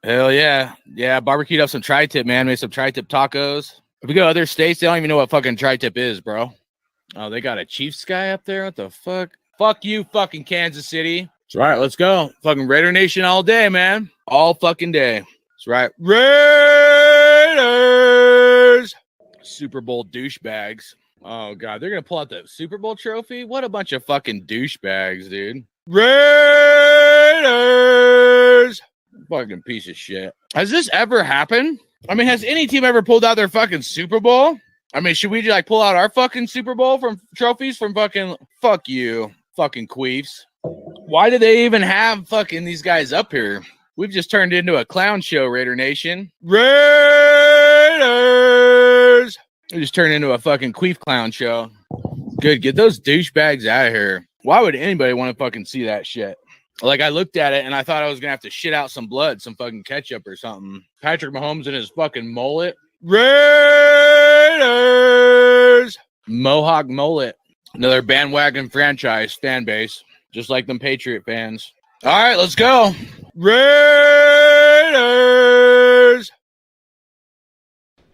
Hell yeah. Yeah, barbecued up some tri-tip, man. Made some tri-tip tacos. If we go to other states, they don't even know what fucking tri-tip is, bro. Oh, they got a Chiefs guy up there? What the fuck? Fuck you, fucking Kansas City. That's right, let's go. Fucking Raider Nation all day, man. All fucking day. That's right. Raiders! Super Bowl douchebags. Oh, God. They're going to pull out the Super Bowl trophy? What a bunch of fucking douchebags, dude. Raiders! Fucking piece of shit. Has this ever happened? I mean, has any team ever pulled out their fucking Super Bowl? I mean, should we like pull out our fucking Super Bowl from trophies from fucking fuck you, fucking queefs? Why do they even have fucking these guys up here? We've just turned into a clown show, Raider Nation. Raiders! We just turned into a fucking queef clown show. Good, get those douchebags out of here. Why would anybody want to fucking see that shit? Like, I looked at it and I thought I was going to have to shit out some blood, some fucking ketchup or something. Patrick Mahomes and his fucking mullet. Raiders! Mohawk mullet. Another bandwagon franchise fan base, just like them Patriot fans. All right, let's go. Raiders!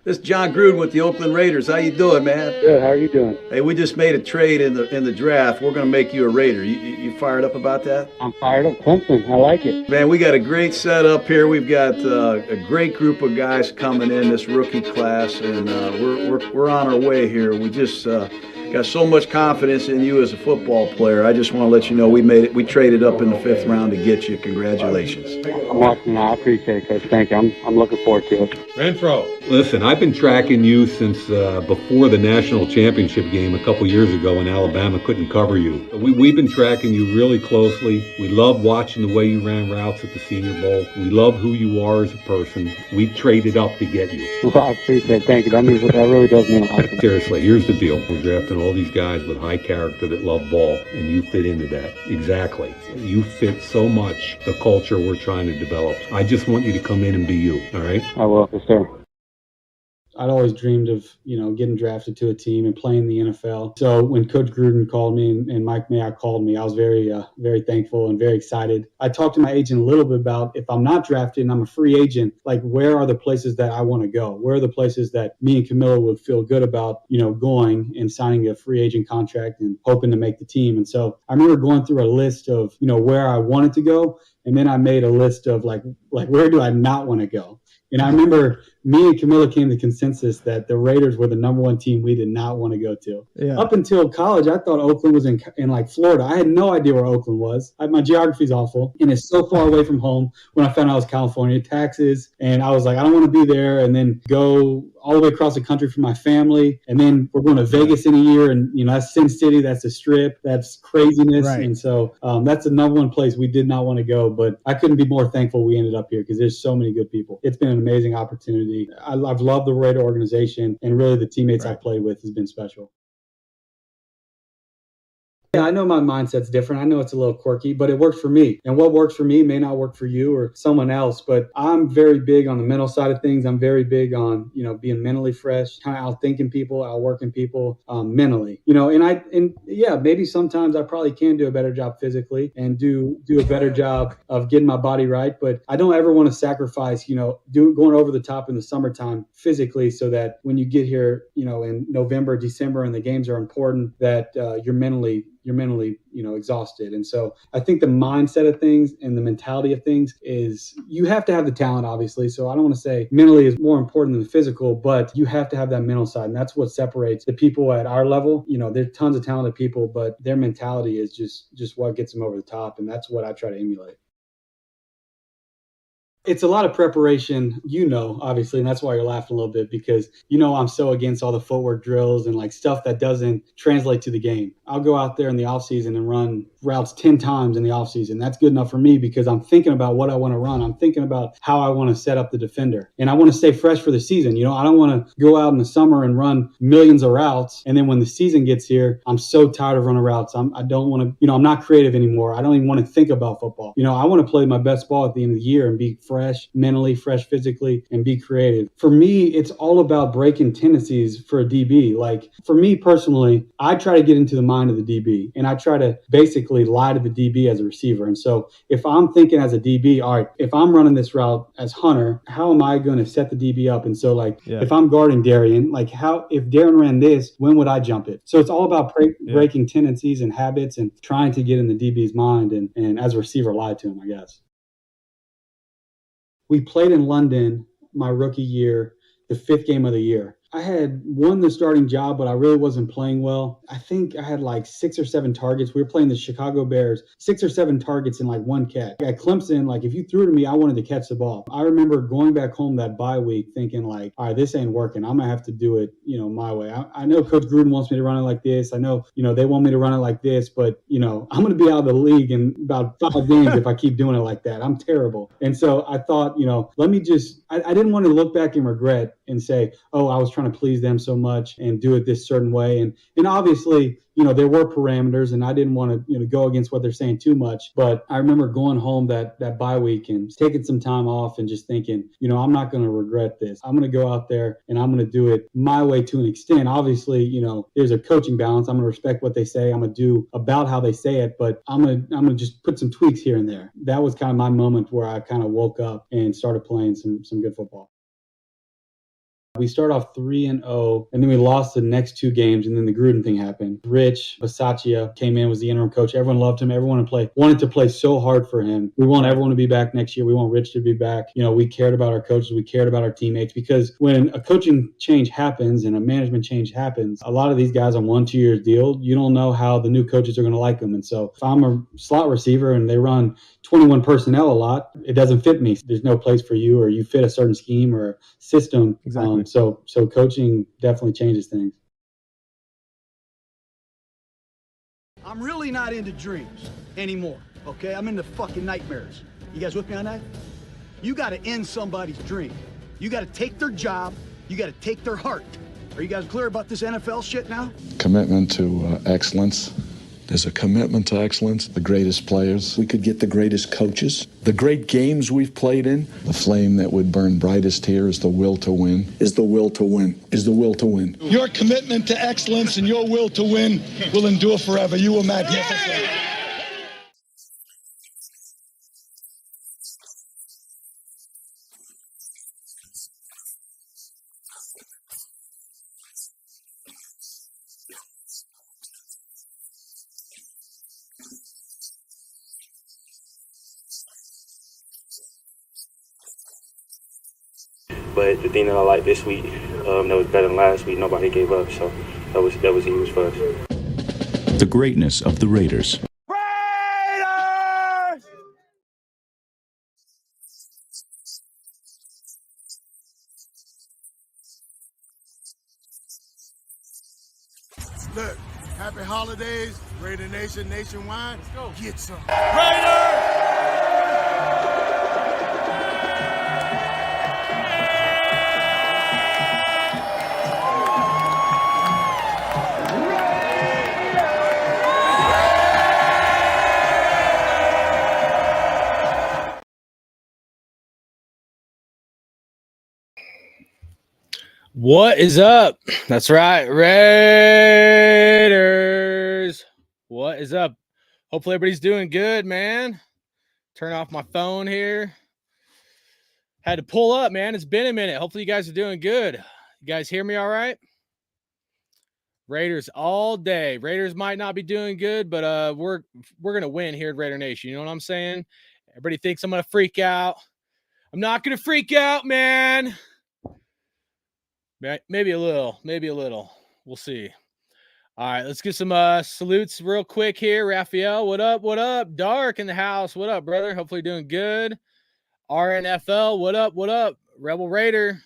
This is John Gruden with the Oakland Raiders. How you doing, man? Good. How are you doing? Hey, we just made a trade in the draft. We're going to make you a Raider. You fired up about that? I'm fired up. Clemson. I like it. Man, we got a great setup here. We've got a great group of guys coming in this rookie class, and we're on our way here. We just got so much confidence in you as a football player. I just want to let you know we made it. We traded up in the 5th round to get you. Congratulations. I'm watching. I appreciate it, Coach. Thank you. I'm looking forward to it. Renfro. Listen, I've been tracking you since before the national championship game a couple years ago when Alabama couldn't cover you. We've been tracking you really closely. We love watching the way you ran routes at the Senior Bowl. We love who you are as a person. We traded up to get you. Well, I appreciate it. Thank you. That really does mean a lot. Seriously, here's the deal. We're drafting all these guys with high character that love ball, and you fit into that. Exactly. You fit so much the culture we're trying to develop. I just want you to come in and be you, all right? I will. Yes, sir. I'd always dreamed of, getting drafted to a team and playing the NFL. So when Coach Gruden called me and Mike Mayock called me, I was very, very thankful and very excited. I talked to my agent a little bit about if I'm not drafted and I'm a free agent, like where are the places that I want to go? Where are the places that me and Camilla would feel good about, going and signing a free agent contract and hoping to make the team. And so I remember going through a list of, where I wanted to go. And then I made a list of like where do I not want to go? And I remember me and Camilla came to consensus that the Raiders were the number one team we did not want to go to. Yeah. Up until college, I thought Oakland was in like Florida. I had no idea where Oakland was. My geography's awful, and it's so far away from home. When I found out I was California, taxes, and I was like, I don't want to be there, and then go all the way across the country for my family. And then we're going to Vegas in a year, and that's Sin City, that's a strip, that's craziness. Right. And so that's the number one place we did not want to go. But I couldn't be more thankful we ended up here because there's so many good people. It's been an amazing opportunity. I've loved the Raider organization, and really the teammates I've played with has been special. Yeah, I know my mindset's different. I know it's a little quirky, but it works for me. And what works for me may not work for you or someone else, but I'm very big on the mental side of things. I'm very big on, being mentally fresh, kind of outthinking people, outworking people mentally, and maybe sometimes I probably can do a better job physically and do a better job of getting my body right. But I don't ever want to sacrifice, going over the top in the summertime physically so that when you get here, in November, December, and the games are important, that you're mentally exhausted. And so I think the mindset of things and the mentality of things is you have to have the talent, obviously. So I don't want to say mentally is more important than the physical, but you have to have that mental side. And that's what separates the people at our level. There's tons of talented people, but their mentality is just what gets them over the top. And that's what I try to emulate. It's a lot of preparation, obviously, and that's why you're laughing a little bit because, I'm so against all the footwork drills and like stuff that doesn't translate to the game. I'll go out there in the off season and run routes 10 times in the off season. That's good enough for me because I'm thinking about what I want to run. I'm thinking about how I want to set up the defender, and I want to stay fresh for the season. I don't want to go out in the summer and run millions of routes. And then when the season gets here, I'm so tired of running routes. I don't want to, I'm not creative anymore. I don't even want to think about football. I want to play my best ball at the end of the year and be fresh mentally, fresh physically, and be creative. For me, it's all about breaking tendencies for a DB. Like for me personally, I try to get into the mind of the DB and I try to basically lie to the DB as a receiver. And so if I'm thinking as a DB, all right, if I'm running this route as Hunter, how am I going to set the DB up? And so like if I'm guarding Darian, like how, if Darren ran this, when would I jump it? So it's all about breaking tendencies and habits and trying to get in the DB's mind and as a receiver, lie to him, I guess. We played in London my rookie year, the 5th game of the year. I had won the starting job, but I really wasn't playing well. I think I had like 6 or 7 targets. We were playing the Chicago Bears, 6 or 7 targets in like one catch. At Clemson, like if you threw to me, I wanted to catch the ball. I remember going back home that bye week thinking like, all right, this ain't working. I'm going to have to do it, my way. I know Coach Gruden wants me to run it like this. I know, they want me to run it like this, but, I'm going to be out of the league in about 5 games if I keep doing it like that. I'm terrible. And so I thought, let me just, I didn't want to look back and regret and say, oh, I was trying to please them so much and do it this certain way. And obviously, there were parameters and I didn't want to, go against what they're saying too much. But I remember going home that bye week and taking some time off and just thinking, I'm not going to regret this. I'm going to go out there and I'm going to do it my way to an extent. Obviously, there's a coaching balance. I'm going to respect what they say. I'm going to do about how they say it, but I'm going to just put some tweaks here and there. That was kind of my moment where I kind of woke up and started playing some good football. We started off 3-0, and then we lost the next 2 games, and then the Gruden thing happened. Rich Bisaccia came in, was the interim coach. Everyone loved him. Everyone wanted to play so hard for him. We want everyone to be back next year. We want Rich to be back. We cared about our coaches. We cared about our teammates because when a coaching change happens and a management change happens, a lot of these guys on 1-2 years deal, you don't know how the new coaches are going to like them. And so if I'm a slot receiver and they run 21 personnel a lot, it doesn't fit me. There's no place for you, or you fit a certain scheme or system. Exactly. So coaching definitely changes things. I'm really not into dreams anymore, okay? I'm into fucking nightmares. You guys with me on that? You got to end somebody's dream. You got to take their job. You got to take their heart. Are you guys clear about this NFL shit now? Commitment to excellence. There's a commitment to excellence. The greatest players. We could get the greatest coaches. The great games we've played in. The flame that would burn brightest here is the will to win. Is the will to win. Is the will to win. Your commitment to excellence and your will to win will endure forever. You were magnificent. But the thing that I like this week, that was better than last week, nobody gave up, so that was huge for us. The greatness of the Raiders. Raiders! Look, happy holidays, Raider Nation nationwide. Let's go. Get some. Raiders! What is up? That's right, Raiders. What is up? Hopefully everybody's doing good, man. Turn off my phone here. Had to pull up, man. It's been a minute. Hopefully you guys are doing good. You guys hear me all right? Raiders all day. Raiders might not be doing good, but we're gonna win here at Raider Nation. You know what I'm saying? Everybody thinks I'm gonna freak out. I'm not gonna freak out, man. Maybe a little. We'll see. All right, let's get some salutes real quick here. Raphael, what up? What up? Dark in the house. What up, brother? Hopefully you're doing good. RNFL, what up? What up? Rebel Raider.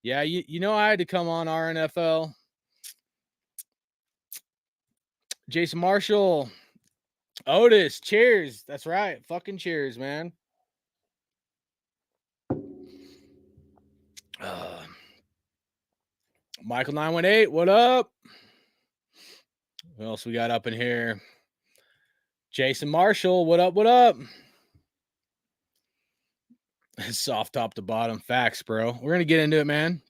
Yeah, you know I had to come on RNFL. Jason Marshall. Otis, cheers. That's right. Fucking cheers, man. Michael 918, what up? What else we got up in here? Jason Marshall, what up? What up? Soft top to bottom. Facts, bro. We're going to get into it, man.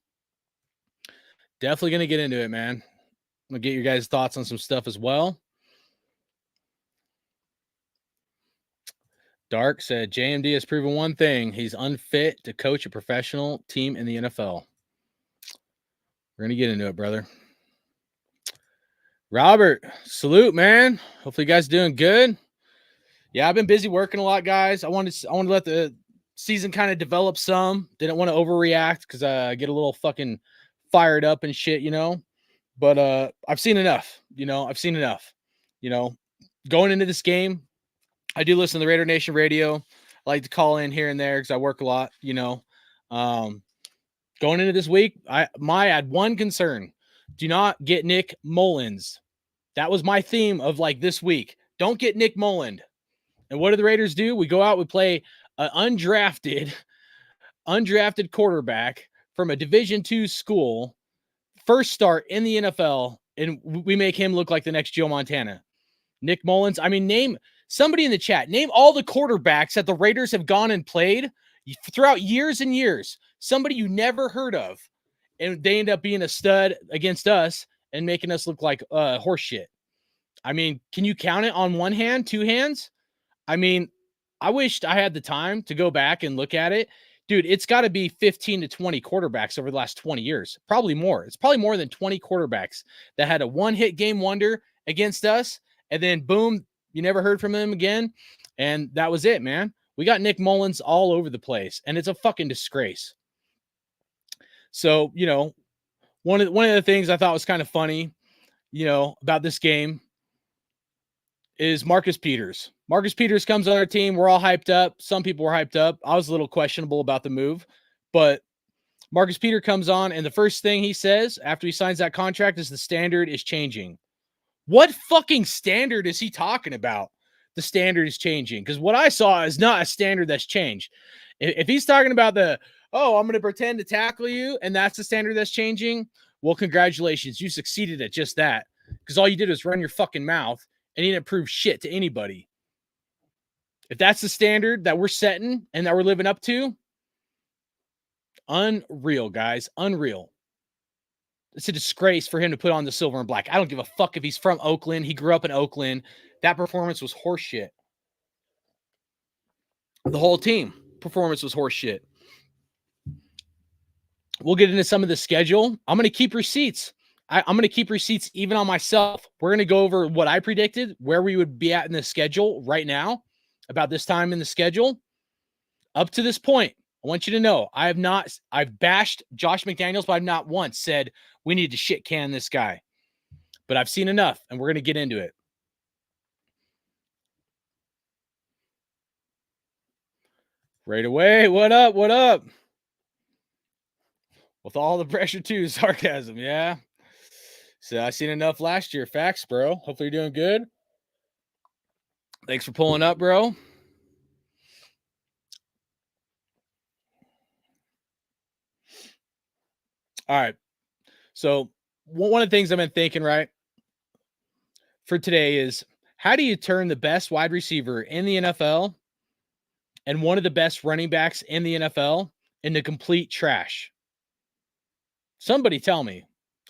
Definitely going to get into it, man. I'm going to get your guys' thoughts on some stuff as well. Dark said JMD has proven one thing. He's unfit to coach a professional team in the NFL. We're going to get into it, brother. Robert, salute, man. Hopefully you guys are doing good. Yeah, I've been busy working a lot, guys. I wanted to let the season kind of develop some. Didn't want to overreact because I get a little fucking fired up and shit, you know. But I've seen enough, you know. I've seen enough, you know. Going into this game, I do listen to the Raider Nation radio. I like to call in here and there because I work a lot, you know. Going into this week, I had one concern. Do not get Nick Mullins. That was my theme of like this week. Don't get Nick Mullins. And what do the Raiders do? We go out, we play an undrafted quarterback from a Division II school, first start in the NFL, and we make him look like the next Joe Montana. Nick Mullins. I mean, name somebody in the chat. Name all the quarterbacks that the Raiders have gone and played throughout years and years. Somebody you never heard of, and they end up being a stud against us and making us look like horse shit. I mean, can you count it on one hand, two hands? I mean, I wished I had the time to go back and look at it. Dude, it's got to be 15 to 20 quarterbacks over the last 20 years. Probably more. It's probably more than 20 quarterbacks that had a one-hit game wonder against us, and then boom, you never heard from them again, and that was it, man. We got Nick Mullins all over the place, and it's a fucking disgrace. So, you know, one of the things I thought was kind of funny, you know, about this game is Marcus Peters. Marcus Peters comes on our team. We're all hyped up. Some people were hyped up. I was a little questionable about the move, but Marcus Peters comes on, and the first thing he says after he signs that contract is the standard is changing. What fucking standard is he talking about? The standard is changing, because what I saw is not a standard that's changed. If he's talking about I'm going to pretend to tackle you, and that's the standard that's changing, well, congratulations. You succeeded at just that, because all you did was run your fucking mouth, and you didn't prove shit to anybody. If that's the standard that we're setting and that we're living up to, unreal, guys. Unreal. It's a disgrace for him to put on the silver and black. I don't give a fuck if he's from Oakland. He grew up in Oakland. That performance was horseshit. The whole team performance was horseshit. We'll get into some of the schedule. I'm going to keep receipts. I'm going to keep receipts even on myself. We're going to go over what I predicted, where we would be at in the schedule right now, about this time in the schedule. Up to this point, I want you to know, I've bashed Josh McDaniels, but I've not once said we need to shit can this guy. But I've seen enough, and we're going to get into it. Right away. What up? What up? With all the pressure too, sarcasm. Yeah. So I seen enough last year. Facts, bro. Hopefully you're doing good. Thanks for pulling up, bro. All right. So one of the things I've been thinking, right, for today is, how do you turn the best wide receiver in the NFL and one of the best running backs in the NFL into complete trash? Somebody tell me.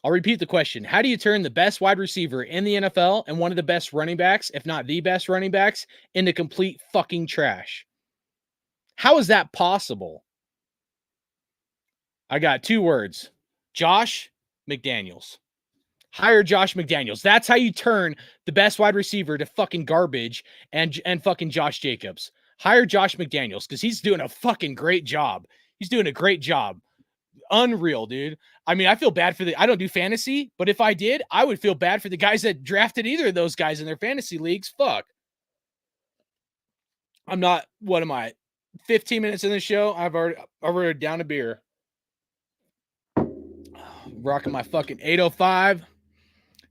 I'll repeat the question. How do you turn the best wide receiver in the NFL and one of the best running backs, if not the best running backs, into complete fucking trash? How is that possible? I got two words. Josh McDaniels. Hire Josh McDaniels. That's how you turn the best wide receiver to fucking garbage and fucking Josh Jacobs. Hire Josh McDaniels, because he's doing a fucking great job. He's doing a great job. Unreal, dude. I mean, I feel bad for I don't do fantasy, but if I did, I would feel bad for the guys that drafted either of those guys in their fantasy leagues. Fuck. I'm not, what am I? 15 minutes in the show, I've already down a beer. Rocking my fucking 805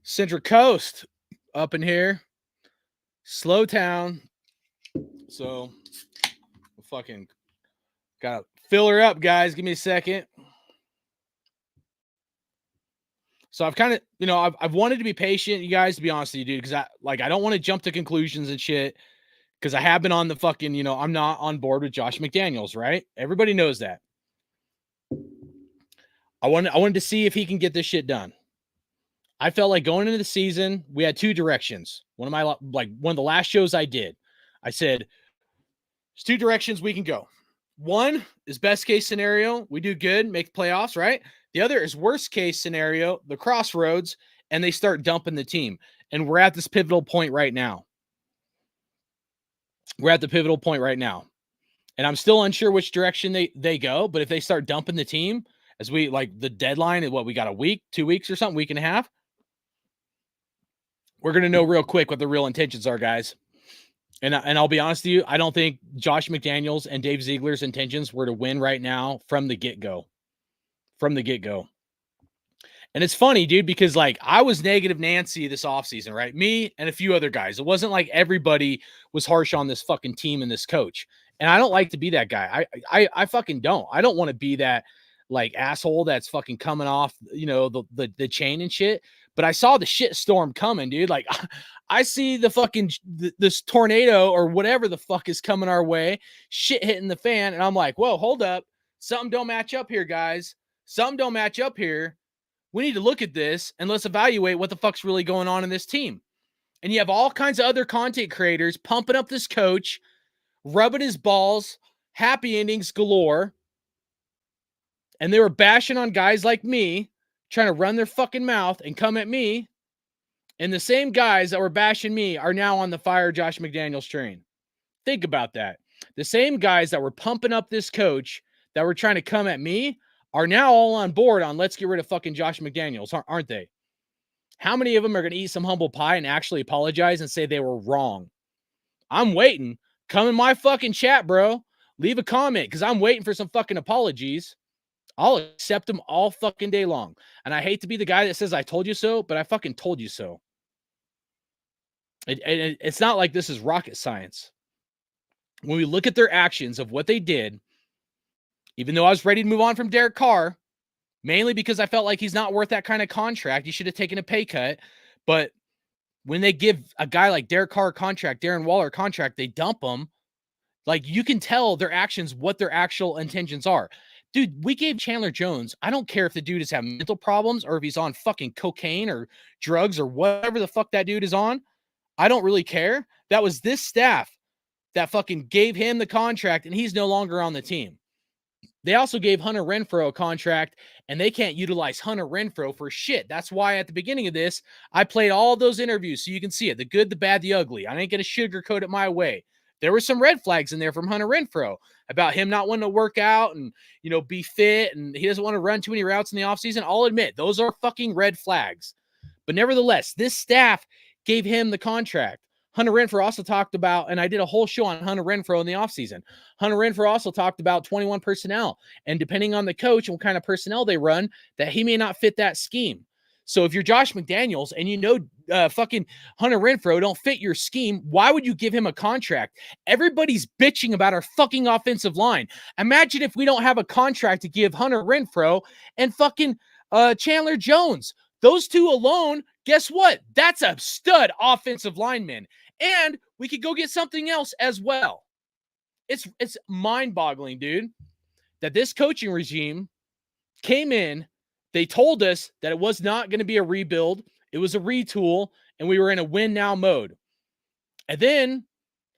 Central Coast up in here. Slow town. So fucking gotta fill her up, guys. Give me a second. So I've kind of, you know, I've wanted to be patient, you guys, to be honest with you, dude, because I don't want to jump to conclusions and shit, because I have been on the fucking, I'm not on board with Josh McDaniels, right? Everybody knows that. I wanted to see if he can get this shit done. I felt like going into the season, we had two directions. One of the last shows I did, I said, there's two directions we can go. One is best case scenario. We do good, make playoffs, right? The other is worst case scenario, the crossroads, and they start dumping the team. And we're at this pivotal point right now. We're at the pivotal point right now. And I'm still unsure which direction they go. But if they start dumping the team, as we like the deadline is we got a week, 2 weeks or something, week and a half. We're going to know real quick what the real intentions are, guys. And I'll be honest with you, I don't think Josh McDaniels and Dave Ziegler's intentions were to win right now from the get-go. From the get-go. And it's funny, dude, because I was negative Nancy this offseason, right? Me and a few other guys. It wasn't like everybody was harsh on this fucking team and this coach. And I don't like to be that guy. I fucking don't. I don't want to be that asshole that's fucking coming off, the chain and shit. But I saw the shit storm coming, dude. I see the fucking this tornado or whatever the fuck is coming our way, shit hitting the fan, and I'm like, whoa, hold up. Something don't match up here, guys. Something don't match up here. We need to look at this and let's evaluate what the fuck's really going on in this team. And you have all kinds of other content creators pumping up this coach, rubbing his balls, happy endings galore. And they were bashing on guys like me, trying to run their fucking mouth and come at me. And the same guys that were bashing me are now on the fire Josh McDaniels train. Think about that. The same guys that were pumping up this coach that were trying to come at me are now all on board on let's get rid of fucking Josh McDaniels, aren't they? How many of them are going to eat some humble pie and actually apologize and say they were wrong? I'm waiting. Come in my fucking chat, bro. Leave a comment because I'm waiting for some fucking apologies. I'll accept them all fucking day long. And I hate to be the guy that says I told you so, but I fucking told you so. It's not like this is rocket science. When we look at their actions of what they did, even though I was ready to move on from Derek Carr, mainly because I felt like he's not worth that kind of contract. He should have taken a pay cut. But when they give a guy like Derek Carr a contract, Darren Waller a contract, they dump him. You can tell their actions, what their actual intentions are. Dude, we gave Chandler Jones. I don't care if the dude is having mental problems or if he's on fucking cocaine or drugs or whatever the fuck that dude is on. I don't really care. That was this staff that fucking gave him the contract and he's no longer on the team. They also gave Hunter Renfrow a contract and they can't utilize Hunter Renfrow for shit. That's why at the beginning of this, I played all those interviews so you can see it. The good, the bad, the ugly. I ain't going to sugarcoat it my way. There were some red flags in there from Hunter Renfrow about him not wanting to work out and, be fit, and he doesn't want to run too many routes in the offseason. I'll admit, those are fucking red flags. But nevertheless, this staff gave him the contract. Hunter Renfrow also talked about, and I did a whole show on Hunter Renfrow in the offseason. Hunter Renfrow also talked about 21 personnel, and depending on the coach and what kind of personnel they run, that he may not fit that scheme. So if you're Josh McDaniels and fucking Hunter Renfrow don't fit your scheme, why would you give him a contract? Everybody's bitching about our fucking offensive line. Imagine if we don't have a contract to give Hunter Renfrow and fucking Chandler Jones. Those two alone, guess what? That's a stud offensive lineman. And we could go get something else as well. It's mind-boggling, dude, that this coaching regime came in. They told us that it was not going to be a rebuild. It was a retool, and we were in a win-now mode. And then,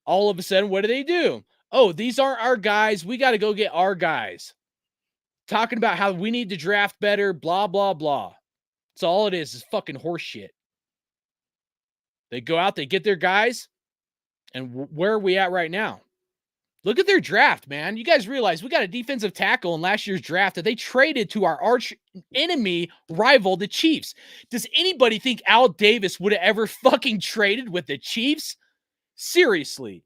all of a sudden, what do? Oh, these aren't our guys. We got to go get our guys. Talking about how we need to draft better, blah, blah, blah. That's all it is fucking horse shit. They go out, they get their guys, and where are we at right now? Look at their draft, man. You guys realize we got a defensive tackle in last year's draft that they traded to our arch enemy rival, the Chiefs. Does anybody think Al Davis would have ever fucking traded with the Chiefs? Seriously.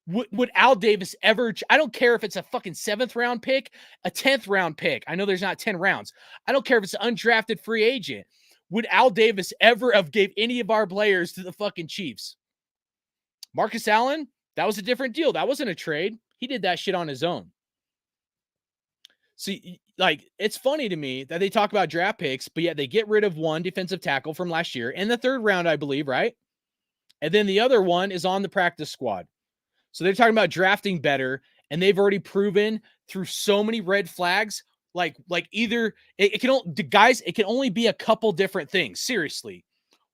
Would Al Davis ever? I don't care if it's a fucking 7th round pick, a 10th round pick. I know there's not 10 rounds. I don't care if it's an undrafted free agent. Would Al Davis ever have gave any of our players to the fucking Chiefs? Marcus Allen? That was a different deal. That wasn't a trade. He did that shit on his own. See, it's funny to me that they talk about draft picks, but yet they get rid of one defensive tackle from last year in the 3rd round, I believe, right? And then the other one is on the practice squad. So they're talking about drafting better, and they've already proven through so many red flags, like either it can only be a couple different things. Seriously.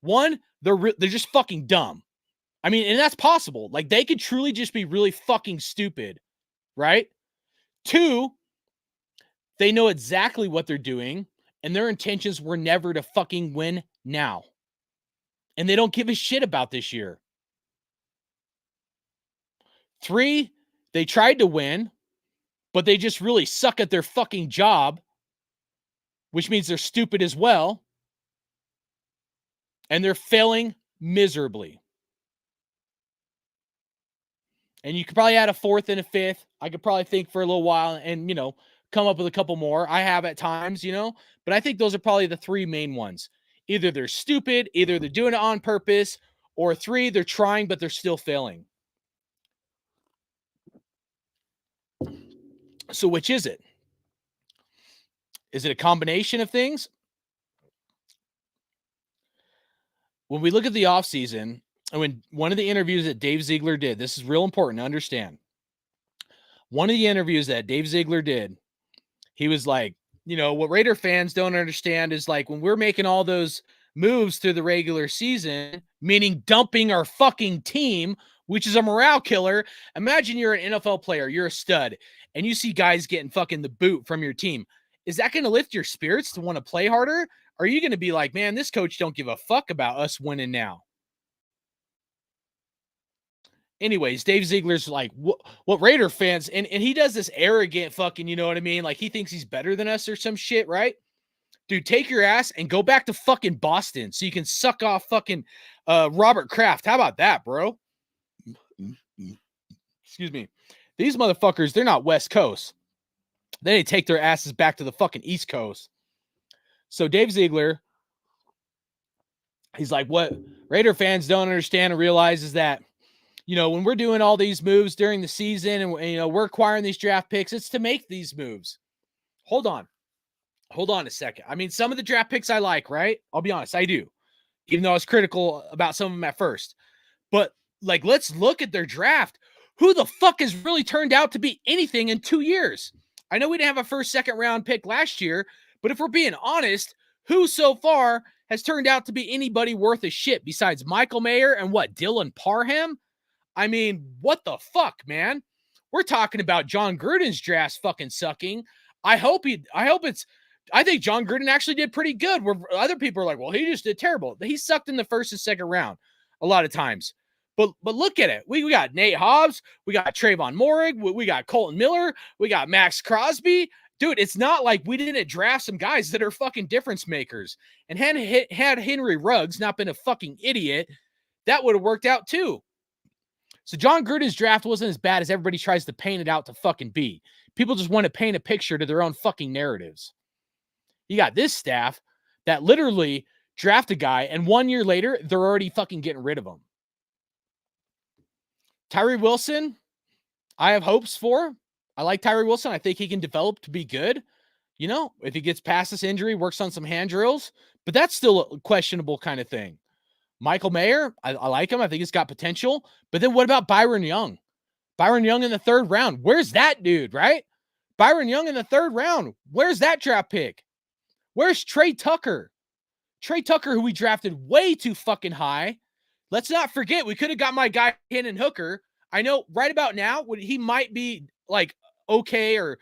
One, they're just fucking dumb. I mean, and that's possible. Like, they could truly just be really fucking stupid, right? Two, they know exactly what they're doing, and their intentions were never to fucking win now. And they don't give a shit about this year. Three, they tried to win, but they just really suck at their fucking job, which means they're stupid as well. And they're failing miserably. And you could probably add a fourth and a fifth. I could probably think for a little while and, come up with a couple more. I have at times, but I think those are probably the three main ones. Either they're stupid, either they're doing it on purpose, or three, they're trying, but they're still failing. So which is it? Is it a combination of things? When we look at the offseason, and when one of the interviews that Dave Ziegler did, this is real important to understand. One of the interviews that Dave Ziegler did, he was like, what Raider fans don't understand is, like, when we're making all those moves through the regular season, meaning dumping our fucking team, which is a morale killer. Imagine you're an NFL player, you're a stud, and you see guys getting fucking the boot from your team. Is that going to lift your spirits to want to play harder? Or are you going to be like, man, this coach don't give a fuck about us winning now? Anyways, Dave Ziegler's like, what Raider fans, and he does this arrogant fucking, you know what I mean? Like, he thinks he's better than us or some shit, right? Dude, take your ass and go back to fucking Boston so you can suck off fucking Robert Kraft. How about that, bro? Excuse me. These motherfuckers, they're not West Coast. They need to take their asses back to the fucking East Coast. So Dave Ziegler, he's like, what Raider fans don't understand and realize is that, when we're doing all these moves during the season and, we're acquiring these draft picks, it's to make these moves. Hold on a second. I mean, some of the draft picks I like, right? I'll be honest, I do. Even though I was critical about some of them at first. But, like, let's look at their draft. Who the fuck has really turned out to be anything in 2 years? I know we didn't have a first, second round pick last year, but if we're being honest, who so far has turned out to be anybody worth a shit besides Michael Mayer and Dylan Parham? I mean, what the fuck, man? We're talking about John Gruden's draft fucking sucking. I think John Gruden actually did pretty good, where other people are like, well, he just did terrible. He sucked in the first and second round a lot of times. But look at it. We got Nate Hobbs. We got Trayvon Moehrig. We got Colton Miller. We got Max Crosby. Dude, it's not like we didn't draft some guys that are fucking difference makers. And had Henry Ruggs not been a fucking idiot, that would have worked out too. So John Gruden's draft wasn't as bad as everybody tries to paint it out to fucking be. People just want to paint a picture to their own fucking narratives. You got this staff that literally draft a guy, and 1 year later, they're already fucking getting rid of him. Tyree Wilson, I have hopes for. I like Tyree Wilson. I think he can develop to be good. If he gets past this injury, works on some hand drills, but that's still a questionable kind of thing. Michael Mayer, I like him. I think he's got potential. But then what about Byron Young? Byron Young in the third round. Where's that dude, right? Byron Young in the third round. Where's that draft pick? Where's Trey Tucker? Trey Tucker, who we drafted way too fucking high. Let's not forget, we could have got my guy Hendon Hooker. I know right about now, he might be like okay or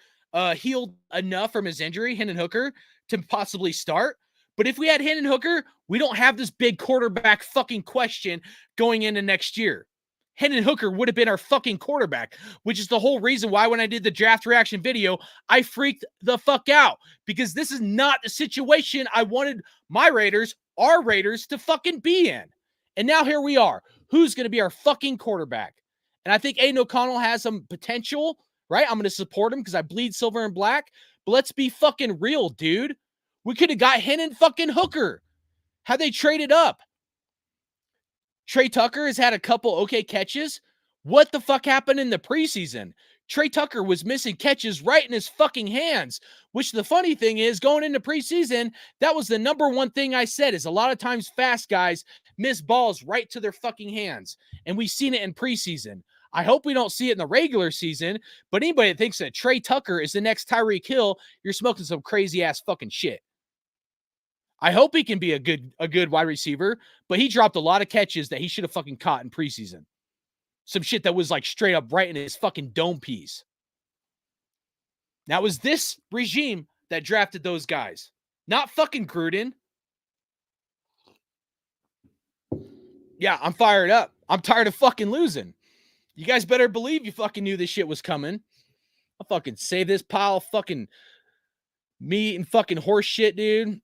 healed enough from his injury, Hendon Hooker, to possibly start. But if we had Hendon Hooker, we don't have this big quarterback fucking question going into next year. Hendon Hooker would have been our fucking quarterback, which is the whole reason why when I did the draft reaction video, I freaked the fuck out, because this is not the situation I wanted our Raiders to fucking be in. And now here we are. Who's going to be our fucking quarterback? And I think Aiden O'Connell has some potential, right? I'm going to support him because I bleed silver and black. But let's be fucking real, dude. We could have got Hendon fucking Hooker. Had they traded up? Trey Tucker has had a couple okay catches. What the fuck happened in the preseason? Trey Tucker was missing catches right in his fucking hands, which the funny thing is, going into preseason, that was the number one thing I said, is a lot of times fast guys miss balls right to their fucking hands. And we've seen it in preseason. I hope we don't see it in the regular season, but anybody that thinks that Trey Tucker is the next Tyreek Hill, you're smoking some crazy ass fucking shit. I hope he can be a good wide receiver, but he dropped a lot of catches that he should have fucking caught in preseason. Some shit that was like straight up right in his fucking dome piece. Now, it was this regime that drafted those guys, not fucking Gruden. Yeah, I'm fired up. I'm tired of fucking losing. You guys better believe you fucking knew this shit was coming. I'll fucking save this pile of fucking meat and fucking horse shit, dude.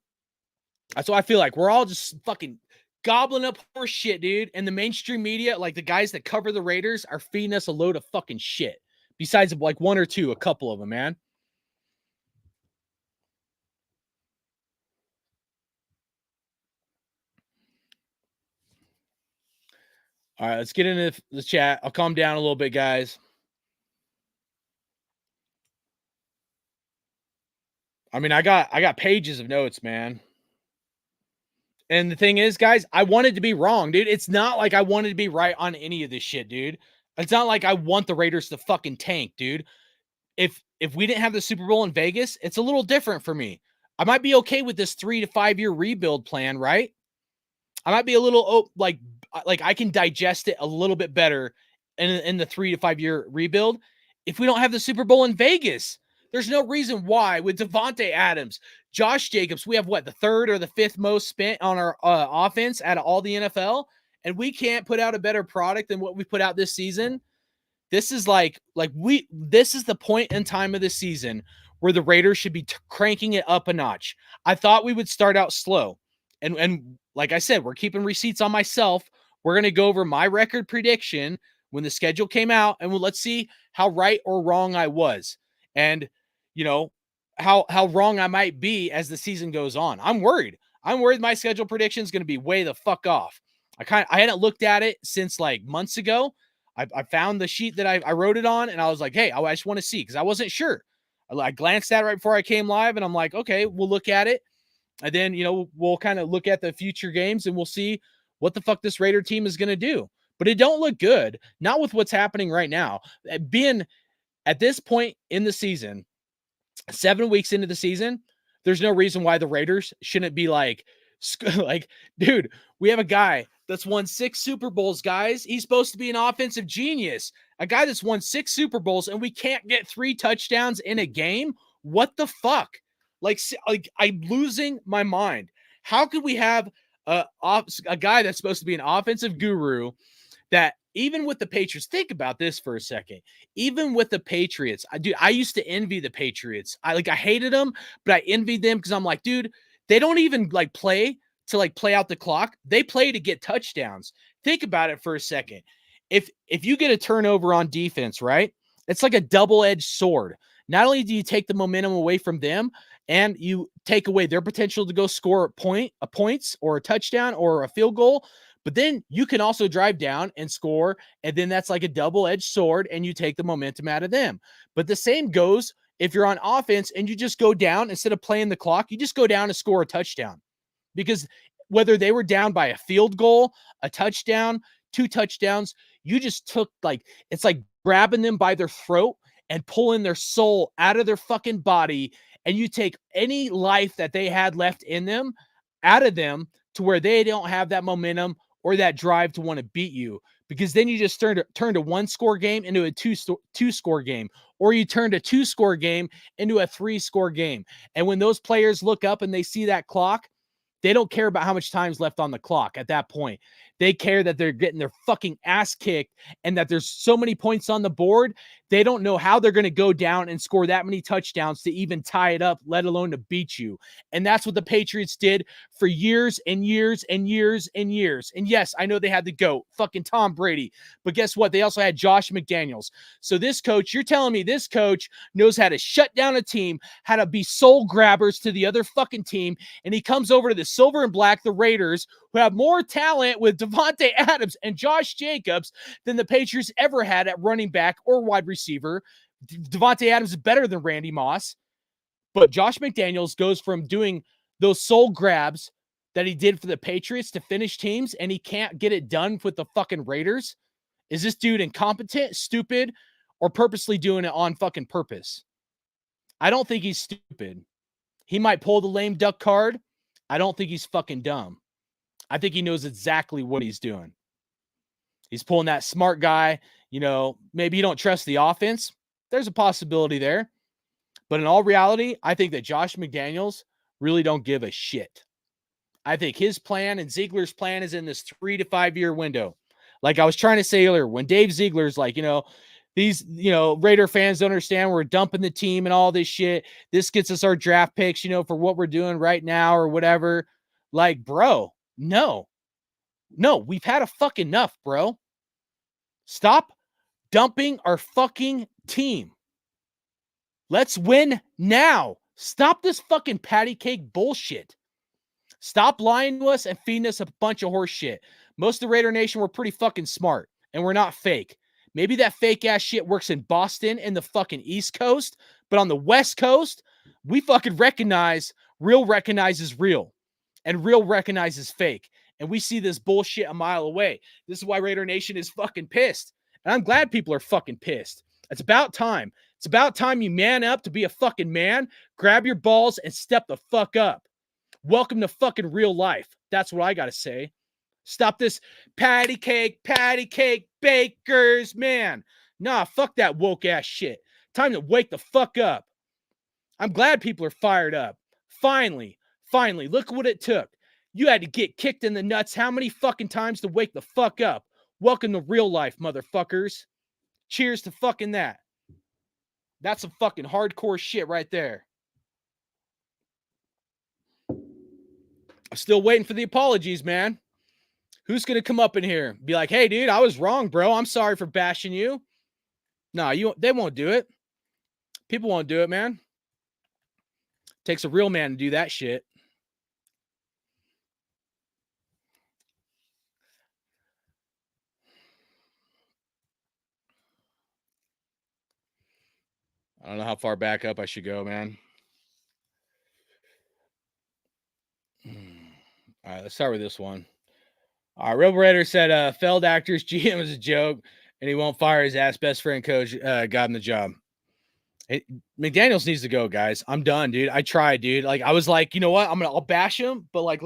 That's what I feel like. We're all just fucking gobbling up horse shit, dude. And the mainstream media, like the guys that cover the Raiders, are feeding us a load of fucking shit. Besides like one or two, a couple of them, man. All right, let's get into the chat. I'll calm down a little bit, guys. I mean, I got pages of notes, man. And the thing is, guys, I wanted to be wrong, dude. It's not like I wanted to be right on any of this shit, dude. It's not like I want the Raiders to fucking tank, dude. If we didn't have the Super Bowl in Vegas, it's a little different for me. I might be okay with this 3 to 5 year rebuild plan, right? I might be a little like I can digest it a little bit better in the 3 to 5 year rebuild. If we don't have the Super Bowl in Vegas, there's no reason why with Davante Adams, Josh Jacobs, we have what, the third or the fifth most spent on our offense out of all the NFL, and we can't put out a better product than what we put out this season. This is this is the point in time of the season where the Raiders should be cranking it up a notch. I thought we would start out slow. And like I said, we're keeping receipts on myself. We're going to go over my record prediction when the schedule came out, and let's see how right or wrong I was. And, you know, how wrong I might be as the season goes on. I'm worried. My schedule prediction is going to be way the fuck off. I hadn't looked at it since like months ago. I found the sheet that I wrote it on, and I was like, hey, I just want to see because I wasn't sure. I glanced at it right before I came live, and I'm like, okay, we'll look at it. And then, you know, we'll kind of look at the future games, and we'll see what the fuck this Raider team is going to do. But it don't look good, not with what's happening right now. Being at this point in the season, 7 weeks into the season, there's no reason why the Raiders shouldn't be like, dude, we have a guy that's won 6 Super Bowls, guys. He's supposed to be an offensive genius. A guy that's won 6 Super Bowls, and we can't get 3 touchdowns in a game? What the fuck? Like I'm losing my mind. How could we have a guy that's supposed to be an offensive guru that even with the Patriots, think about this for a second. Even with the Patriots, I used to envy the Patriots. I hated them, but I envied them because I'm like, dude, they don't even play to play out the clock. They play to get touchdowns. Think about it for a second. If you get a turnover on defense, right? It's like a double-edged sword. Not only do you take the momentum away from them, and you take away their potential to go score points or a touchdown or a field goal, but then you can also drive down and score, and then that's like a double-edged sword, and you take the momentum out of them. But the same goes if you're on offense and you just go down instead of playing the clock, you just go down and score a touchdown. Because whether they were down by a field goal, a touchdown, 2 touchdowns, you just took it's like grabbing them by their throat and pulling their soul out of their fucking body, and you take any life that they had left in them out of them to where they don't have that momentum or that drive to want to beat you, because then you just turned a 1-score game into a 2-score game, or you turned a 2-score game into a 3-score game. And when those players look up and they see that clock, they don't care about how much time's left on the clock at that point. They care that they're getting their fucking ass kicked and that there's so many points on the board. They don't know how they're going to go down and score that many touchdowns to even tie it up, let alone to beat you. And that's what the Patriots did for years and years and years and years. And yes, I know they had the GOAT, fucking Tom Brady. But guess what? They also had Josh McDaniels. So this coach, you're telling me this coach knows how to shut down a team, how to be soul grabbers to the other fucking team. And he comes over to the silver and black, the Raiders, who have more talent with Davante Adams and Josh Jacobs than the Patriots ever had at running back or wide receiver. Davante Adams is better than Randy Moss. But Josh McDaniels goes from doing those soul grabs that he did for the Patriots to finish teams, and he can't get it done with the fucking Raiders. Is this dude incompetent, stupid, or purposely doing it on fucking purpose? I don't think he's stupid. He might pull the lame duck card. I don't think he's fucking dumb. I think he knows exactly what he's doing. He's pulling that smart guy. You know, maybe you don't trust the offense. There's a possibility there. But in all reality, I think that Josh McDaniels really don't give a shit. I think his plan and Ziegler's plan is in this 3 to 5 year window. Like I was trying to say earlier, when Dave Ziegler's like, these, Raider fans don't understand we're dumping the team and all this shit. This gets us our draft picks, for what we're doing right now or whatever. Like, bro, no, we've had a fuck enough, bro. Stop dumping our fucking team. Let's win now. Stop this fucking patty cake bullshit. Stop lying to us and feeding us a bunch of horse shit. Most of the Raider Nation were pretty fucking smart, and we're not fake. Maybe that fake ass shit works in Boston and the fucking East Coast, but on the West Coast, we fucking recognize real recognizes real, and real recognizes fake. And we see this bullshit a mile away. This is why Raider Nation is fucking pissed. And I'm glad people are fucking pissed. It's about time. It's about time you man up to be a fucking man, grab your balls, and step the fuck up. Welcome to fucking real life. That's what I got to say. Stop this patty cake, bakers, man. Nah, fuck that woke ass shit. Time to wake the fuck up. I'm glad people are fired up. Finally, look what it took. You had to get kicked in the nuts how many fucking times to wake the fuck up? Welcome to real life, motherfuckers. Cheers to fucking that. That's some fucking hardcore shit right there. I'm still waiting for the apologies, man. Who's going to come up in here and be like, hey, dude, I was wrong, bro. I'm sorry for bashing you. No, they won't do it. People won't do it, man. Takes a real man to do that shit. I don't know how far back up I should go, man. All right, let's start with this one. All right, Rebel Raider said, failed actors GM is a joke, and he won't fire his ass best friend coach got him the job. McDaniels needs to go, guys. I'm done, dude. I tried, dude. Like, I was like, you know what? I'll bash him, but like,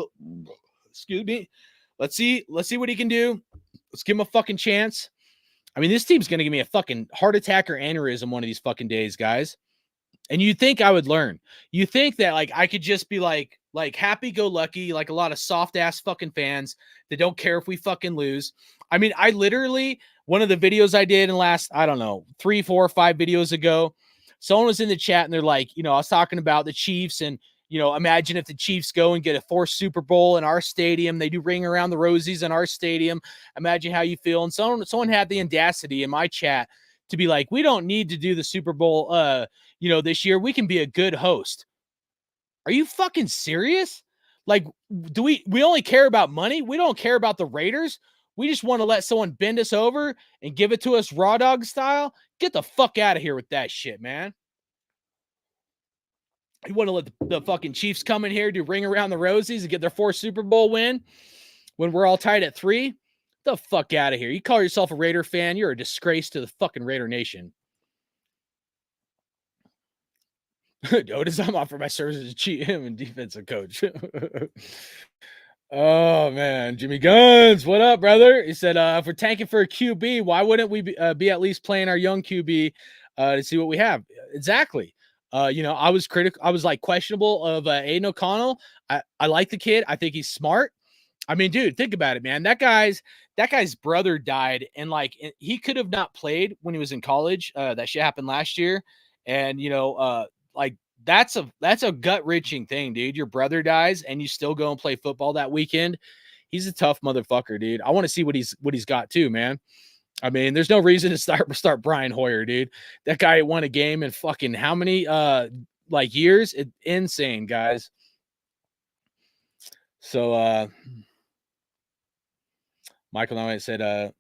excuse me. Let's see what he can do. Let's give him a fucking chance. I mean, this team's going to give me a fucking heart attack or aneurysm one of these fucking days, guys. And you think I would learn. You think that like I could just be like happy-go-lucky, like a lot of soft-ass fucking fans that don't care if we fucking lose. I mean, I literally, one of the videos I did in last, I don't know, 3, 4, 5 videos ago, someone was in the chat and they're like, I was talking about the Chiefs and, imagine if the Chiefs go and get a 4th Super Bowl in our stadium. They do ring around the rosies in our stadium. Imagine how you feel. And someone had the audacity in my chat to be like, we don't need to do the Super Bowl, this year. We can be a good host. Are you fucking serious? Like, do we only care about money? We don't care about the Raiders. We just want to let someone bend us over and give it to us raw dog style. Get the fuck out of here with that shit, man. You want to let the fucking Chiefs come in here, do ring around the rosies and get their 4th Super Bowl win when we're all tied at 3? The fuck out of here. You call yourself a Raider fan, you're a disgrace to the fucking Raider Nation. Otis, I'm offering my services to cheat him and defensive coach. Oh, man. Jimmy Guns, what up, brother? He said, if we're tanking for a QB, why wouldn't we be at least playing our young QB to see what we have? Exactly. I was critical. I was like questionable of Aiden O'Connell. I like the kid. I think he's smart. I mean, dude, think about it, man. That guy's brother died, and like he could have not played when he was in college. That shit happened last year, and like that's a gut-wrenching thing, dude. Your brother dies, and you still go and play football that weekend. He's a tough motherfucker, dude. I want to see what he's got too, man. I mean, there's no reason to start Brian Hoyer, dude. That guy won a game in fucking how many years? Insane, guys. So Michael Knight said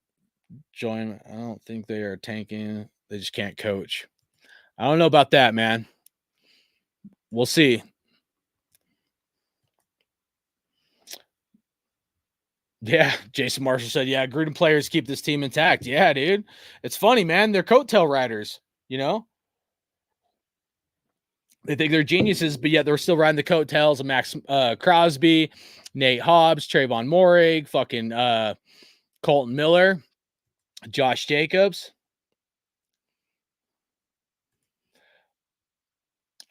join. I don't think they are tanking. They just can't coach. I don't know about that, man. We'll see. Yeah, Jason Marshall said, yeah, Gruden players keep this team intact. Yeah, dude. It's funny, man. They're coattail riders, you know? They think they're geniuses, but yet they're still riding the coattails of Max Crosby, Nate Hobbs, Trayvon Morig, fucking Colton Miller, Josh Jacobs.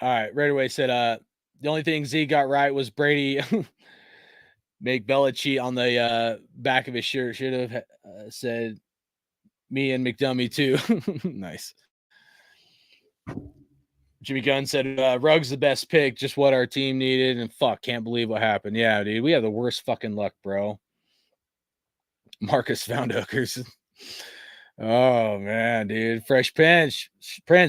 All right, right away said the only thing Z got right was Brady make Belichick on the back of his shirt. Should have said me and McDummy too. Nice. Jimmy Gunn said Ruggs the best pick, just what our team needed, and fuck, can't believe what happened. Yeah, dude, we have the worst fucking luck, bro. Marcus found hookers. Oh man, dude. Fresh Prince,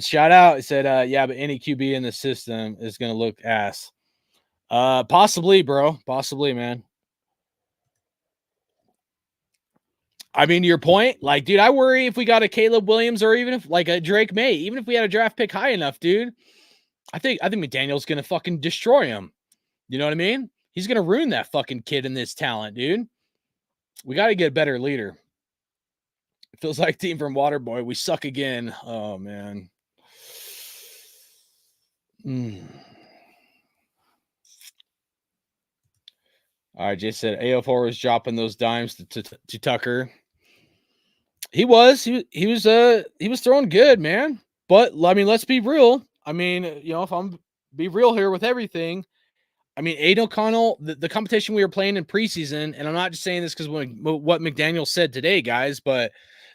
shout out. He said, yeah, but any QB in the system is gonna look ass. Possibly, bro. Possibly, man. I mean, to your point, like, dude, I worry if we got a Caleb Williams or even if like a Drake May, even if we had a draft pick high enough, dude. I think McDaniels gonna fucking destroy him. You know what I mean? He's gonna ruin that fucking kid and this talent, dude. We got to get a better leader. It feels like team from Waterboy. We suck again. Oh man. All right, Jay said AO4 was dropping those dimes to Tucker. He was throwing good, man. But I mean, let's be real. I mean, you know, if I'm be real here with everything, I mean, Aiden O'Connell, the competition we were playing in preseason, and I'm not just saying this because what McDaniel said today, guys, but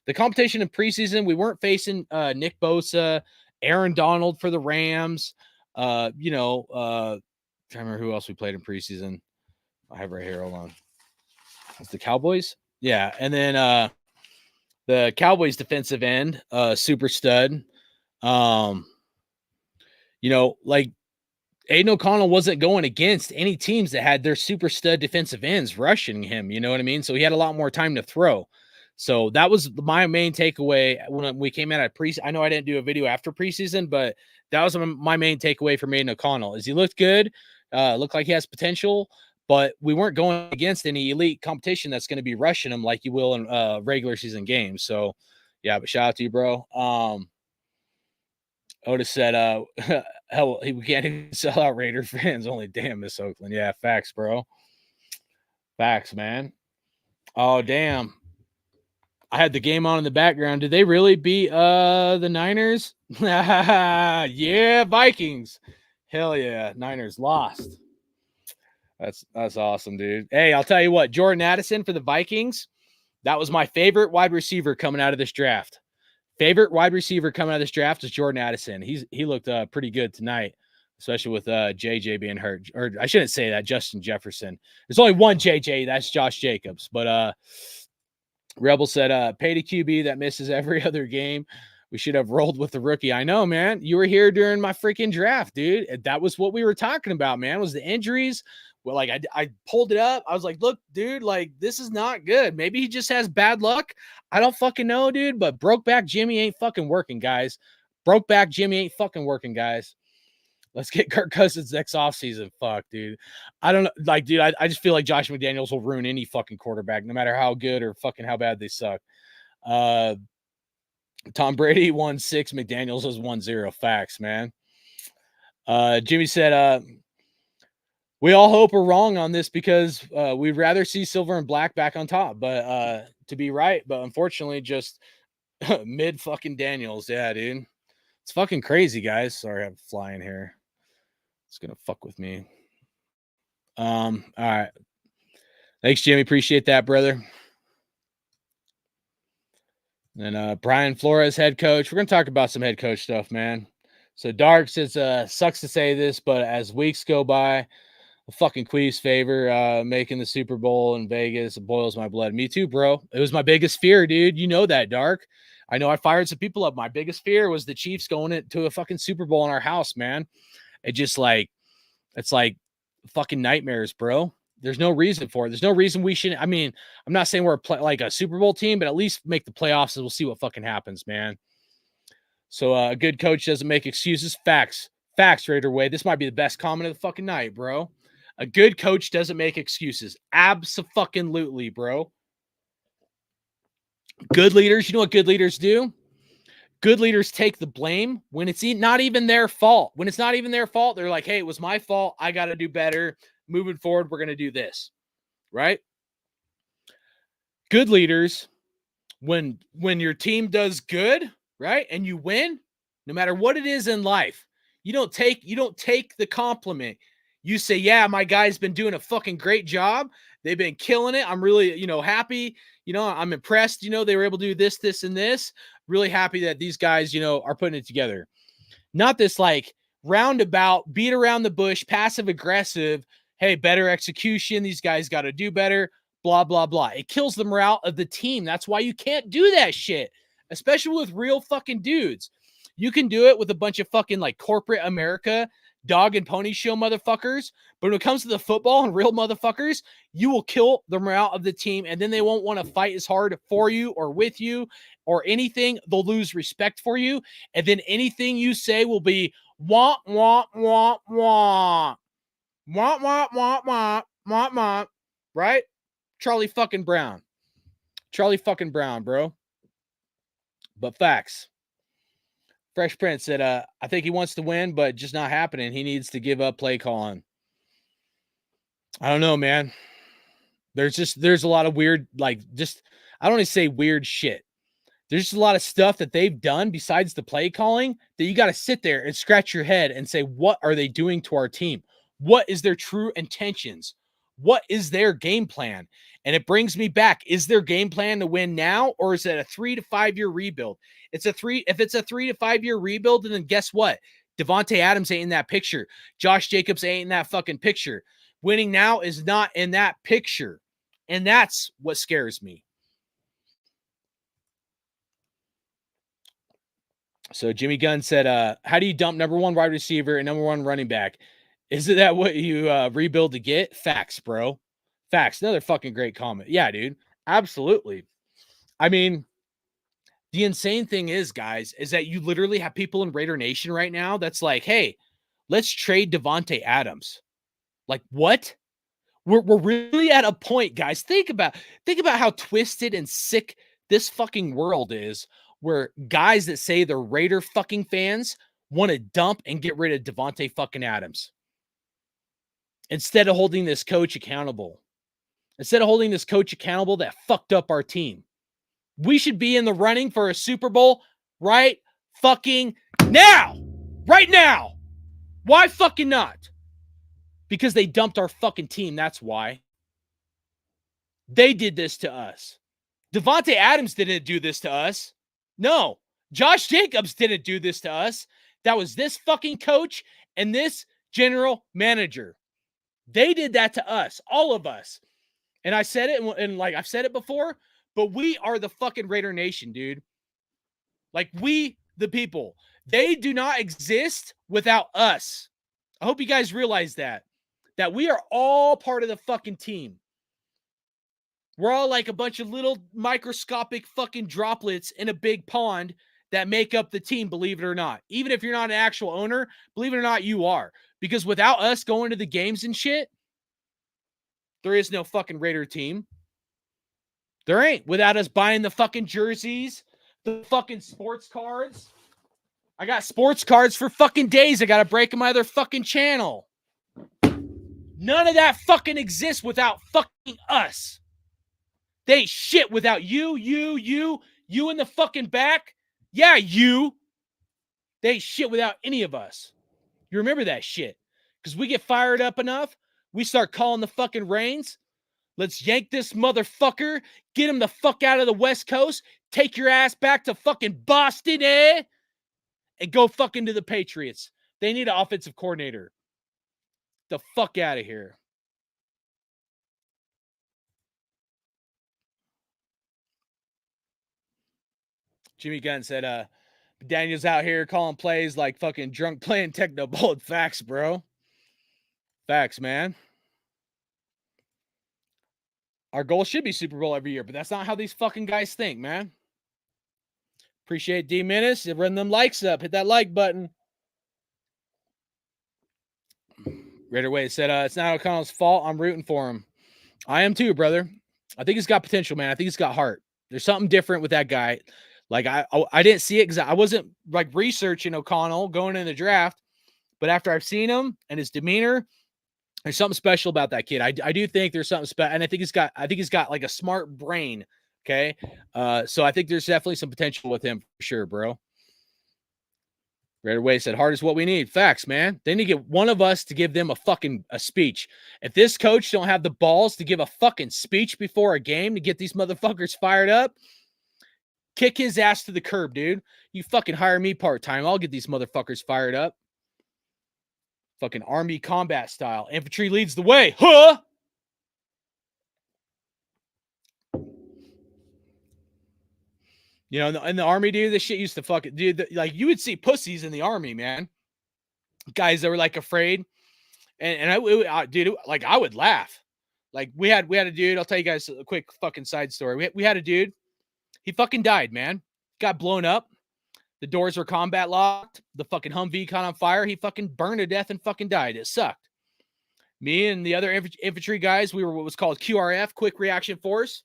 the competition in preseason, we weren't facing Nick Bosa, Aaron Donald for the Rams, trying to remember who else we played in preseason. I have right here. Hold on. It's the Cowboys. Yeah. And then the Cowboys defensive end, super stud. Like Aiden O'Connell wasn't going against any teams that had their super stud defensive ends rushing him. You know what I mean? So he had a lot more time to throw. So that was my main takeaway when we came out at preseason. I know I didn't do a video after preseason, but that was my main takeaway from Aiden O'Connell is he looked good, looked like he has potential, but we weren't going against any elite competition that's going to be rushing him like you will in regular season games. So yeah, but shout out to you, bro. Otis said, hell, we can't even sell out Raider fans. Only damn Miss Oakland. Yeah, facts, bro. Facts, man. Oh, damn. I had the game on in the background. Did they really beat the Niners? Yeah, Vikings. Hell yeah. Niners lost. That's awesome, dude. Hey, I'll tell you what, Jordan Addison for the Vikings, that was my favorite wide receiver coming out of this draft. Favorite wide receiver coming out of this draft is Jordan Addison. He looked pretty good tonight, especially with JJ being hurt. Or I shouldn't say that, Justin Jefferson. There's only one JJ, that's Josh Jacobs. But Rebel said, pay to QB that misses every other game. We should have rolled with the rookie. I know, man. You were here during my freaking draft, dude. That was what we were talking about, man, was the injuries. Well, like I pulled it up. I was like, look, dude, like this is not good. Maybe he just has bad luck. I don't fucking know, dude, but Brokeback Jimmy ain't fucking working, guys. Brokeback Jimmy ain't fucking working, guys. Let's get Kirk Cousins next offseason. Fuck, dude. I don't know. Like, dude, I just feel like Josh McDaniels will ruin any fucking quarterback, no matter how good or fucking how bad they suck. Tom Brady won 6. McDaniels was 1-0. Facts, man. Jimmy said, we all hope we're wrong on this because we'd rather see silver and black back on top, but to be right. But unfortunately, just mid fucking Daniels. Yeah, dude. It's fucking crazy, guys. Sorry, I'm flying here. It's going to fuck with me. All right. Thanks, Jimmy. Appreciate that, brother. And Brian Flores, head coach. We're going to talk about some head coach stuff, man. So Dark says, sucks to say this, but as weeks go by, a fucking Queef's favor, making the Super Bowl in Vegas, it boils my blood. Me too, bro. It was my biggest fear, dude. You know that, Dark. I know I fired some people up. My biggest fear was the Chiefs going into a fucking Super Bowl in our house, man. It's like fucking nightmares, bro. There's no reason for it. There's no reason we shouldn't. I mean, I'm not saying we're like a Super Bowl team, but at least make the playoffs and we'll see what fucking happens, man. So a good coach doesn't make excuses. Facts, Raider Way. This might be the best comment of the fucking night, bro. A good coach doesn't make excuses. Abso-fucking-lutely, bro. Good leaders, you know what good leaders do? Good leaders take the blame when it's not even their fault. When it's not even their fault, they're like, hey, it was my fault. I got to do better. Moving forward, we're going to do this, right? Good leaders, when your team does good, right, and you win, no matter what it is in life, you don't take the compliment. You say, yeah, my guy's been doing a fucking great job. They've been killing it. I'm really, happy. I'm impressed. They were able to do this, this, and this. Really happy that these guys, are putting it together. Not this like roundabout, beat around the bush, passive aggressive. Hey, better execution. These guys got to do better. Blah, blah, blah. It kills the morale of the team. That's why you can't do that shit, especially with real fucking dudes. You can do it with a bunch of fucking like corporate America, dog and pony show motherfuckers. But when it comes to the football and real motherfuckers, you will kill the morale of the team, and then they won't want to fight as hard for you or with you or anything. They'll lose respect for you. And then anything you say will be wah, wah, wah, wah. Wah, wah, wah, wah, wah, wah. Right? Charlie fucking Brown. Charlie fucking Brown, bro. But facts. Fresh Prince said, I think he wants to win, but just not happening. He needs to give up play calling. I don't know, man. There's a lot of weird, I don't want to say weird shit. There's just a lot of stuff that they've done besides the play calling that you got to sit there and scratch your head and say, what are they doing to our team? What is their true intentions? What is their game plan? And it brings me back. Is their game plan to win now, or is it a 3 to 5 year rebuild? If it's a 3 to 5 year rebuild, then guess what? Devontae Adams ain't in that picture. Josh Jacobs ain't in that fucking picture. Winning now is not in that picture. And that's what scares me. So Jimmy Gunn said, how do you dump number one wide receiver and number one running back? Isn't that what you rebuild to get? Facts, bro. Facts. Another fucking great comment. Yeah, dude. Absolutely. I mean, the insane thing is, guys, is that you literally have people in Raider Nation right now that's like, hey, let's trade Devontae Adams. Like, what? We're really at a point, guys. Think about how twisted and sick this fucking world is, where guys that say they're Raider fucking fans want to dump and get rid of Devontae fucking Adams instead of holding this coach accountable. Instead of holding this coach accountable that fucked up our team. We should be in the running for a Super Bowl right fucking now. Right now. Why fucking not? Because they dumped our fucking team. That's why. They did this to us. Devontae Adams didn't do this to us. No. Josh Jacobs didn't do this to us. That was this fucking coach and this general manager. They did that to us. All of us. And I said it, and like I've said it before, but we are the fucking Raider Nation, dude. Like, we, the people. They do not exist without us. I hope you guys realize that we are all part of the fucking team. We're all like a bunch of little microscopic fucking droplets in a big pond that make up the team, believe it or not. Even if you're not an actual owner, believe it or not, you are. Because without us going to the games and shit, there is no fucking Raider team. There ain't. Without us buying the fucking jerseys, the fucking sports cards. I got sports cards for fucking days. I got to break in my other fucking channel. None of that fucking exists without fucking us. They ain't shit without you in the fucking back. Yeah, you. They ain't shit without any of us. You remember that shit. Because we get fired up enough, we start calling the fucking reins. Let's yank this motherfucker, get him the fuck out of the West Coast, take your ass back to fucking Boston, and go fucking to the Patriots. They need an offensive coordinator. The fuck out of here. Jimmy Gunn said, McDaniels out here calling plays like fucking drunk playing techno bold. Facts, bro. Facts, man. Our goal should be Super Bowl every year, but that's not how these fucking guys think, man. Appreciate D Menace. Run them likes up. Hit that like button. Raider Wade said, it's not O'Connell's fault. I'm rooting for him. I am too, brother. I think he's got potential, man. I think he's got heart. There's something different with that guy. Like I didn't see it because I wasn't like researching O'Connell going in the draft, but after I've seen him and his demeanor, there's something special about that kid. I do think there's something special, and I think he's got like a smart brain. Okay, so I think there's definitely some potential with him for sure, bro. Raider Way said, hard is what we need. Facts, man. They need to get one of us to give them a speech. If this coach don't have the balls to give a fucking speech before a game to get these motherfuckers fired up, kick his ass to the curb, dude. You fucking hire me part-time. I'll get these motherfuckers fired up. Fucking Army combat style. Infantry leads the way. Huh? You know, in the Army, dude, this shit used to fucking, dude, like you would see pussies in the Army, man. Guys that were like afraid. And I dude, like I would laugh. Like we had a dude, I'll tell you guys a quick fucking side story. We had a dude, he fucking died, man. Got blown up. The doors were combat locked. The fucking Humvee caught on fire. He fucking burned to death and fucking died. It sucked. Me and the other infantry guys, we were what was called QRF, Quick Reaction Force,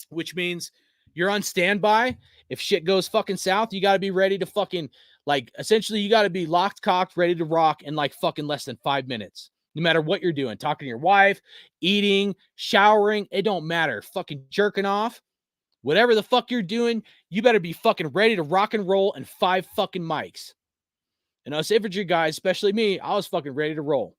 which means you're on standby. If shit goes fucking south, you got to be ready to fucking, like, essentially you got to be locked, cocked, ready to rock in like fucking less than 5 minutes. No matter what you're doing, talking to your wife, eating, showering, it don't matter. Fucking jerking off, whatever the fuck you're doing, you better be fucking ready to rock and roll in 5 fucking mics. And us infantry guys, especially me, I was fucking ready to roll.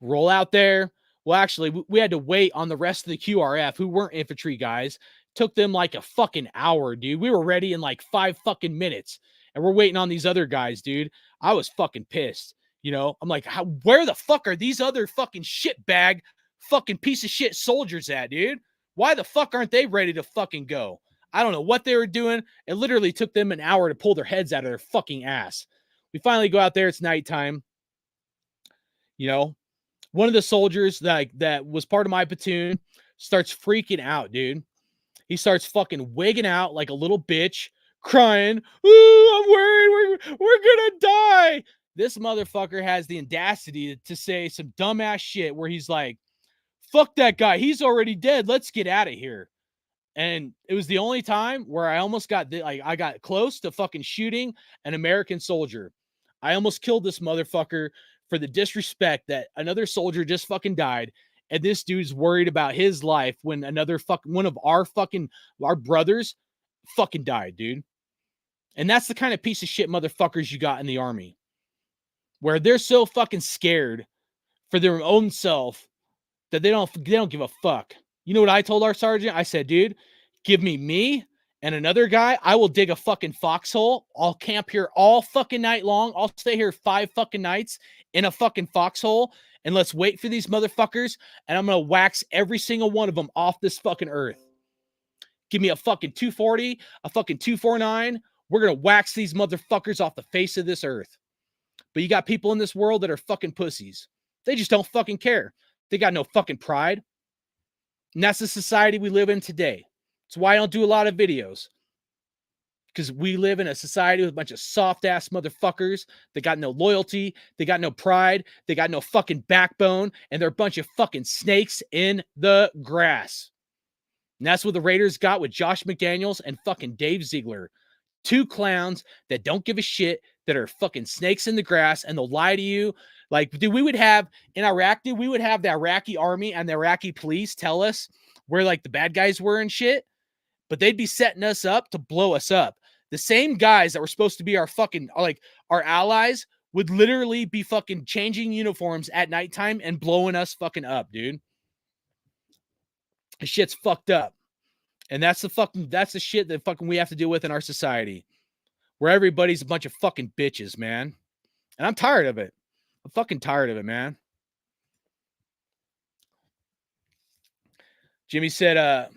Roll out there. Well, actually, we had to wait on the rest of the QRF who weren't infantry guys. Took them like a fucking hour, dude. We were ready in like 5 fucking minutes. And we're waiting on these other guys, dude. I was fucking pissed. You know, I'm like, where the fuck are these other fucking shitbag fucking piece of shit soldiers at, dude? Why the fuck aren't they ready to fucking go? I don't know what they were doing. It literally took them an hour to pull their heads out of their fucking ass. We finally go out there. It's nighttime. You know, one of the soldiers that was part of my platoon starts freaking out, dude. He starts fucking wigging out like a little bitch, crying. Ooh, I'm worried. We're gonna die. This motherfucker has the audacity to say some dumbass shit where he's like, fuck that guy. He's already dead. Let's get out of here. And it was the only time where I almost I got close to fucking shooting an American soldier. I almost killed this motherfucker for the disrespect that another soldier just fucking died. And this dude's worried about his life when one of our brothers fucking died, dude. And that's the kind of piece of shit motherfuckers you got in the Army, where they're so fucking scared for their own self that they don't give a fuck. You know what I told our sergeant? I said, dude, give me and another guy. I will dig a fucking foxhole. I'll camp here all fucking night long. I'll stay here 5 fucking nights in a fucking foxhole. And let's wait for these motherfuckers. And I'm going to wax every single one of them off this fucking earth. Give me a fucking 240, a fucking 249. We're going to wax these motherfuckers off the face of this earth. But you got people in this world that are fucking pussies. They just don't fucking care. They got no fucking pride. And that's the society we live in today. That's why I don't do a lot of videos. Because we live in a society with a bunch of soft-ass motherfuckers that got no loyalty, they got no pride, they got no fucking backbone, and they're a bunch of fucking snakes in the grass. And that's what the Raiders got with Josh McDaniels and fucking Dave Ziegler. 2 clowns that don't give a shit, that are fucking snakes in the grass, and they'll lie to you. Like, dude, we would have in Iraq, dude, we would have the Iraqi army and the Iraqi police tell us where like the bad guys were and shit, but they'd be setting us up to blow us up. The same guys that were supposed to be our fucking, like, our allies would literally be fucking changing uniforms at nighttime and blowing us fucking up, dude. This shit's fucked up. And that's the shit that fucking we have to deal with in our society, where everybody's a bunch of fucking bitches, man. And I'm tired of it. I'm fucking tired of it, man. Jimmy said,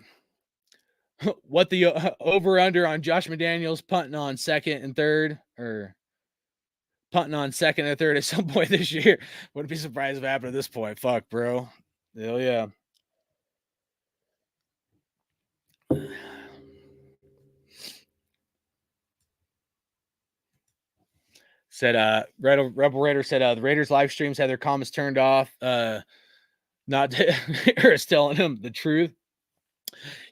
what the over-under on Josh McDaniels punting on second and third, or punting on second and third at some point this year. Wouldn't be surprised if it happened at this point. Fuck, bro. Hell yeah. Said Rebel Raider said the Raiders live streams had their comments turned off. Not Harris telling him the truth.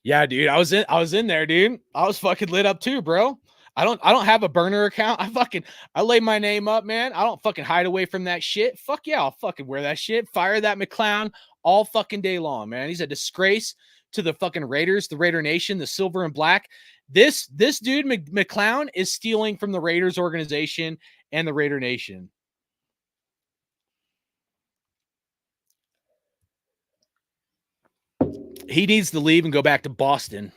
Yeah, dude. I was in there, dude. I was fucking lit up too, bro. I don't have a burner account. I lay my name up, man. I don't fucking hide away from that shit. Fuck yeah, I'll fucking wear that shit. Fire that McClown all fucking day long, man. He's a disgrace to the fucking Raiders, the Raider Nation, the silver and black. This dude McClown is stealing from the Raiders organization and the Raider Nation. He needs to leave and go back to Boston.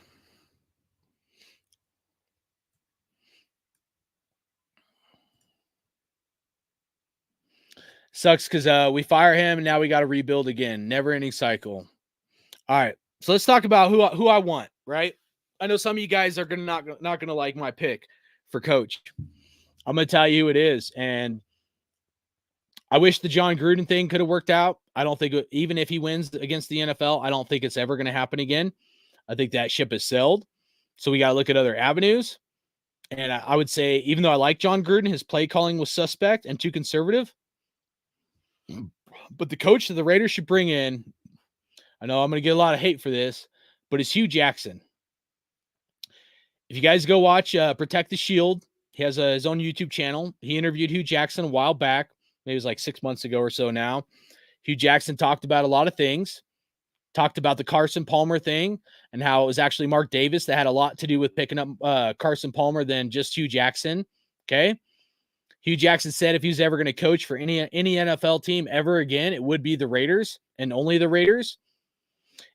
Sucks because we fire him and now we got to rebuild again. Never-ending cycle. All right, so let's talk about who I want. Right? I know some of you guys are not gonna like my pick for coach. I'm gonna tell you who it is, and I wish the John Gruden thing could have worked out. I don't think even if he wins against the NFL, I don't think it's ever going to happen again. I think that ship has sailed. So we got to look at other avenues. And I would say, even though I like John Gruden, his play calling was suspect and too conservative. But the coach that the Raiders should bring in, I know I'm going to get a lot of hate for this, but it's Hugh Jackson. If you guys go watch Protect the Shield, he has his own YouTube channel. He interviewed Hugh Jackson a while back. Maybe it was like 6 months ago or so now. Hugh Jackson talked about a lot of things. Talked about the Carson Palmer thing and how it was actually Mark Davis that had a lot to do with picking up Carson Palmer than just Hugh Jackson. Okay. Hugh Jackson said if he was ever going to coach for any NFL team ever again, it would be the Raiders and only the Raiders.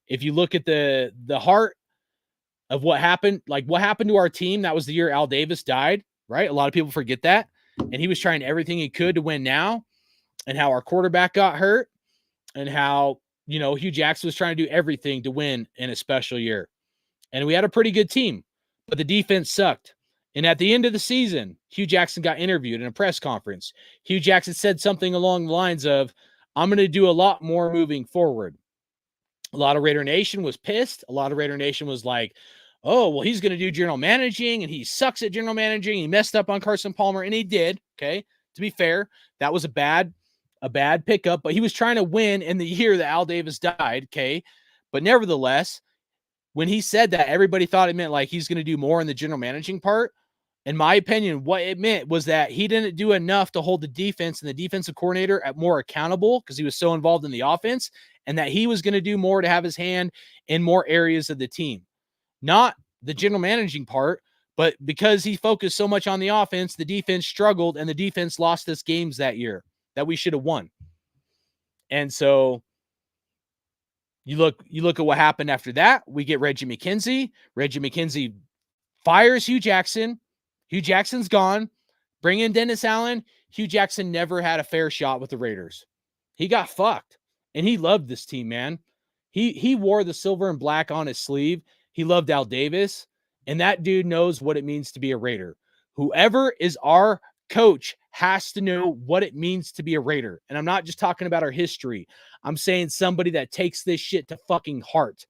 If you look at the heart of what happened to our team, that was the year Al Davis died, right? A lot of people forget that. And he was trying everything he could to win now, and how our quarterback got hurt, and how, Hugh Jackson was trying to do everything to win in a special year. And we had a pretty good team, but the defense sucked. And at the end of the season, Hugh Jackson got interviewed in a press conference. Hugh Jackson said something along the lines of, I'm going to do a lot more moving forward. A lot of Raider Nation was pissed. A lot of Raider Nation was like, oh, well, he's going to do general managing, and he sucks at general managing. He messed up on Carson Palmer, and he did. Okay. To be fair, that was a bad pickup, but he was trying to win in the year that Al Davis died. Okay. But nevertheless, when he said that, everybody thought it meant like he's going to do more in the general managing part. In my opinion, what it meant was that he didn't do enough to hold the defense and the defensive coordinator more accountable because he was so involved in the offense, and that he was going to do more to have his hand in more areas of the team. Not the general managing part, but because he focused so much on the offense, the defense struggled, and the defense lost us games that year that we should have won. And so you look at what happened after that. We get Reggie McKenzie. Reggie McKenzie fires Hugh Jackson. Hugh Jackson's gone. Bring in Dennis Allen. Hugh Jackson never had a fair shot with the Raiders. He got fucked, and he loved this team, man. He wore the silver and black on his sleeve. He loved Al Davis, and that dude knows what it means to be a Raider. Whoever is our coach has to know what it means to be a Raider. And I'm not just talking about our history. I'm saying somebody that takes this shit to fucking heart,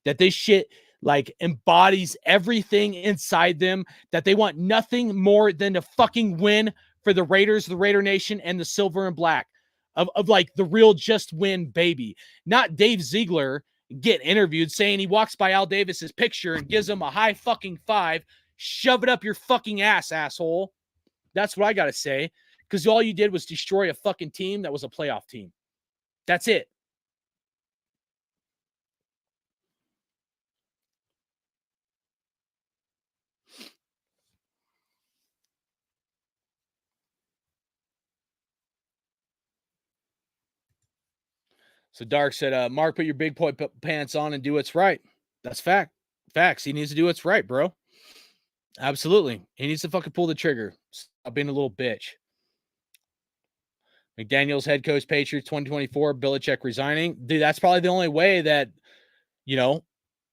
that this shit like embodies everything inside them, that they want nothing more than to fucking win for the Raiders, the Raider Nation, and the silver and black of like the real just win baby. Not Dave Ziegler get interviewed saying he walks by Al Davis's picture and gives him a high fucking five. Shove it up your fucking ass, asshole. That's what I got to say. Because all you did was destroy a fucking team that was a playoff team. That's it. So Dark said, Mark, put your big boy pants on and do what's right. That's facts. He needs to do what's right, bro. Absolutely. He needs to fucking pull the trigger. Stop being a little bitch. McDaniels head coach, Patriots 2024, Belichick resigning. Dude, that's probably the only way that,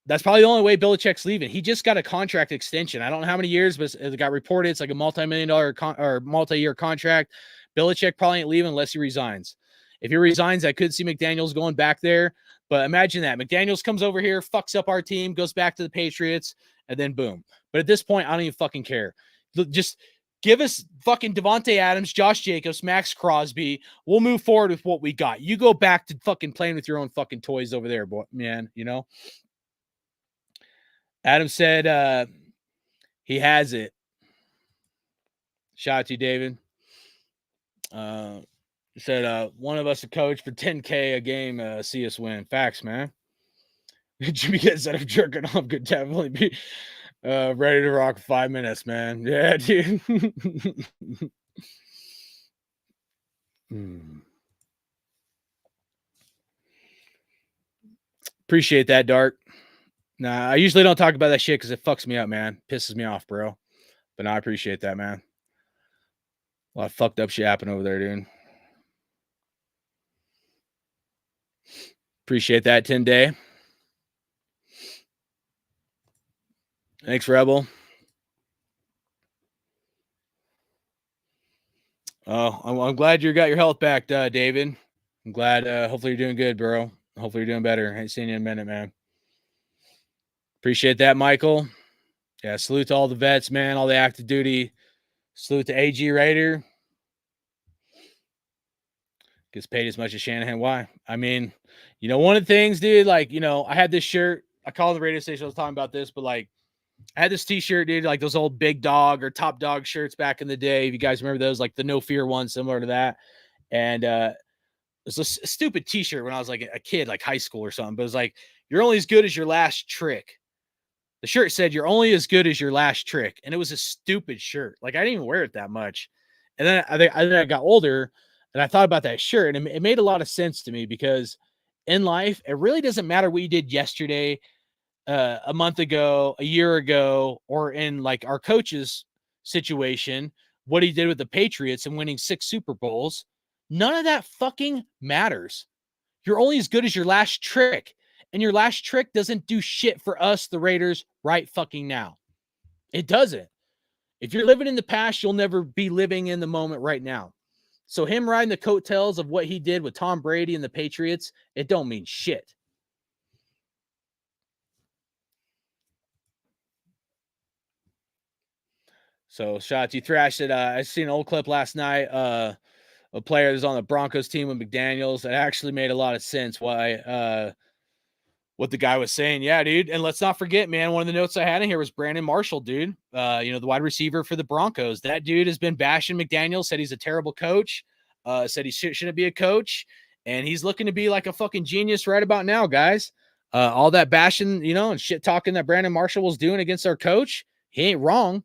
that's probably the only way Belichick's leaving. He just got a contract extension. I don't know how many years, but it got reported it's like a multi-million-dollar or multi-year contract. Belichick probably ain't leaving unless he resigns. If he resigns, I could see McDaniels going back there. But imagine that. McDaniels comes over here, fucks up our team, goes back to the Patriots, and then boom. But at this point, I don't even fucking care. Just Give us fucking Devontae Adams, Josh Jacobs, Max Crosby. We'll move forward with what we got. You go back to fucking playing with your own fucking toys over there, boy, man, you know? Adam said he has it. Shout out to you, David. Said one of us a coach for 10K a game, see us win. Facts, man. Jimmy gets that I'm jerking off could definitely be ready to rock 5 minutes, man. Yeah, dude. Appreciate that, Dark. Nah, I usually don't talk about that shit because it fucks me up, man. Pisses me off, bro. But no, I appreciate that, man. A lot of fucked up shit happened over there, dude. Appreciate that, 10 Day. Thanks, Rebel. Oh, I'm glad you got your health back, David. I'm glad. Hopefully you're doing good, bro. Hopefully you're doing better. I ain't seen you in a minute, man. Appreciate that, Michael. Yeah, salute to all the vets, man, all the active duty. Salute to AG Raider. Gets paid as much as Shanahan. Why? I mean, one of the things, dude, like, I had this shirt. I called the radio station. I was talking about this, but like, I had this t-shirt, dude, like those old Big Dog or Top Dog shirts back in the day. If you guys remember those, like the No Fear one, similar to that. And it was a stupid t-shirt when I was like a kid, like high school or something. But it was like, you're only as good as your last trick. The shirt said, you're only as good as your last trick. And it was a stupid shirt. Like, I didn't even wear it that much. And then I got older and I thought about that shirt, and it made a lot of sense to me because in life, it really doesn't matter what you did yesterday, a month ago, a year ago, or in like our coach's situation, what he did with the Patriots and winning 6 Super Bowls. None of that fucking matters. You're only as good as your last trick. And your last trick doesn't do shit for us, the Raiders, right fucking now. It doesn't. If you're living in the past, you'll never be living in the moment right now. So him riding the coattails of what he did with Tom Brady and the Patriots, it don't mean shit. So shout out to you, Thrash. I seen an old clip last night. A player that was on the Broncos team with McDaniels. That actually made a lot of sense why what the guy was saying. Yeah, dude. And let's not forget, man, one of the notes I had in here was Brandon Marshall, dude. The wide receiver for the Broncos. That dude has been bashing McDaniels, said he's a terrible coach, said he shouldn't be a coach, and he's looking to be like a fucking genius right about now, guys. All that bashing, and shit talking that Brandon Marshall was doing against our coach, he ain't wrong.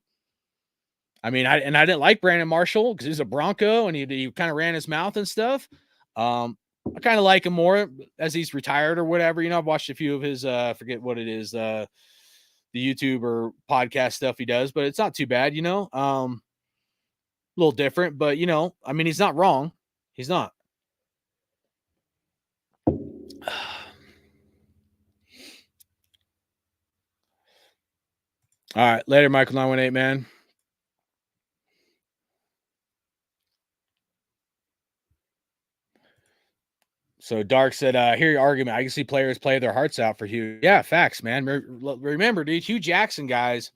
I mean, I didn't like Brandon Marshall because he's a Bronco and he kind of ran his mouth and stuff. I kind of like him more as he's retired or whatever. I've watched a few of his, forget what it is, the YouTube or podcast stuff he does, but it's not too bad, a little different, but I mean, he's not wrong. He's not. All right. Later, Michael 918, man. So Dark said, hear your argument. I can see players play their hearts out for Hugh. Yeah, facts, man. Remember, dude, Hugh Jackson, guys,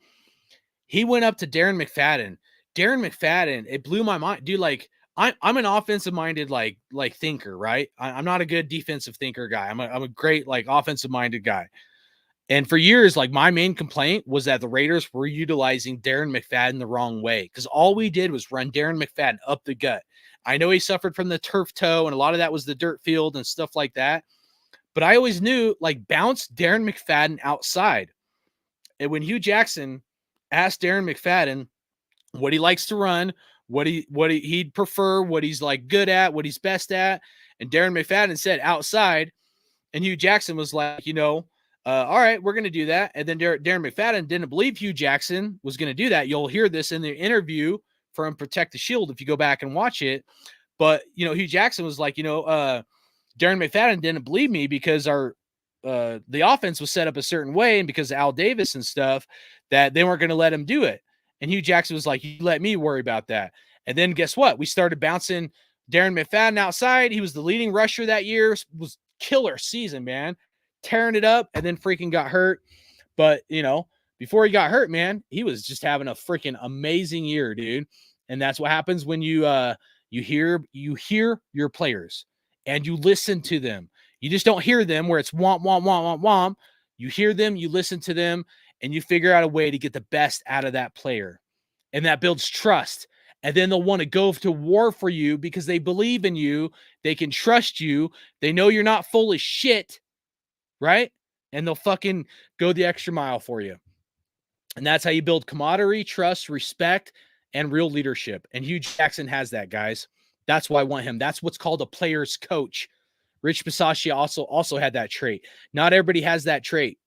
he went up to Darren McFadden. Darren McFadden, it blew my mind. Dude, like, I'm an offensive-minded, like thinker, right? I'm not a good defensive thinker guy. I'm a great, like, offensive-minded guy. And for years, like, my main complaint was that the Raiders were utilizing Darren McFadden the wrong way because all we did was run Darren McFadden up the gut. I know he suffered from the turf toe, and a lot of that was the dirt field and stuff like that. But I always knew, like, bounce Darren McFadden outside. And when Hugh Jackson asked Darren McFadden what he likes to run, what he'd prefer, what he's like good at, what he's best at, and Darren McFadden said outside, and Hugh Jackson was like, all right, we're going to do that. And then Darren McFadden didn't believe Hugh Jackson was going to do that. You'll hear this in the interview from Protect the Shield if you go back and watch it. But, Hugh Jackson was like, Darren McFadden didn't believe me because the offense was set up a certain way and because of Al Davis and stuff that they weren't going to let him do it. And Hugh Jackson was like, you let me worry about that. And then guess what? We started bouncing Darren McFadden outside. He was the leading rusher that year. It was killer season, man. Tearing it up and then freaking got hurt. But, Before he got hurt, man, he was just having a freaking amazing year, dude. And that's what happens when you hear your players and you listen to them. You just don't hear them where it's womp, womp, womp, womp, womp. You hear them, you listen to them, and you figure out a way to get the best out of that player. And that builds trust. And then they'll want to go to war for you because they believe in you. They can trust you. They know you're not full of shit, right? And they'll fucking go the extra mile for you. And that's how you build camaraderie, trust, respect, and real leadership. And Hugh Jackson has that, guys. That's why I want him. That's what's called a player's coach. Rich Bisaccia also had that trait. Not everybody has that trait.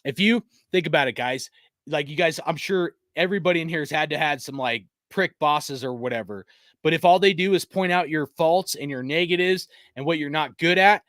If you think about it, guys, like you guys, I'm sure everybody in here has had some like prick bosses or whatever. But if all they do is point out your faults and your negatives and what you're not good at,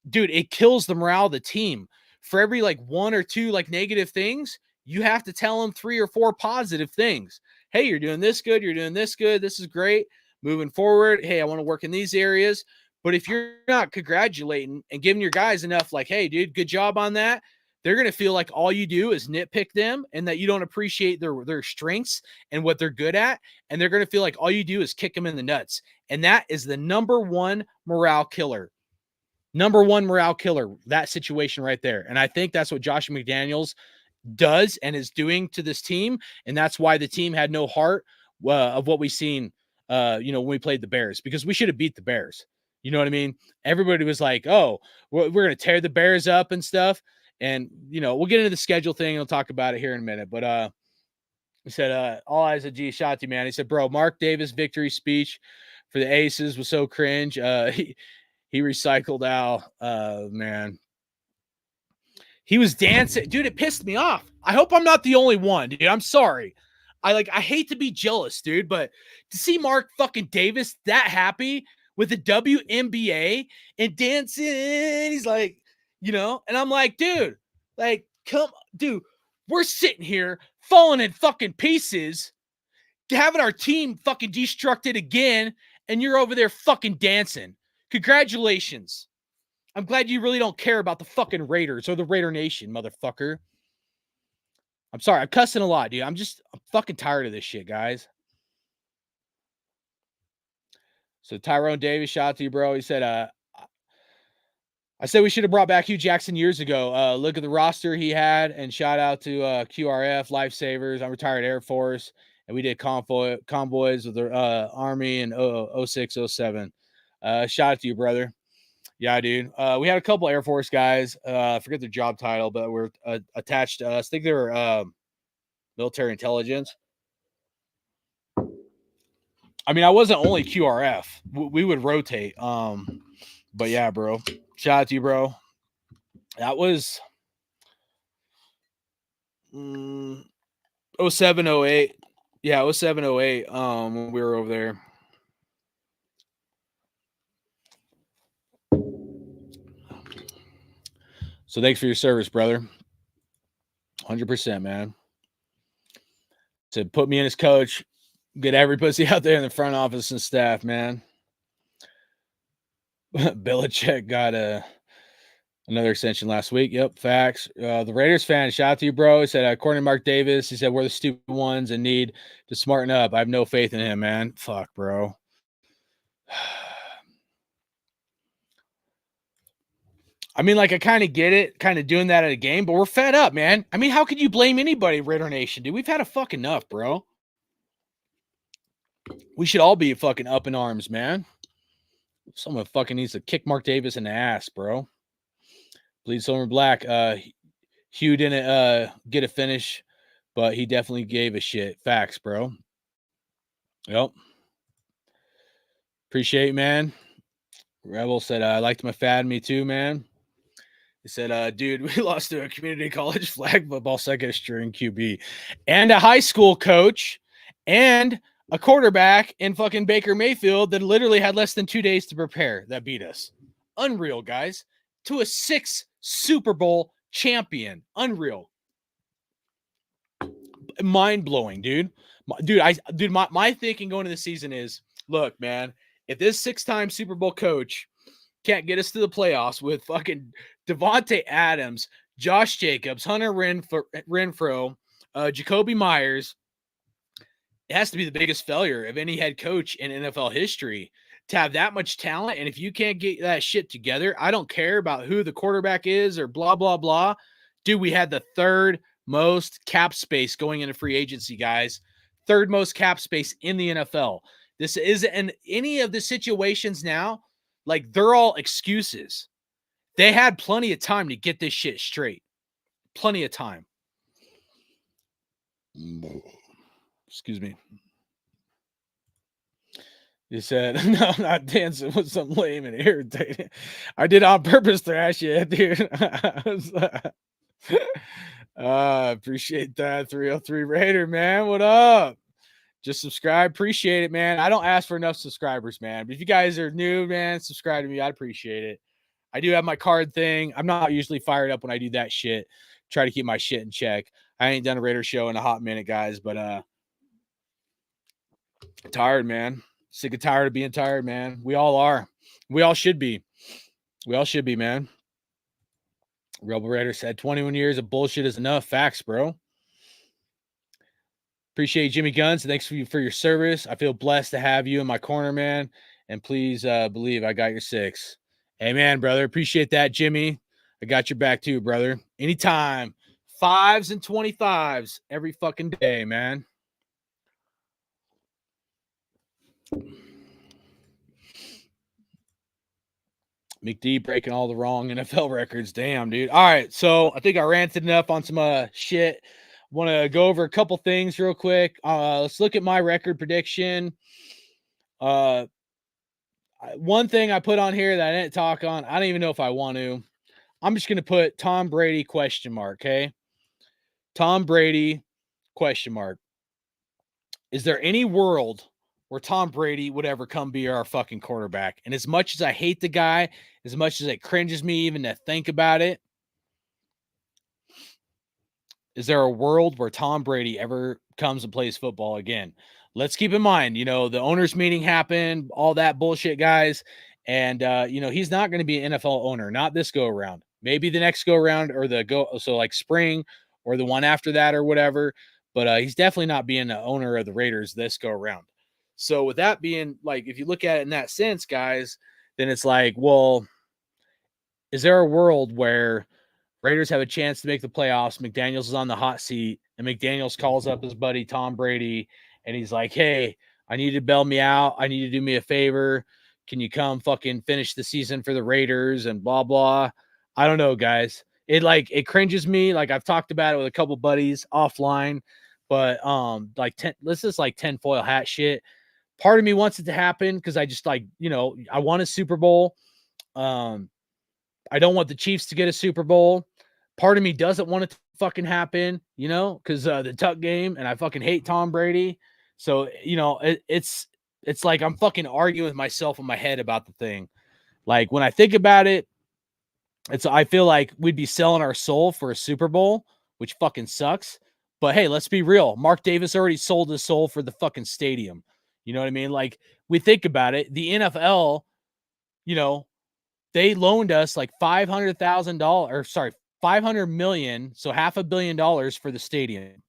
dude, it kills the morale of the team. For every like one or two like negative things, you have to tell them 3 or 4 positive things. Hey, you're doing this good. You're doing this good. This is great. Moving forward. Hey, I want to work in these areas. But if you're not congratulating and giving your guys enough, like, hey, dude, good job on that, they're going to feel like all you do is nitpick them and that you don't appreciate their strengths and what they're good at. And they're going to feel like all you do is kick them in the nuts. And that is the number one morale killer. Number one morale killer, that situation right there. And I think that's what Josh McDaniels does and is doing to this team. And that's why the team had no heart of what we seen, when we played the Bears, because we should have beat the Bears. You know what I mean? Everybody was like, oh, we're going to tear the Bears up and stuff. And, we'll get into the schedule thing. And we'll talk about it here in a minute. But he said, all eyes at G shot to man. He said, bro, Mark Davis victory speech for the Aces was so cringe. He recycled Al. Man. He was dancing. Dude, it pissed me off. I hope I'm not the only one, dude. I'm sorry. I hate to be jealous, dude, but to see Mark fucking Davis that happy with the WNBA and dancing, he's like, and I'm like, dude, like, come, dude, we're sitting here falling in fucking pieces, having our team fucking destructed again, and you're over there fucking dancing. Congratulations. I'm glad you really don't care about the fucking Raiders or the Raider Nation, motherfucker. I'm sorry. I'm cussing a lot, dude. I'm fucking tired of this shit, guys. So Tyrone Davis, shout out to you, bro. He said, I said we should have brought back Hugh Jackson years ago. Look at the roster he had, and shout out to QRF, Lifesavers. I'm retired Air Force, and we did convoys with the Army in 06, 07. Shout out to you, brother. Yeah, dude. We had a couple Air Force guys. I forget their job title, but were attached to us. I think they were military intelligence. I mean, I wasn't only QRF. We would rotate. But yeah, bro. Shout out to you, bro. That was 07, 08. Yeah, 07, 08 when we were over there. So thanks for your service, brother. 100%, man. To put me in as coach, get every pussy out there in the front office and staff, man. Belichick got another extension last week. Yep, facts. The Raiders fan, shout out to you, bro. He said, according to Mark Davis, he said, we're the stupid ones and need to smarten up. I have no faith in him, man. Fuck, bro. I mean, like, I kind of get it, kind of doing that at a game, but we're fed up, man. I mean, how could you blame anybody, Raider Nation, dude? We've had a fuck enough, bro. We should all be fucking up in arms, man. Someone fucking needs to kick Mark Davis in the ass, bro. Bleed Silver and Black. Hugh didn't get a finish, but he definitely gave a shit. Facts, bro. Yep. Appreciate it, man. Rebel said, I liked my fad. Me too, man. He said, dude, we lost to a community college flag football second string QB and a high school coach and a quarterback in fucking Baker Mayfield that literally had less than 2 days to prepare that beat us. Unreal, guys. To a 6 Super Bowl champion. Unreal. Mind-blowing, dude. My thinking going into the season is, look, man, if this 6-time Super Bowl coach can't get us to the playoffs with fucking Devontae Adams, Josh Jacobs, Hunter Renfrow, Jacoby Myers. It has to be the biggest failure of any head coach in NFL history to have that much talent. And if you can't get that shit together, I don't care about who the quarterback is or blah, blah, blah. Dude, we had the third most cap space going into free agency, guys. Third most cap space in the NFL. This is, and any of the situations now, like, they're all excuses. They had plenty of time to get this shit straight. Plenty of time. Excuse me. You said, no, I'm not dancing with some lame and irritating. I did on purpose, thrash you, dude. Appreciate that. 303 Raider, man. What up? Just subscribe. Appreciate it, man. I don't ask for enough subscribers, man. But if you guys are new, man, subscribe to me. I'd appreciate it. I do have my card thing. I'm not usually fired up when I do that shit. Try to keep my shit in check. I ain't done a Raider show in a hot minute, guys, but tired, man. Sick and tired of being tired, man. We all are. We all should be. We all should be, man. Rebel Raider said 21 years of bullshit is enough. Facts, bro. Appreciate Jimmy Guns. Thanks for your service. I feel blessed to have you in my corner, man. And please believe I got your 6. Amen, brother. Appreciate that, Jimmy. I got your back too, brother. Anytime. 5s and 25s every fucking day, man. McD breaking all the wrong NFL records. Damn, dude. All right, so I think I ranted enough on some shit. Want to go over a couple things real quick. Let's look at my record prediction. One thing I put on here that I didn't talk on, I don't even know if I want to. I'm just going to put Tom Brady question mark, okay? Tom Brady question mark. Is there any world where Tom Brady would ever come be our fucking quarterback? And as much as I hate the guy, as much as it cringes me even to think about it, is there a world where Tom Brady ever comes and plays football again? Let's keep in mind, the owners meeting happened, all that bullshit, guys. And, he's not going to be an NFL owner, not this go around. Maybe the next go around or like spring or the one after that or whatever. But he's definitely not being the owner of the Raiders this go around. So with that being, like, if you look at it in that sense, guys, then it's like, well, is there a world where Raiders have a chance to make the playoffs, McDaniels is on the hot seat, and McDaniels calls up his buddy Tom Brady, and he's like, hey, I need you to bail me out. I need you to do me a favor. Can you come fucking finish the season for the Raiders and blah, blah. I don't know, guys. It cringes me. Like, I've talked about it with a couple buddies offline, but this is like tinfoil hat shit. Part of me wants it to happen because I just I want a Super Bowl. I don't want the Chiefs to get a Super Bowl. Part of me doesn't want it to fucking happen, because the Tuck game, and I fucking hate Tom Brady. So, it's like I'm fucking arguing with myself in my head about the thing. Like, when I think about it, I feel like we'd be selling our soul for a Super Bowl, which fucking sucks. But hey, let's be real. Mark Davis already sold his soul for the fucking stadium. You know what I mean? Like, we think about it. The NFL, they loaned us like $500 million, so $500 million for the stadium.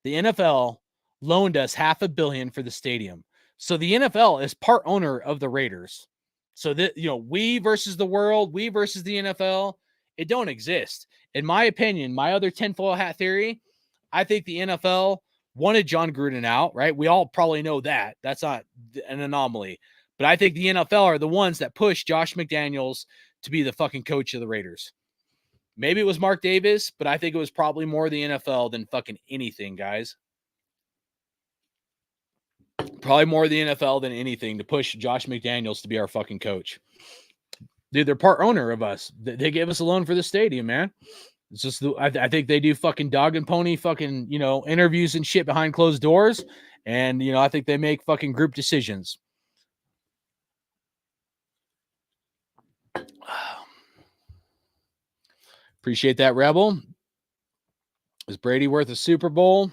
The NFL loaned us $500 million for the stadium. So the NFL is part owner of the Raiders. So that, we versus the world, we versus the NFL, it don't exist. In my opinion, my other tinfoil hat theory, I think the NFL wanted John Gruden out, right? We all probably know that. That's not an anomaly. But I think the NFL are the ones that pushed Josh McDaniels to be the fucking coach of the Raiders. Maybe it was Mark Davis, but I think it was probably more the NFL than fucking anything, guys. Probably more the NFL than anything to push Josh McDaniels to be our fucking coach. Dude, they're part owner of us. They gave us a loan for the stadium, man. It's just, I think they do fucking dog and pony fucking, interviews and shit behind closed doors. And, I think they make fucking group decisions. Appreciate that, Rebel. Is Brady worth a Super Bowl?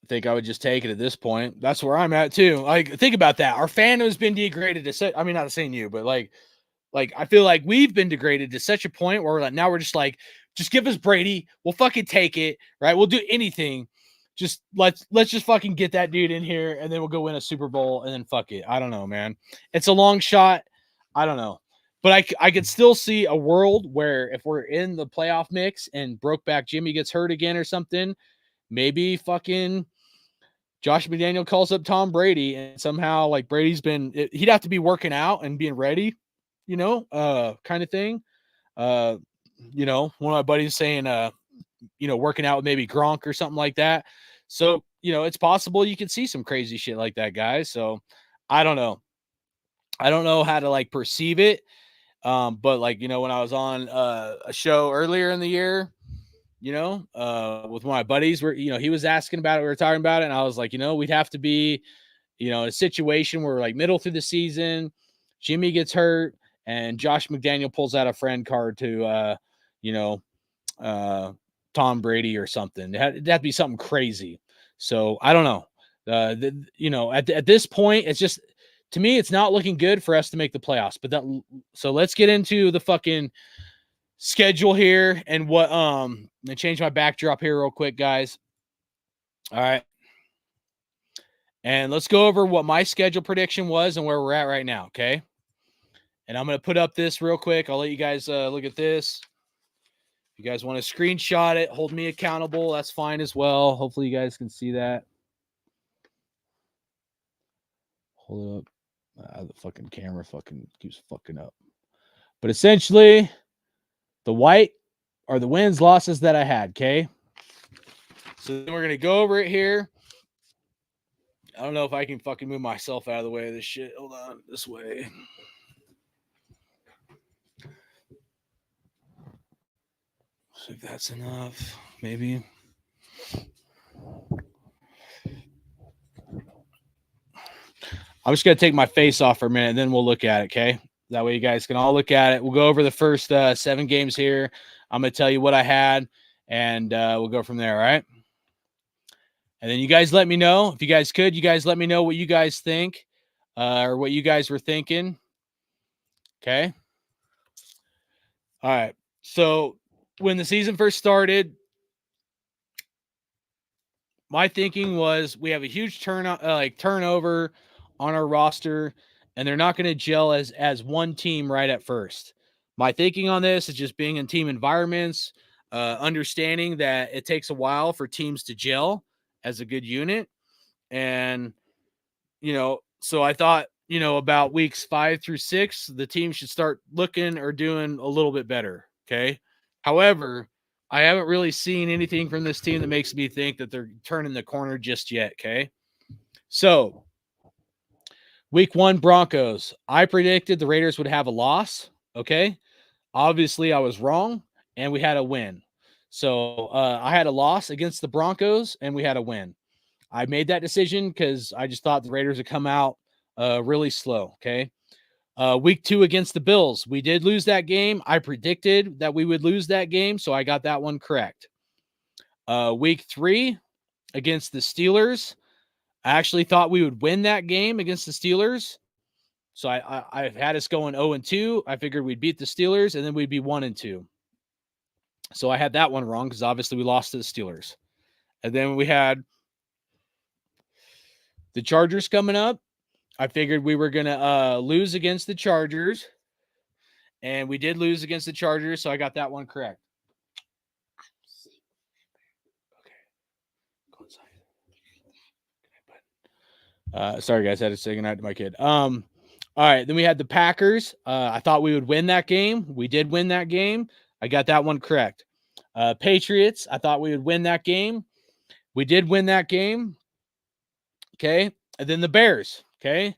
I think I would just take it at this point. That's where I'm at too. Like, think about that. Our fandom has been degraded to say, not saying you, but like, Like, I feel like we've been degraded to such a point where now we're just like, just give us Brady. We'll fucking take it, right? We'll do anything. Just let's just fucking get that dude in here, and then we'll go win a Super Bowl, and then fuck it. I don't know, man. It's a long shot. I don't know. But I could still see a world where if we're in the playoff mix and Brokeback Jimmy gets hurt again or something, maybe fucking Josh McDaniel calls up Tom Brady, and somehow like he'd have to be working out and being ready, kind of thing. One of my buddies saying, working out with maybe Gronk or something like that. So, it's possible you could see some crazy shit like that, guys. So I don't know. I don't know how to like perceive it. But like, when I was on a show earlier in the year, with one of my buddies where, he was asking about it, we were talking about it. And I was like, we'd have to be, in a situation where like middle through the season, Jimmy gets hurt and Josh McDaniel pulls out a friend card to, Tom Brady or something. That'd be something crazy. So I don't know. At this point, it's just, to me, it's not looking good for us to make the playoffs. So let's get into the fucking schedule here and what I change my backdrop here real quick, guys. All right. And let's go over what my schedule prediction was and where we're at right now, okay? And I'm going to put up this real quick. I'll let you guys look at this. If you guys want to screenshot it, hold me accountable, that's fine as well. Hopefully you guys can see that. Hold it up. The fucking camera fucking keeps fucking up. But essentially, the white are the wins, losses that I had, okay? So then we're going to go over it here. I don't know if I can fucking move myself out of the way of this shit. Hold on, this way. See if that's enough, maybe. I'm just going to take my face off for a minute, and then we'll look at it, okay? That way you guys can all look at it. We'll go over the first 7 games here. I'm going to tell you what I had, and we'll go from there, all right? And then you guys let me know. If you guys could, you guys let me know what you guys think or what you guys were thinking. Okay? All right. So when the season first started, my thinking was we have a huge turnover on our roster, and they're not going to gel as one team right at first. My thinking on this is just being in team environments, understanding that it takes a while for teams to gel as a good unit. And, so I thought, about weeks 5 through 6, the team should start looking or doing a little bit better. Okay. However, I haven't really seen anything from this team that makes me think that they're turning the corner just yet. Okay. So week 1 Broncos, I predicted the Raiders would have a loss. Okay. Obviously I was wrong and we had a win. So I had a loss against the Broncos and we had a win. I made that decision because I just thought the Raiders would come out really slow. Okay. Week 2 against the Bills, we did lose that game. I predicted that we would lose that game, so I got that one correct. Week 3 against the Steelers, I actually thought we would win that game against the Steelers. So I've had us going 0-2. I figured we'd beat the Steelers and then we'd be 1-2. So I had that one wrong because obviously we lost to the Steelers. And then we had the Chargers coming up. I figured we were going to lose against the Chargers. And we did lose against the Chargers, so I got that one correct. Okay. Go inside. Sorry, guys. I had to say goodnight to my kid. All right. Then we had the Packers. I thought we would win that game. We did win that game. I got that one correct. Patriots. I thought we would win that game. We did win that game. Okay. And then the Bears. Okay.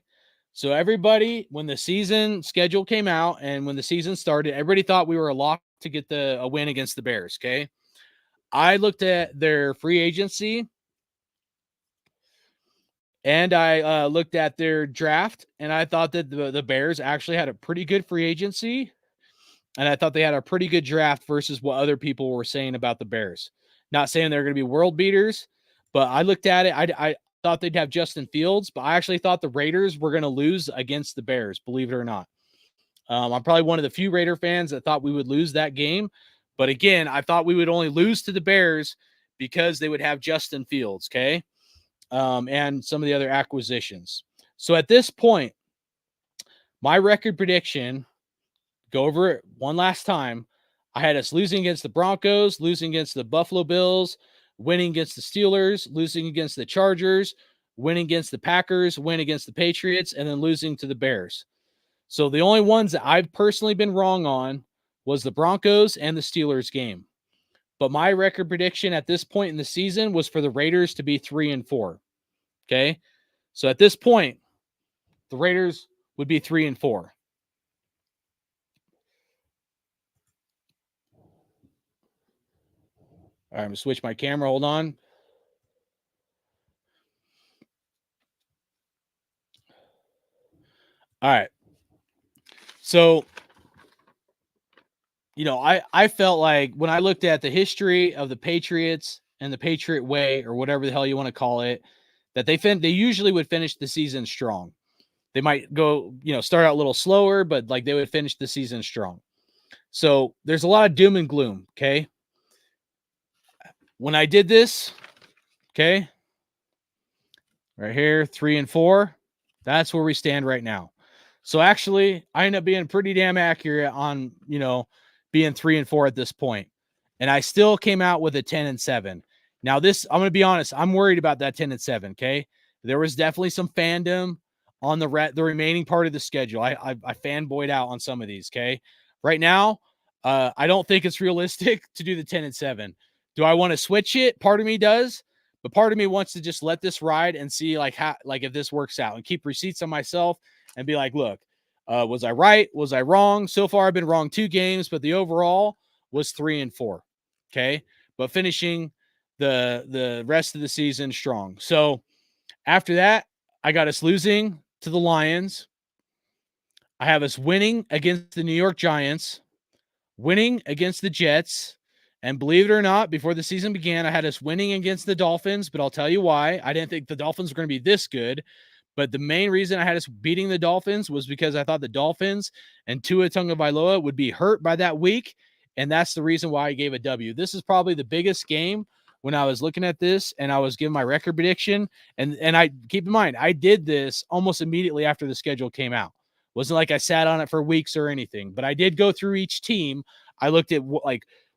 So everybody, when the season schedule came out and when the season started, everybody thought we were a lock to get a win against the Bears. Okay. I looked at their free agency and I looked at their draft, and I thought that the Bears actually had a pretty good free agency. And I thought they had a pretty good draft versus what other people were saying about the Bears. Not saying they're going to be world beaters, but I looked at it. I thought they'd have Justin Fields, but I actually thought the Raiders were going to lose against the Bears, believe it or not. I'm probably one of the few Raider fans that thought we would lose that game. But again, I thought we would only lose to the Bears because they would have Justin Fields, okay? And some of the other acquisitions. So at this point, my record prediction, go over it one last time. I had us losing against the Broncos, losing against the Buffalo Bills, winning against the Steelers, losing against the Chargers, winning against the Packers, win against the Patriots, and then losing to the Bears. So the only ones that I've personally been wrong on was the Broncos and the Steelers game. But my record prediction at this point in the season was for the Raiders to be 3-4. Okay. So at this point, the Raiders would be 3-4. All right, I'm going to switch my camera. Hold on. All right. So, I felt like when I looked at the history of the Patriots and the Patriot way, or whatever the hell you want to call it, that they usually would finish the season strong. They might go, start out a little slower, but like they would finish the season strong. So there's a lot of doom and gloom. Okay. When I did this, okay, right here, 3-4, that's where we stand right now. So actually, I end up being pretty damn accurate on, being 3-4 at this point. And I still came out with a 10-7. Now this, I'm going to be honest, I'm worried about that 10-7. Okay. There was definitely some fandom on the remaining part of the schedule. I fanboyed out on some of these. Okay. Right now, I don't think it's realistic to do the 10-7. Do I want to switch it? Part of me does, but part of me wants to just let this ride and see if this works out and keep receipts on myself and be like, look, was I right? Was I wrong? So far, I've been wrong 2 games, but the overall was 3-4. Okay. But finishing the rest of the season strong. So after that, I got us losing to the Lions. I have us winning against the New York Giants, winning against the Jets. And believe it or not, before the season began, I had us winning against the Dolphins, but I'll tell you why. I didn't think the Dolphins were going to be this good. But the main reason I had us beating the Dolphins was because I thought the Dolphins and Tua Tagovailoa would be hurt by that week. And that's the reason why I gave a W. This is probably the biggest game when I was looking at this and I was giving my record prediction. And I keep in mind, I did this almost immediately after the schedule came out. Wasn't like I sat on it for weeks or anything, but I did go through each team. I looked at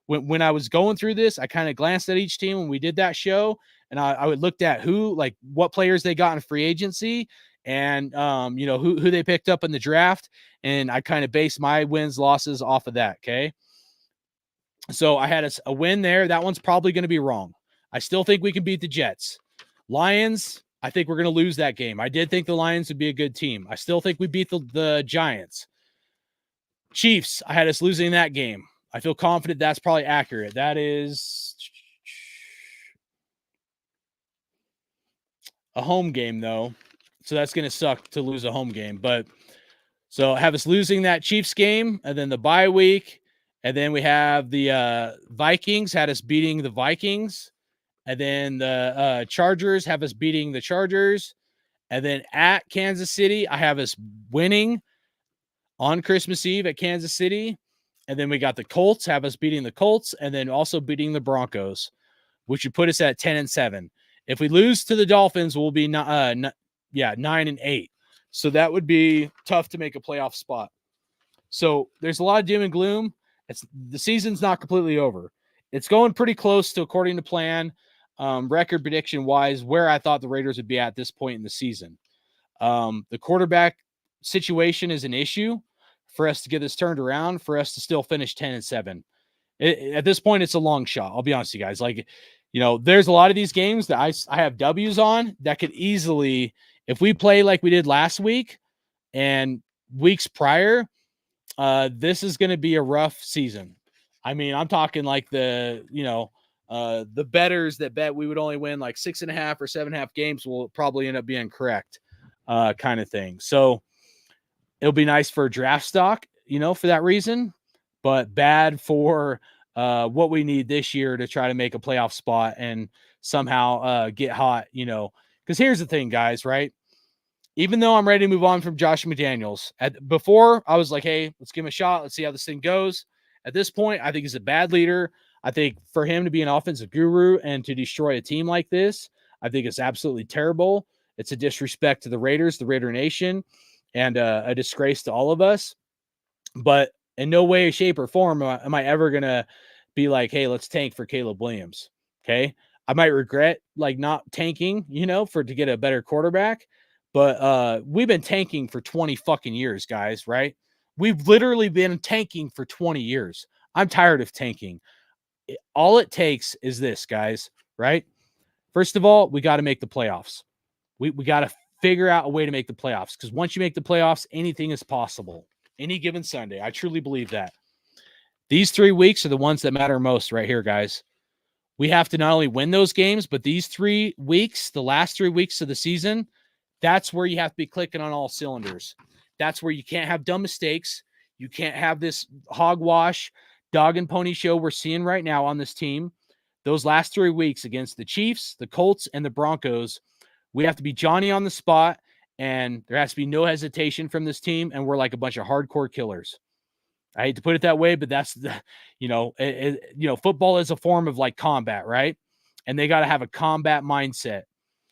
when I was going through this, I kind of glanced at each team when we did that show, and I would looked at what players they got in free agency and, who they picked up in the draft. And I kind of based my wins, losses off of that. Okay. So I had a win there. That one's probably going to be wrong. I still think we can beat the Jets. Lions, I think we're going to lose that game. I did think the Lions would be a good team. I still think we beat the Giants. Chiefs, I had us losing that game. I feel confident that's probably accurate. That is a home game, though. So that's going to suck to lose a home game. But so have us losing that Chiefs game, and then the bye week. And then we have the Vikings had us beating the Vikings. And then the Chargers have us beating the Chargers. And then at Kansas City, I have us winning on Christmas Eve at Kansas City. And then we got the Colts, have us beating the Colts, and then also beating the Broncos, which would put us at 10-7. If we lose to the Dolphins, we'll be 9-8. So that would be tough to make a playoff spot. So there's a lot of doom and gloom. The season's not completely over. It's going pretty close to according to plan, record prediction wise, where I thought the Raiders would be at this point in the season. The quarterback situation is an issue for us to get this turned around, for us to still finish 10-7. At this point, it's a long shot. I'll be honest with you guys. There's a lot of these games that I have W's on that could easily, if we play like we did last week and weeks prior, this is going to be a rough season. I mean, I'm talking like the bettors that bet we would only win like 6.5 or 7.5 games will probably end up being correct, kind of thing. So it'll be nice for draft stock, for that reason, but bad for what we need this year to try to make a playoff spot and somehow get hot, because here's the thing, guys, right? even though I'm ready to move on from Josh McDaniels, before I was like, hey, let's give him a shot. Let's see how this thing goes. At this point, I think he's a bad leader. I think for him to be an offensive guru and to destroy a team like this, I think it's absolutely terrible. It's a disrespect to the Raiders, the Raider Nation, and a disgrace to all of us. But in no way, shape, or form am I ever going to be like, hey, let's tank for Caleb Williams. Okay. I might regret like not tanking, to get a better quarterback. But we've been tanking for 20 fucking years, guys, right? We've literally been tanking for 20 years. I'm tired of tanking. All it takes is this, guys, right? First of all, we got to make the playoffs. We got to figure out a way to make the playoffs, because once you make the playoffs, anything is possible. Any given Sunday. I truly believe that. These 3 weeks are the ones that matter most right here, guys. We have to not only win those games, but these 3 weeks, the last 3 weeks of the season, that's where you have to be clicking on all cylinders. That's where you can't have dumb mistakes. You can't have this hogwash, dog and pony show we're seeing right now on this team. Those last 3 weeks against the Chiefs, the Colts, and the Broncos, we have to be Johnny on the spot, and there has to be no hesitation from this team, and we're like a bunch of hardcore killers. I hate to put it that way, but that's the, football is a form of like combat, right? And they got to have a combat mindset.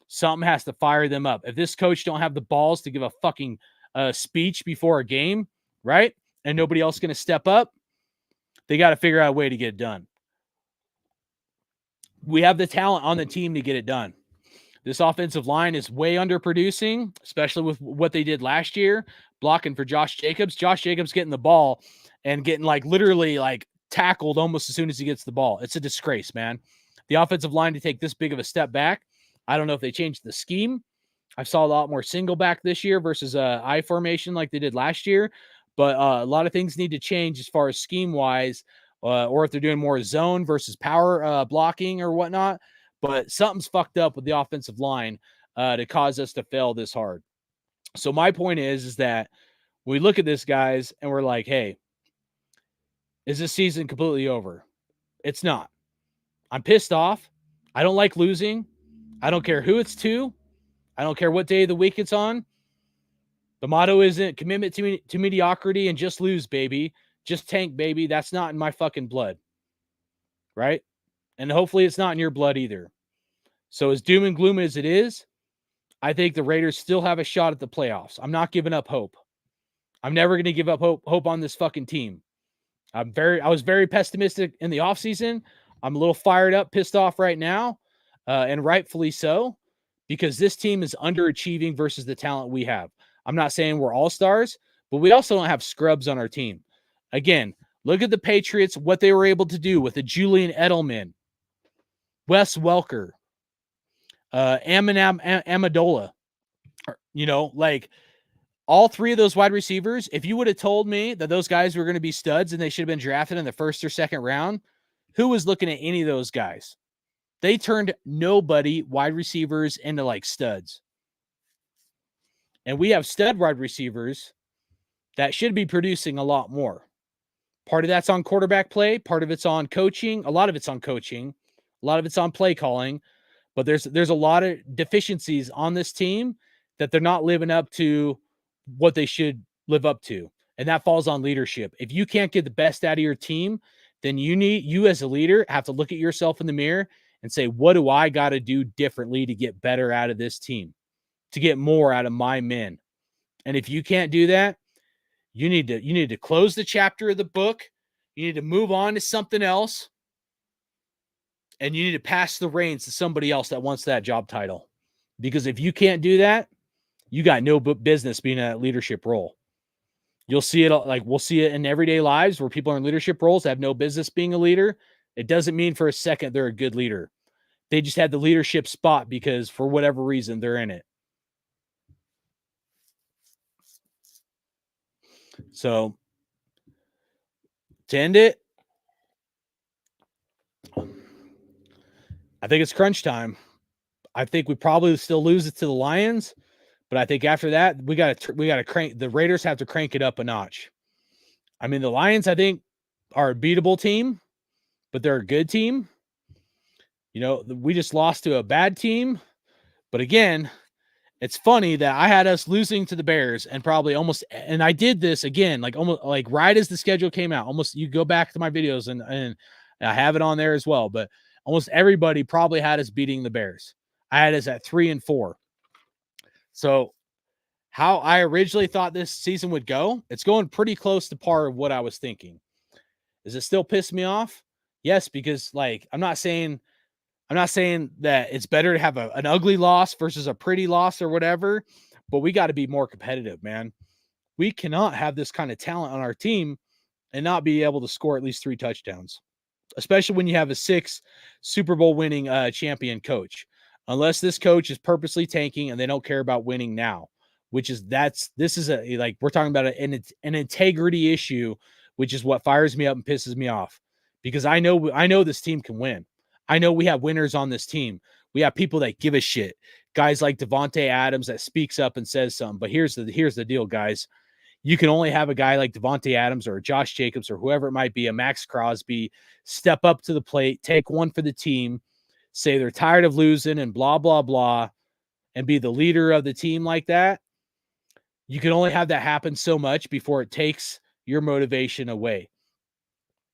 Something has to fire them up. If this coach don't have the balls to give a fucking speech before a game, right? And nobody else going to step up, they got to figure out a way to get it done. We have the talent on the team to get it done. This offensive line is way underproducing, especially with what they did last year, blocking for Josh Jacobs. Josh Jacobs getting the ball and getting literally tackled almost as soon as he gets the ball. It's a disgrace, man. The offensive line to take this big of a step back. I don't know if they changed the scheme. I saw a lot more single back this year versus I formation like they did last year. But a lot of things need to change as far as scheme-wise, or if they're doing more zone versus power blocking or whatnot. But something's fucked up with the offensive line to cause us to fail this hard. So my point is that we look at this, guys, and we're like, hey, is this season completely over? It's not. I'm pissed off. I don't like losing. I don't care who it's to. I don't care what day of the week it's on. The motto isn't commitment to mediocrity and just lose, baby. Just tank, baby. That's not in my fucking blood. Right? And hopefully it's not in your blood either. So as doom and gloom as it is, I think the Raiders still have a shot at the playoffs. I'm not giving up hope. I'm never going to give up hope on this fucking team. I was very pessimistic in the offseason. I'm a little fired up, pissed off right now, and rightfully so, because this team is underachieving versus the talent we have. I'm not saying we're all-stars, but we also don't have scrubs on our team. Again, look at the Patriots, what they were able to do with a Julian Edelman, Wes Welker, Amendola. All 3 of those wide receivers, if you would have told me that those guys were going to be studs and they should have been drafted in the 1st or 2nd round, who was looking at any of those guys? They turned nobody wide receivers into studs. And we have stud wide receivers that should be producing a lot more. Part of that's on quarterback play. Part of it's on coaching. A lot of it's on coaching. A lot of it's on play calling. But there's a lot of deficiencies on this team that they're not living up to what they should live up to. And that falls on leadership. If you can't get the best out of your team, then you as a leader have to look at yourself in the mirror and say, what do I got to do differently to get better out of this team, to get more out of my men? And if you can't do that, you need to close the chapter of the book. You need to move on to something else. And you need to pass the reins to somebody else that wants that job title. Because if you can't do that, you got no business being in that leadership role. You'll see it we'll see it in everyday lives where people are in leadership roles that have no business being a leader. It doesn't mean for a second they're a good leader. They just had the leadership spot because for whatever reason they're in it. So to end it, I think it's crunch time. I think we probably still lose it to the Lions. But I think after that, we got to crank. The Raiders have to crank it up a notch. I mean, the Lions, I think, are a beatable team, but they're a good team. We just lost to a bad team. But again, It's funny that I had us losing to the Bears and probably almost, and I did this again, like almost like right as the schedule came out, almost you go back to my videos and I have it on there as well, but almost everybody probably had us beating the Bears. I had us at 3-4. So how I originally thought this season would go, it's going pretty close to par of what I was thinking. Does it still piss me off? Yes, because like I'm not saying that it's better to have an ugly loss versus a pretty loss or whatever, but we got to be more competitive, man. We cannot have this kind of talent on our team and not be able to score at least 3 touchdowns, especially when you have a 6 Super Bowl winning champion coach. Unless this coach is purposely tanking and they don't care about winning now, which is this is a like we're talking about an integrity issue, which is what fires me up and pisses me off because I know this team can win. I know we have winners on this team. We have people that give a shit. Guys like Devontae Adams that speaks up and says something. But here's the deal, guys. You can only have a guy like Devontae Adams or Josh Jacobs or whoever it might be, a Max Crosby, step up to the plate, take one for the team, say they're tired of losing and blah, blah, blah, and be the leader of the team like that. You can only have that happen so much before it takes your motivation away.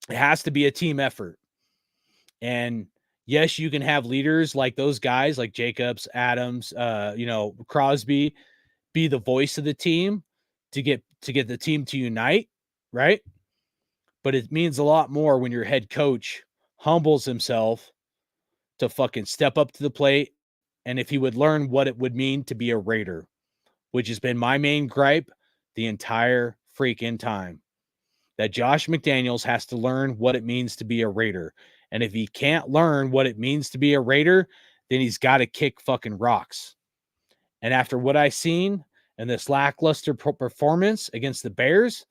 It has to be a team effort. And yes, you can have leaders like those guys, like Jacobs, Adams, Crosby, be the voice of the team to get the team to unite, right? But it means a lot more when your head coach humbles himself to fucking step up to the plate. And if he would learn what it would mean to be a Raider, which has been my main gripe the entire freaking time, that Josh McDaniels has to learn what it means to be a Raider. And if he can't learn what it means to be a Raider, then he's got to kick fucking rocks. And after what I've seen in this lackluster performance against the Bears,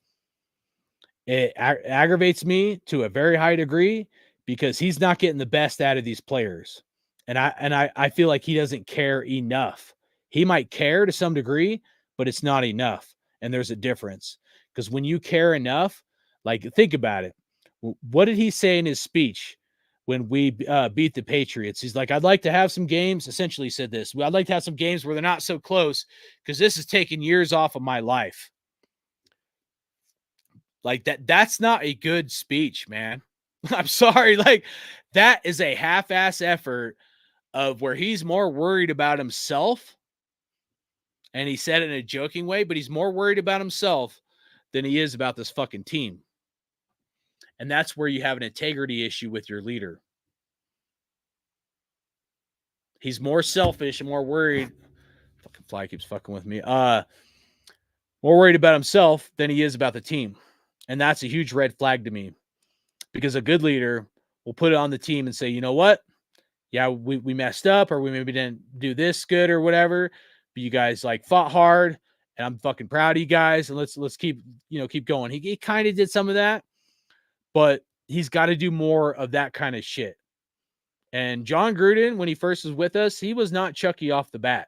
it aggravates me to a very high degree because he's not getting the best out of these players. And I feel like he doesn't care enough. He might care to some degree, but it's not enough. And there's a difference. Because when you care enough, like think about it. What did he say in his speech when we beat the Patriots? He's like, I'd like to have some games. Essentially said this. I'd like to have some games where they're not so close because this is taking years off of my life. Like that's not a good speech, man. I'm sorry. Like that is a half-ass effort of where he's more worried about himself. And he said it in a joking way, but he's more worried about himself than he is about this fucking team. And that's where you have an integrity issue with your leader. He's more selfish and more worried. Fucking fly keeps fucking with me. More worried about himself than he is about the team. And that's a huge red flag to me. Because a good leader will put it on the team and say, you know what? Yeah, we messed up or we maybe didn't do this good or whatever. But you guys like fought hard and I'm fucking proud of you guys. And let's keep going. He kind of did some of that, but he's got to do more of that kind of shit. And John Gruden, when he first was with us, he was not Chucky off the bat.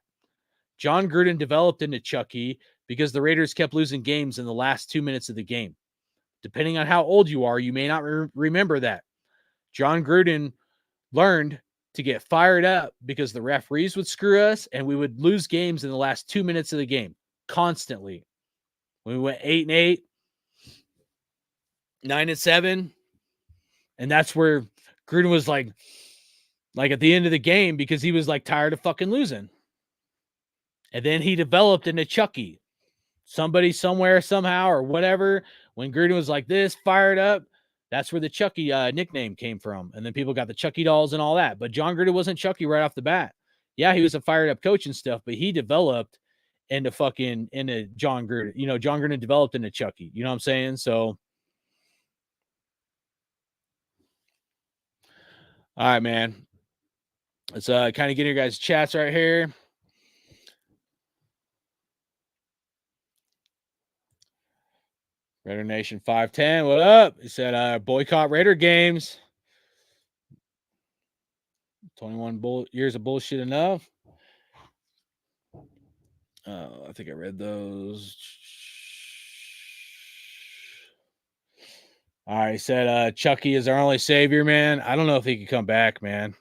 John Gruden developed into Chucky because the Raiders kept losing games in the last 2 minutes of the game. Depending on how old you are, you may not remember that. John Gruden learned to get fired up because the referees would screw us and we would lose games in the last 2 minutes of the game constantly. When we went 8-8, 9-7, and that's where Gruden was like at the end of the game because he was like tired of fucking losing. And then he developed into Chucky. Somebody somewhere, somehow, or whatever, when Gruden was like this, fired up, that's where the Chucky nickname came from. And then people got the Chucky dolls and all that. But John Gruden wasn't Chucky right off the bat. Yeah, he was a fired up coach and stuff, but he developed into John Gruden. You know, John Gruden developed into Chucky. You know what I'm saying? So, all right, man. Let's kind of get your guys' chats right here. Raider Nation 510, what up? He said, boycott Raider games. 21 years of bullshit enough. I think I read those. All right, he said, Chucky is our only savior, man. I don't know if he could come back, man.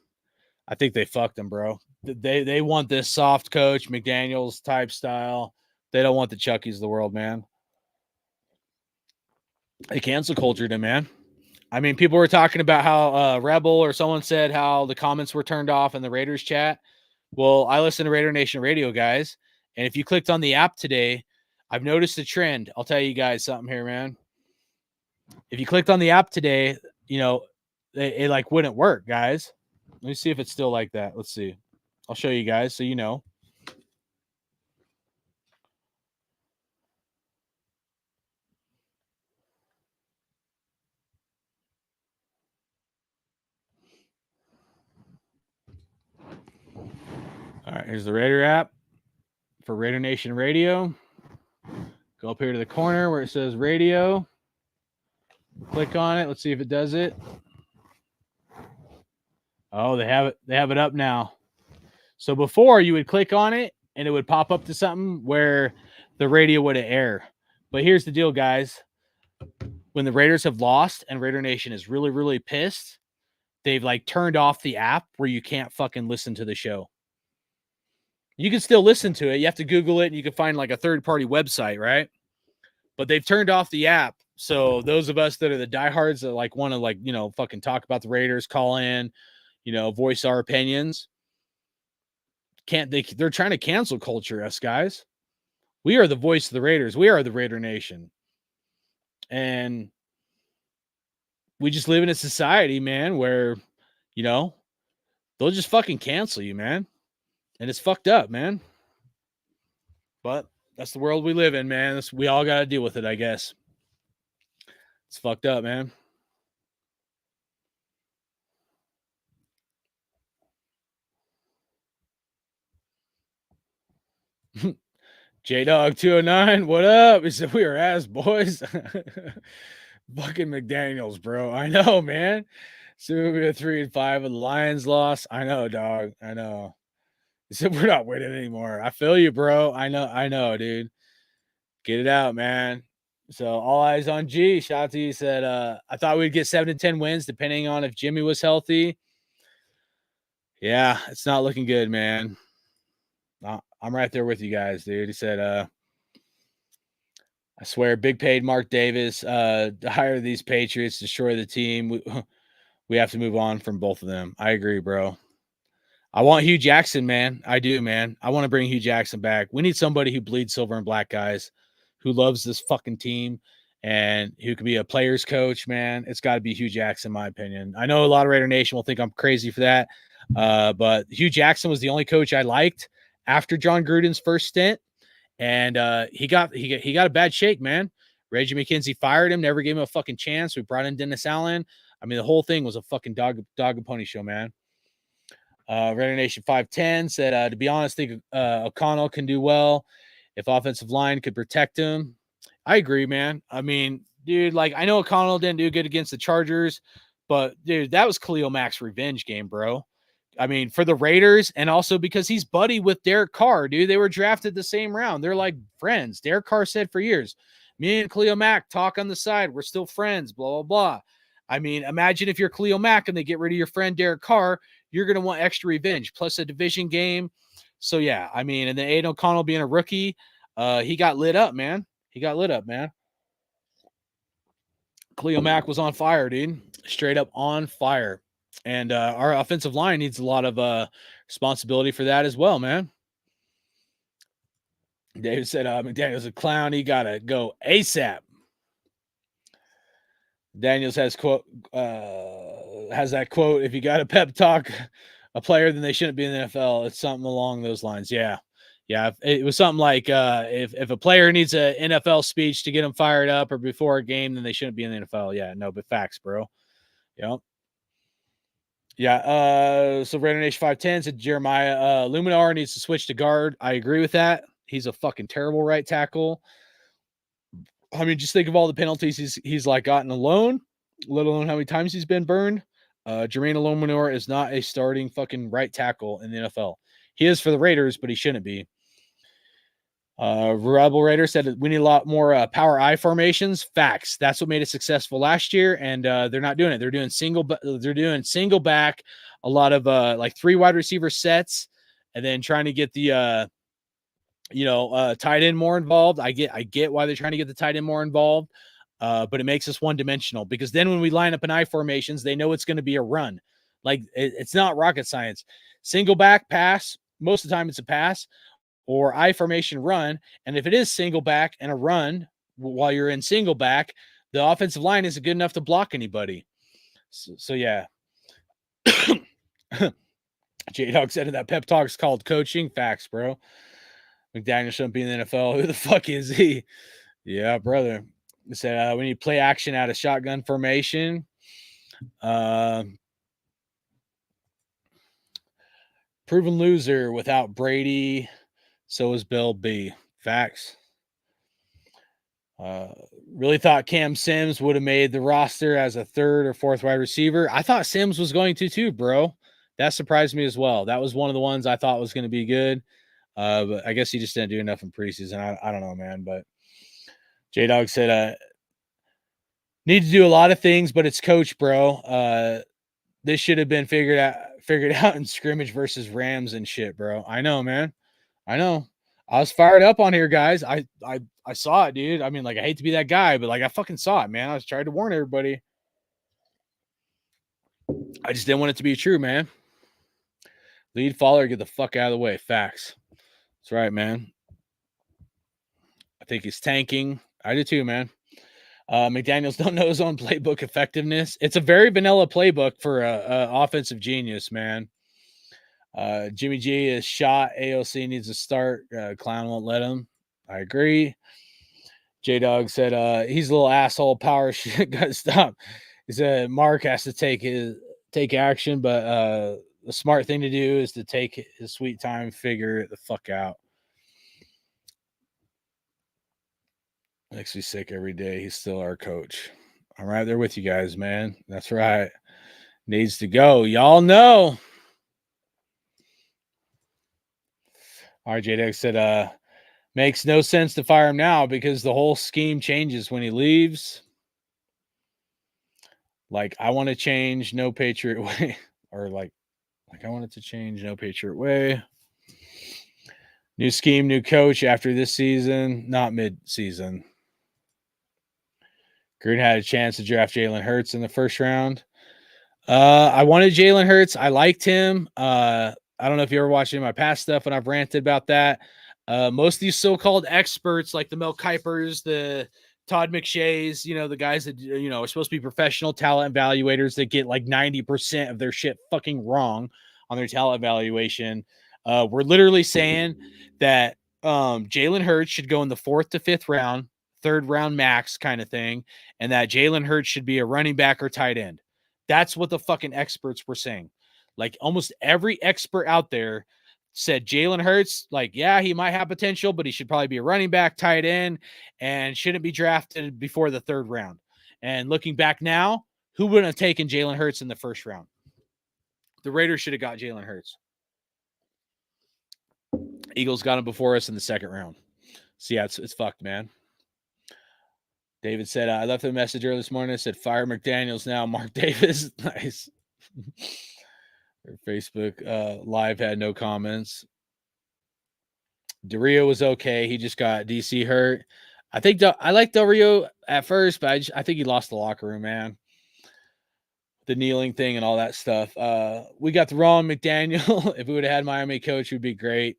I think they fucked him, bro. They want this soft coach, McDaniels type style. They don't want the Chuckies of the world, man. They cancel cultured him, man. I mean, people were talking about how Rebel or someone said how the comments were turned off in the Raiders chat. Well, I listen to Raider Nation Radio, guys. And if you clicked on the app today, I've noticed a trend. I'll tell you guys something here, man. If you clicked on the app today, you know, it like wouldn't work, guys. Let me see if it's still like that. Let's see. I'll show you guys so you know. All right, here's the Raider app for Raider Nation Radio. Go up here to the corner where it says radio. Click on it. Let's see if it does it. Oh, they have it up now. So before you would click on it and it would pop up to something where the radio would air. But here's the deal, guys. When the Raiders have lost and Raider Nation is really, really pissed, they've like turned off the app where you can't fucking listen to the show. You can still listen to it. You have to Google it and you can find like a third-party website, right? But they've turned off the app. So those of us that are the diehards that like want to like, you know, fucking talk about the Raiders, call in, you know, voice our opinions. They're trying to cancel culture us, guys. We are the voice of the Raiders. We are the Raider Nation. And we just live in a society, man, where, you know, they'll just fucking cancel you, man. And it's fucked up, man. But that's the world we live in, man. We all got to deal with it, I guess. It's fucked up, man. J-Dog 209, what up? He said, we are ass, boys. Fucking McDaniels, bro. I know, man. Soon we'll be at 3-5 with the Lions loss. I know, dog. I know. He said, we're not winning anymore. I feel you, bro. I know, dude. Get it out, man. So all eyes on G. Shout out to you. Said, I thought we'd get 7 to 10 wins depending on if Jimmy was healthy. Yeah, it's not looking good, man. I'm right there with you guys, dude. He said, I swear, big paid Mark Davis, to hire these Patriots, destroy the team. We have to move on from both of them. I agree, bro. I want Hugh Jackson, man. I do, man. I want to bring Hugh Jackson back. We need somebody who bleeds silver and black, guys, who loves this fucking team and who could be a player's coach, man. It's got to be Hugh Jackson, in my opinion. I know a lot of Raider Nation will think I'm crazy for that, but Hugh Jackson was the only coach I liked after John Gruden's first stint, and he got a bad shake, man. Reggie McKenzie fired him, never gave him a fucking chance. We brought in Dennis Allen. I mean, the whole thing was a fucking dog and pony show, man. Raider Nation 510 said, to be honest, I think O'Connell can do well if offensive line could protect him. I agree, man. I mean, dude, like, I know O'Connell didn't do good against the Chargers, but, dude, that was Khalil Mack's revenge game, bro. I mean, for the Raiders, and also because he's buddy with Derek Carr, dude. They were drafted the same round. They're like friends. Derek Carr said for years, me and Khalil Mack talk on the side. We're still friends, blah, blah, blah. I mean, imagine if you're Khalil Mack and they get rid of your friend Derek Carr, you're going to want extra revenge, plus a division game. So, yeah, I mean, and then Aiden O'Connell being a rookie, he got lit up, man. Khalil Mack was on fire, dude. Straight up on fire. And our offensive line needs a lot of responsibility for that as well, man. David said McDaniels a clown. He got to go ASAP. Daniels has that quote, if you got to pep talk a player, then they shouldn't be in the NFL. It's something along those lines. Yeah. It was something like if a player needs an NFL speech to get him fired up or before a game, then they shouldn't be in the NFL. Yeah, no, but facts, bro. Yep. Yeah. So Raider Nation 510 said Jeremiah Luminar needs to switch to guard. I agree with that. He's a fucking terrible right tackle. I mean, just think of all the penalties he's like gotten alone, let alone how many times he's been burned. Jermaine Luminar is not a starting fucking right tackle in the NFL. He is for the Raiders, but he shouldn't be. Rebel Raider said that we need a lot more power I formations. Facts. That's what made it successful last year, and they're not doing it. They're doing single back, a lot of like 3 wide receiver sets, and then trying to get the tight end more involved. I get why they're trying to get the tight end more involved, but it makes us one-dimensional because then when we line up in I formations, they know it's going to be a run. Like it's not rocket science. Single back pass, most of the time it's a pass, or I formation run. And if it is single back and a run while you're in single back, the offensive line isn't good enough to block anybody. So yeah. J-Dog said that pep talk's called coaching. Facts, bro. McDaniels shouldn't be in the NFL. Who the fuck is he? Yeah, brother. He said we need play action out of shotgun formation. Proven loser without Brady. So is Bill B. Facts. Really thought Cam Sims would have made the roster as a third or fourth wide receiver. I thought Sims was going to too, bro. That surprised me as well. That was one of the ones I thought was going to be good. But I guess he just didn't do enough in preseason. I don't know, man. But J-Dog said, need to do a lot of things, but it's coach, bro. This should have been figured out in scrimmage versus Rams and shit, bro. I know, man. I know. I was fired up on here, guys. I saw it, dude. I mean, like, I hate to be that guy, but like, I fucking saw it, man. I was trying to warn everybody. I just didn't want it to be true, man. Lead follower, get the fuck out of the way. Facts. That's right, man. I think he's tanking. I do too, man. McDaniels don't know his own playbook effectiveness. It's a very vanilla playbook for a offensive genius, man. Jimmy G is shot. AOC needs to start. Clown won't let him. I agree. J-Dog said he's a little asshole. Power shit. Got to stop. He said Mark has to take action, but the smart thing to do is to take his sweet time, figure it the fuck out. Makes me sick every day. He's still our coach. I'm right there with you guys, man. That's right. Needs to go. Y'all know. RJ said, makes no sense to fire him now because the whole scheme changes when he leaves. Like, I want to change no Patriot way. Or like I wanted to change no Patriot way. New scheme, new coach after this season, not mid-season. Green had a chance to draft Jalen Hurts in the first round. I wanted Jalen Hurts. I liked him. I don't know if you ever watched any of my past stuff when I've ranted about that. Most of these so-called experts like the Mel Kipers, the Todd McShays, the guys that, are supposed to be professional talent evaluators that get like 90% of their shit fucking wrong on their talent evaluation. We're literally saying that Jalen Hurts should go in the 4th to 5th round, 3rd round max kind of thing, and that Jalen Hurts should be a running back or tight end. That's what the fucking experts were saying. Like almost every expert out there said Jalen Hurts, like, yeah, he might have potential, but he should probably be a running back, tight end, and shouldn't be drafted before the 3rd round. And looking back now, who wouldn't have taken Jalen Hurts in the 1st round? The Raiders should have got Jalen Hurts. Eagles got him before us in the 2nd round. So yeah, it's fucked, man. David said, I left a message earlier this morning. I said, fire McDaniels now. Mark Davis. Nice. Facebook Live had no comments. Del was okay. He just got DC hurt. I liked Del Rio at first, but I think he lost the locker room, man. The kneeling thing and all that stuff. We got the wrong McDaniel. If we would have had Miami coach, it would be great.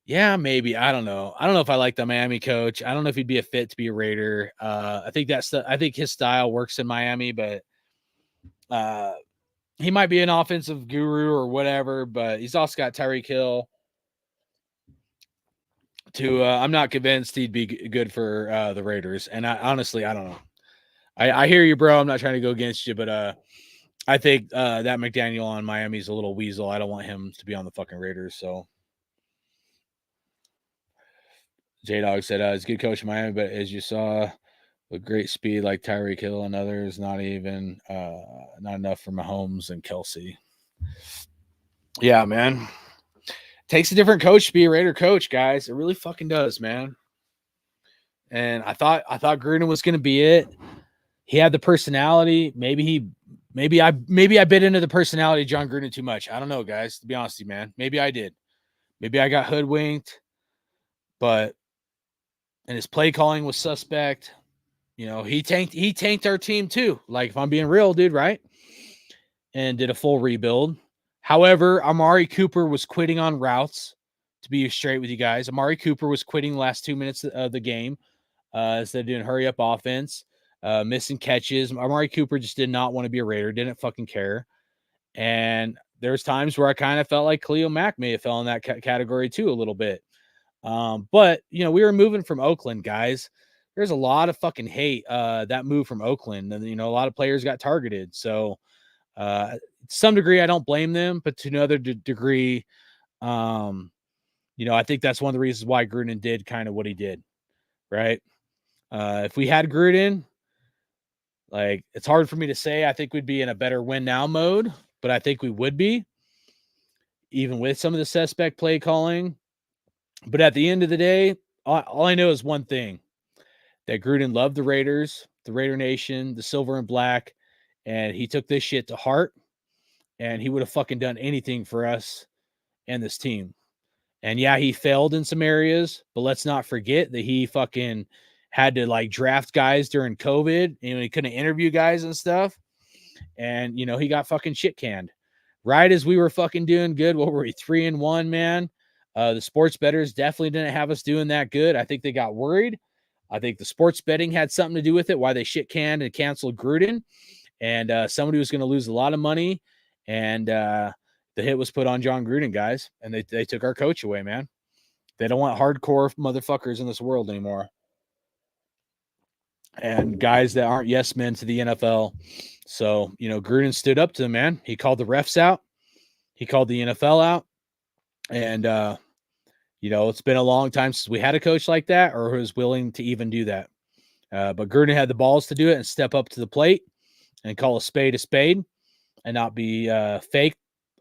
Yeah, maybe. I don't know. I don't know if I like the Miami coach. I don't know if he'd be a fit to be a Raider. I think his style works in Miami, but he might be an offensive guru or whatever, but he's also got Tyreek Hill. I'm not convinced he'd be good for the Raiders. And honestly, I don't know. I hear you, bro. I'm not trying to go against you, but I think that McDaniel on Miami is a little weasel. I don't want him to be on the fucking Raiders. So J-Dog said he's a good coach in Miami, but as you saw, with great speed like Tyreek Hill and others, not enough for Mahomes and Kelsey. Yeah, man. Takes a different coach to be a Raider coach, guys. It really fucking does, man. And I thought Gruden was going to be it. He had the personality. Maybe I bit into the personality of John Gruden too much. I don't know, guys, to be honest with you, man. Maybe I did. Maybe I got hoodwinked, and his play calling was suspect. He tanked our team too. Like, if I'm being real, dude, right? And did a full rebuild. However, Amari Cooper was quitting on routes, to be straight with you guys. Amari Cooper was quitting the last 2 minutes of the game instead of doing hurry up offense, missing catches. Amari Cooper just did not want to be a Raider, didn't fucking care. And there's times where I kind of felt like Khalil Mack may have fell in that category too a little bit. But, we were moving from Oakland, guys. There's a lot of fucking hate that move from Oakland. And, a lot of players got targeted. So, to some degree, I don't blame them, but to another degree, I think that's one of the reasons why Gruden did kind of what he did, right? If we had Gruden, like, it's hard for me to say. I think we'd be in a better win now mode, but I think we would be, even with some of the suspect play calling. But at the end of the day, all I know is one thing, that Gruden loved the Raiders, the Raider Nation, the silver and black, and he took this shit to heart, and he would have fucking done anything for us and this team. And yeah, he failed in some areas, but let's not forget that he fucking had to like draft guys during COVID, and he couldn't interview guys and stuff. And, he got fucking shit canned right as we were fucking doing good. What were we, 3-1, man? The sports bettors definitely didn't have us doing that good. I think they got worried. I think the sports betting had something to do with it, why they shit canned and canceled Gruden. And somebody was going to lose a lot of money. And the hit was put on John Gruden, guys. And they took our coach away, man. They don't want hardcore motherfuckers in this world anymore. And guys that aren't yes men to the NFL. So, Gruden stood up to them, man. He called the refs out. He called the NFL out. And, it's been a long time since we had a coach like that or who was willing to even do that. But Gruden had the balls to do it and step up to the plate and call a spade and not be fake.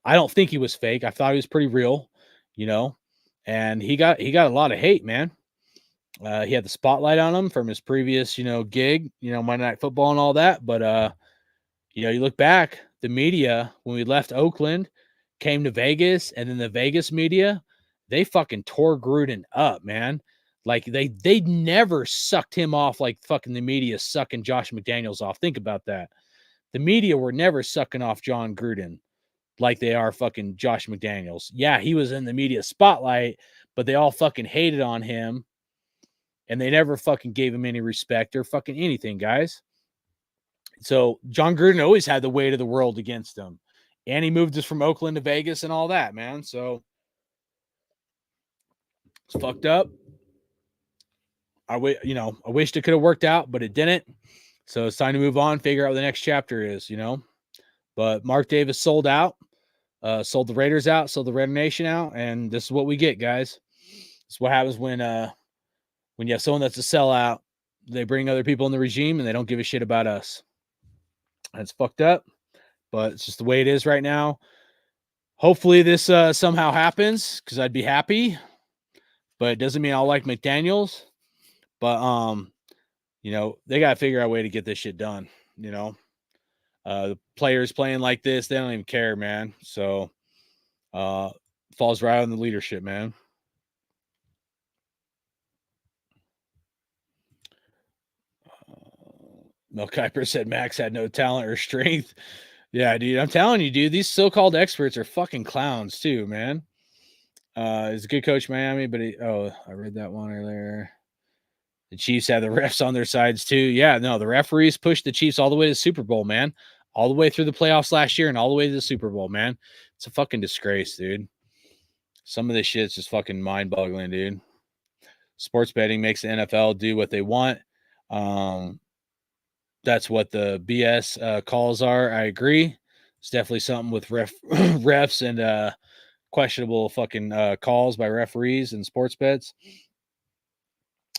I don't think he was fake. I thought he was pretty real, and he got a lot of hate, man. He had the spotlight on him from his previous, gig, Monday Night Football and all that. But, you look back, the media, when we left Oakland, came to Vegas, and then the Vegas media, they fucking tore Gruden up, man. Like, they never sucked him off like fucking the media sucking Josh McDaniels off. Think about that. The media were never sucking off John Gruden like they are fucking Josh McDaniels. Yeah, he was in the media spotlight, but they all fucking hated on him, and they never fucking gave him any respect or fucking anything, guys. So John Gruden always had the weight of the world against him, and he moved us from Oakland to Vegas and all that, man. So it's fucked up. I wished it could have worked out, but it didn't. So it's time to move on, figure out what the next chapter is, But Mark Davis sold out, sold the Raiders out, sold the Raider Nation out, and this is what we get, guys. This is what happens when you have someone that's a sellout. They bring other people in the regime, and they don't give a shit about us. That's fucked up, but it's just the way it is right now. Hopefully this somehow happens, because I'd be happy, but it doesn't mean I'll like McDaniels. But, they got to figure out a way to get this shit done, The players playing like this, they don't even care, man. So falls right on the leadership, man. Mel Kiper said Max had no talent or strength. Yeah, dude, I'm telling you, dude, these so-called experts are fucking clowns too, man. He's a good coach, Miami, but I read that one earlier. The Chiefs have the refs on their sides too. Yeah, no, the referees pushed the Chiefs all the way to the Super Bowl, man. All the way through the playoffs last year and all the way to the Super Bowl, man. It's a fucking disgrace, dude. Some of this shit's just fucking mind-boggling, dude. Sports betting makes the NFL do what they want. That's what the BS calls are. I agree. It's definitely something with refs and questionable fucking calls by referees and sports bets.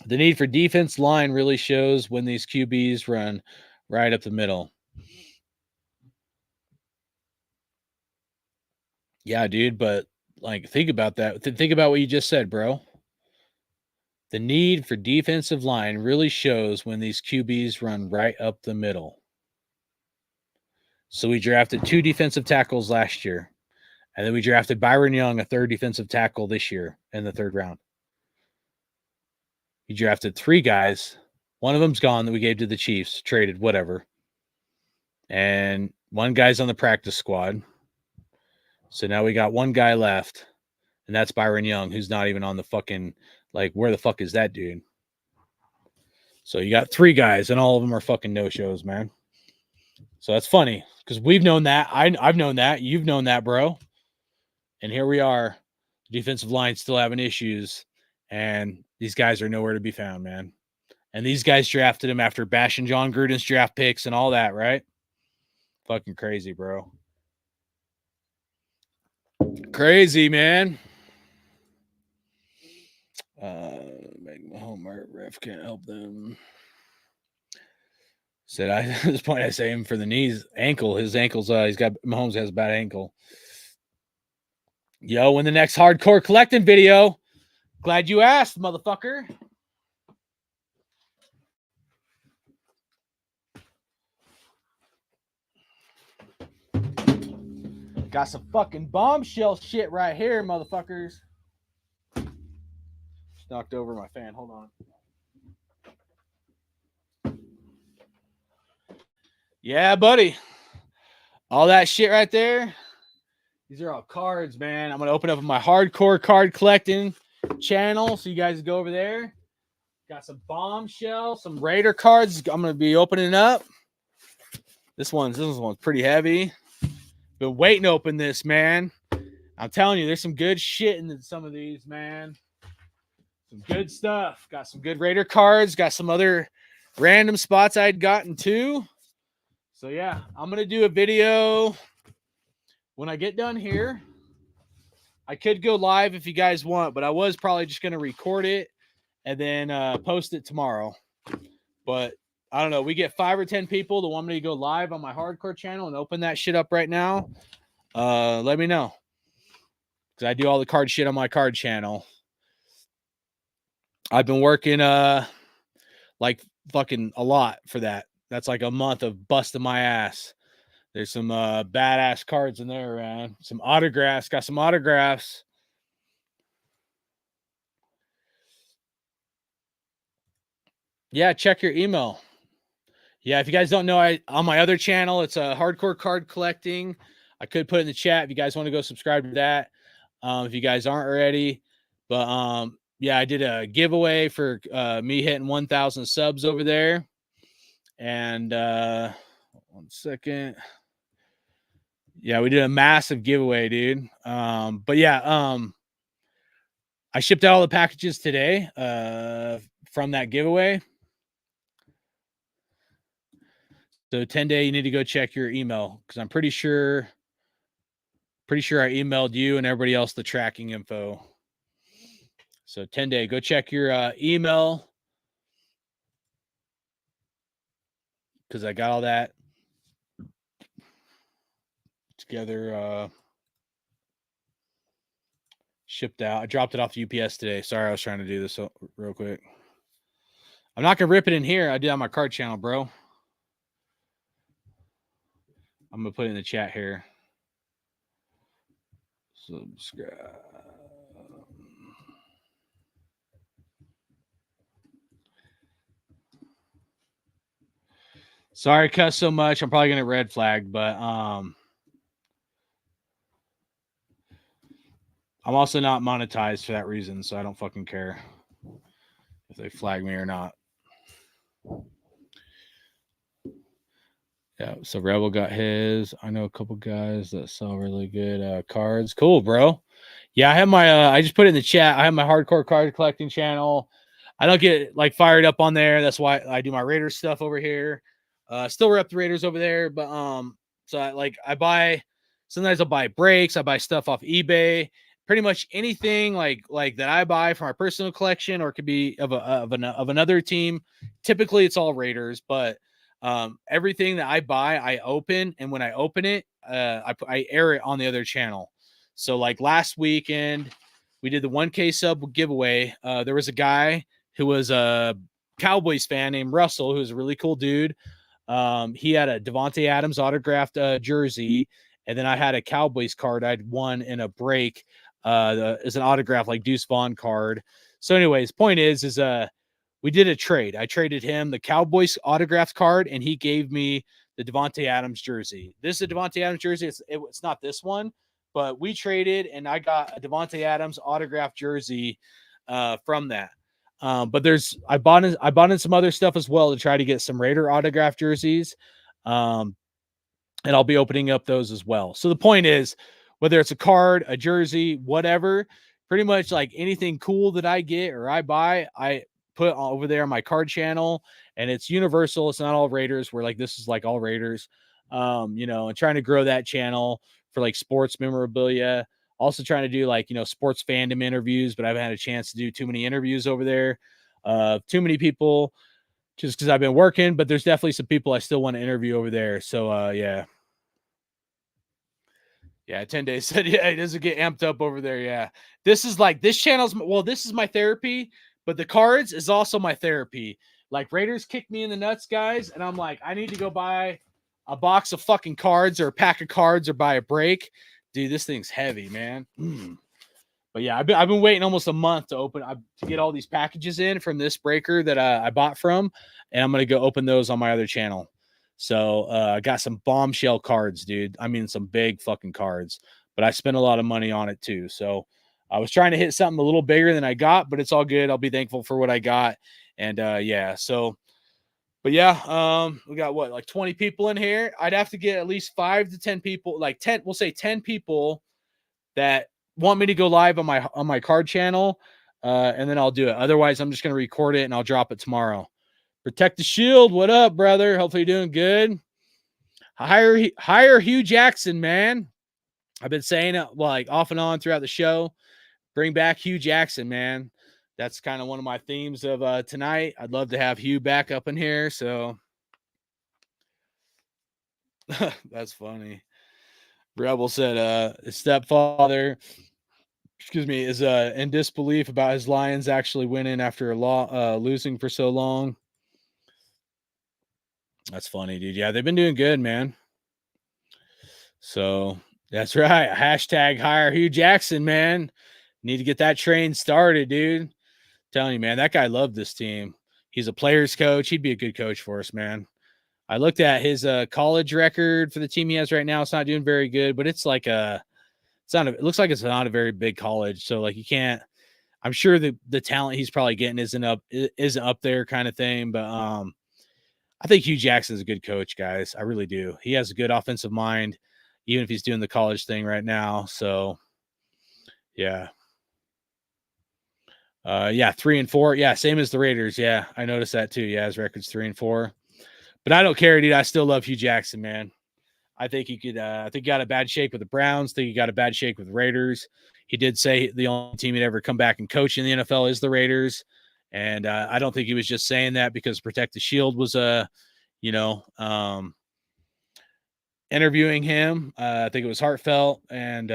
The need for defense line really shows when these QBs run right up the middle. Yeah, dude, but like, think about that. Think about what you just said, bro. The need for defensive line really shows when these QBs run right up the middle. So we drafted 2 defensive tackles last year. And then we drafted Byron Young, a third defensive tackle this year in the 3rd round. He drafted 3 guys. One of them's gone that we gave to the Chiefs, traded, whatever. And 1 guy's on the practice squad. So now we got 1 guy left, and that's Byron Young, who's not even on the fucking, like, where the fuck is that dude? So you got 3 guys, and all of them are fucking no-shows, man. So that's funny, because we've known that. I've known that. You've known that, bro. And here we are. The defensive line still having issues, and these guys are nowhere to be found, man. And these guys drafted him after bashing John Gruden's draft picks and all that, right? Fucking crazy, bro. Crazy, man. Make my homework. Ref can't help them. Said at this point I say him for the knees, ankle. His ankle's he's got Mahomes has a bad ankle. Yo, in the next hardcore collecting video. Glad you asked, motherfucker. Got some fucking bombshell shit right here, motherfuckers. Just knocked over my fan. Hold on. Yeah, buddy. All that shit right there. These are all cards, man. I'm going to open up my hardcore card collecting channel. So you guys go over there. Got some bombshell, some Raider cards. I'm going to be opening up. This one's pretty heavy. Been waiting to open this, man. I'm telling you, there's some good shit in some of these, man. Some good stuff. Got some good Raider cards. Got some other random spots I'd gotten too. So, yeah, I'm going to do a video when I get done here. I could go live if you guys want, but I was probably just going to record it and then post it tomorrow. But I don't know. We get 5 or 10 people that want me to go live on my hardcore channel and open that shit up right now. Let me know. Because I do all the card shit on my card channel. I've been working like fucking a lot for that. That's like a month of busting my ass. There's some badass cards in there, man. Some autographs. Got some autographs. Yeah, check your email. Yeah, if you guys don't know, on my other channel, it's a hardcore card collecting. I could put it in the chat if you guys want to go subscribe to that. If you guys aren't already. But yeah, I did a giveaway for me hitting 1,000 subs over there. And 1 second. Yeah, we did a massive giveaway, dude. But yeah, I shipped out all the packages today from that giveaway. So 10-day, you need to go check your email because I'm pretty sure I emailed you and everybody else the tracking info. So 10-day, go check your email because I got all that together, shipped out. I dropped it off UPS today. Sorry, I was trying to do this real quick. I'm not gonna rip it in here. I did on my card channel, bro. I'm gonna put it in the chat here. Subscribe. Sorry, cuss so much. I'm probably gonna red flag, but I'm also not monetized for that reason, so I don't fucking care if they flag me or not. Yeah, so Rebel got his. I know a couple guys that sell really good cards. Cool, bro. Yeah, I have my I just put it in the chat. I have my hardcore card collecting channel. I don't get like fired up on there. That's why I do my Raiders stuff over here. Still rep the Raiders over there, but so I buy, sometimes I'll buy breaks, I buy stuff off eBay. Pretty much anything like that I buy for my personal collection or it could be of another team. Typically it's all Raiders, but everything that I buy, I open, and when I open it, I air it on the other channel. So like last weekend, we did the 1K sub giveaway. There was a guy who was a Cowboys fan named Russell, who was a really cool dude. He had a Devontae Adams autographed jersey, And then I had a Cowboys card I'd won in a break as an autograph, like Deuce Vaughn card. So anyways, point is we did a trade. I traded him the Cowboys autographed card, and he gave me the Devontae Adams jersey. This is a Devontae Adams jersey. It's not this one, but we traded, and I got a Devontae Adams autographed jersey from that. But I bought in some other stuff as well to try to get some Raider autographed jerseys. And I'll be opening up those as well. So the point is, whether it's a card, a jersey, whatever, pretty much like anything cool that I get or I buy, I put over there on my card channel, and it's universal. It's not all Raiders, where like this is like all Raiders, and trying to grow that channel for like sports memorabilia. Also trying to do like, sports fandom interviews, but I haven't had a chance to do too many interviews over there. Too many people just because I've been working, but there's definitely some people I still want to interview over there. So, yeah. Yeah, 10 days said, yeah, it doesn't get amped up over there. Yeah. This is this is my therapy, but the cards is also my therapy. Like Raiders kick me in the nuts, guys. And I'm like, I need to go buy a box of fucking cards or a pack of cards or buy a break. Dude, this thing's heavy, man. But yeah, I've been waiting almost a month to get all these packages in from this breaker that I bought from, and I'm going to go open those on my other channel. So I got some bombshell cards, dude. I mean, some big fucking cards, but I spent a lot of money on it too. So I was trying to hit something a little bigger than I got, but it's all good. I'll be thankful for what I got. And yeah, so, but yeah, we got like 20 people in here. I'd have to get at least 5 to 10 people, like 10, we'll say 10 people that want me to go live on my card channel. And then I'll do it. Otherwise, I'm just going to record it and I'll drop it tomorrow. Protect the Shield. What up, brother? Hopefully you're doing good. Hire Hugh Jackson, man. I've been saying it like off and on throughout the show. Bring back Hugh Jackson, man. That's kind of one of my themes of tonight. I'd love to have Hugh back up in here. So that's funny. Rebel said his stepfather, is in disbelief about his Lions actually winning after losing for so long. That's funny, dude. Yeah, they've been doing good, man. So that's right. Hashtag hire Hugh Jackson, man. Need to get that train started, dude. I'm telling you, man, that guy loved this team. He's a player's coach. He'd be a good coach for us, man. I looked at his college record for the team he has right now. It's not doing very good, but it looks like it's not a very big college. So like you can't, I'm sure the talent he's probably getting isn't up there kind of thing. But I think Hugh Jackson's a good coach, guys. I really do. He has a good offensive mind, even if he's doing the college thing right now. So, yeah. 3-4. Yeah, same as the Raiders. Yeah, I noticed that too. Yeah, his record's 3-4. But I don't care, dude. I still love Hugh Jackson, man. I think he could. I think he got a bad shake with the Browns. I think he got a bad shake with the Raiders. He did say the only team he'd ever come back and coach in the NFL is the Raiders. And I don't think he was just saying that because Protect the Shield was interviewing him. I think it was heartfelt, and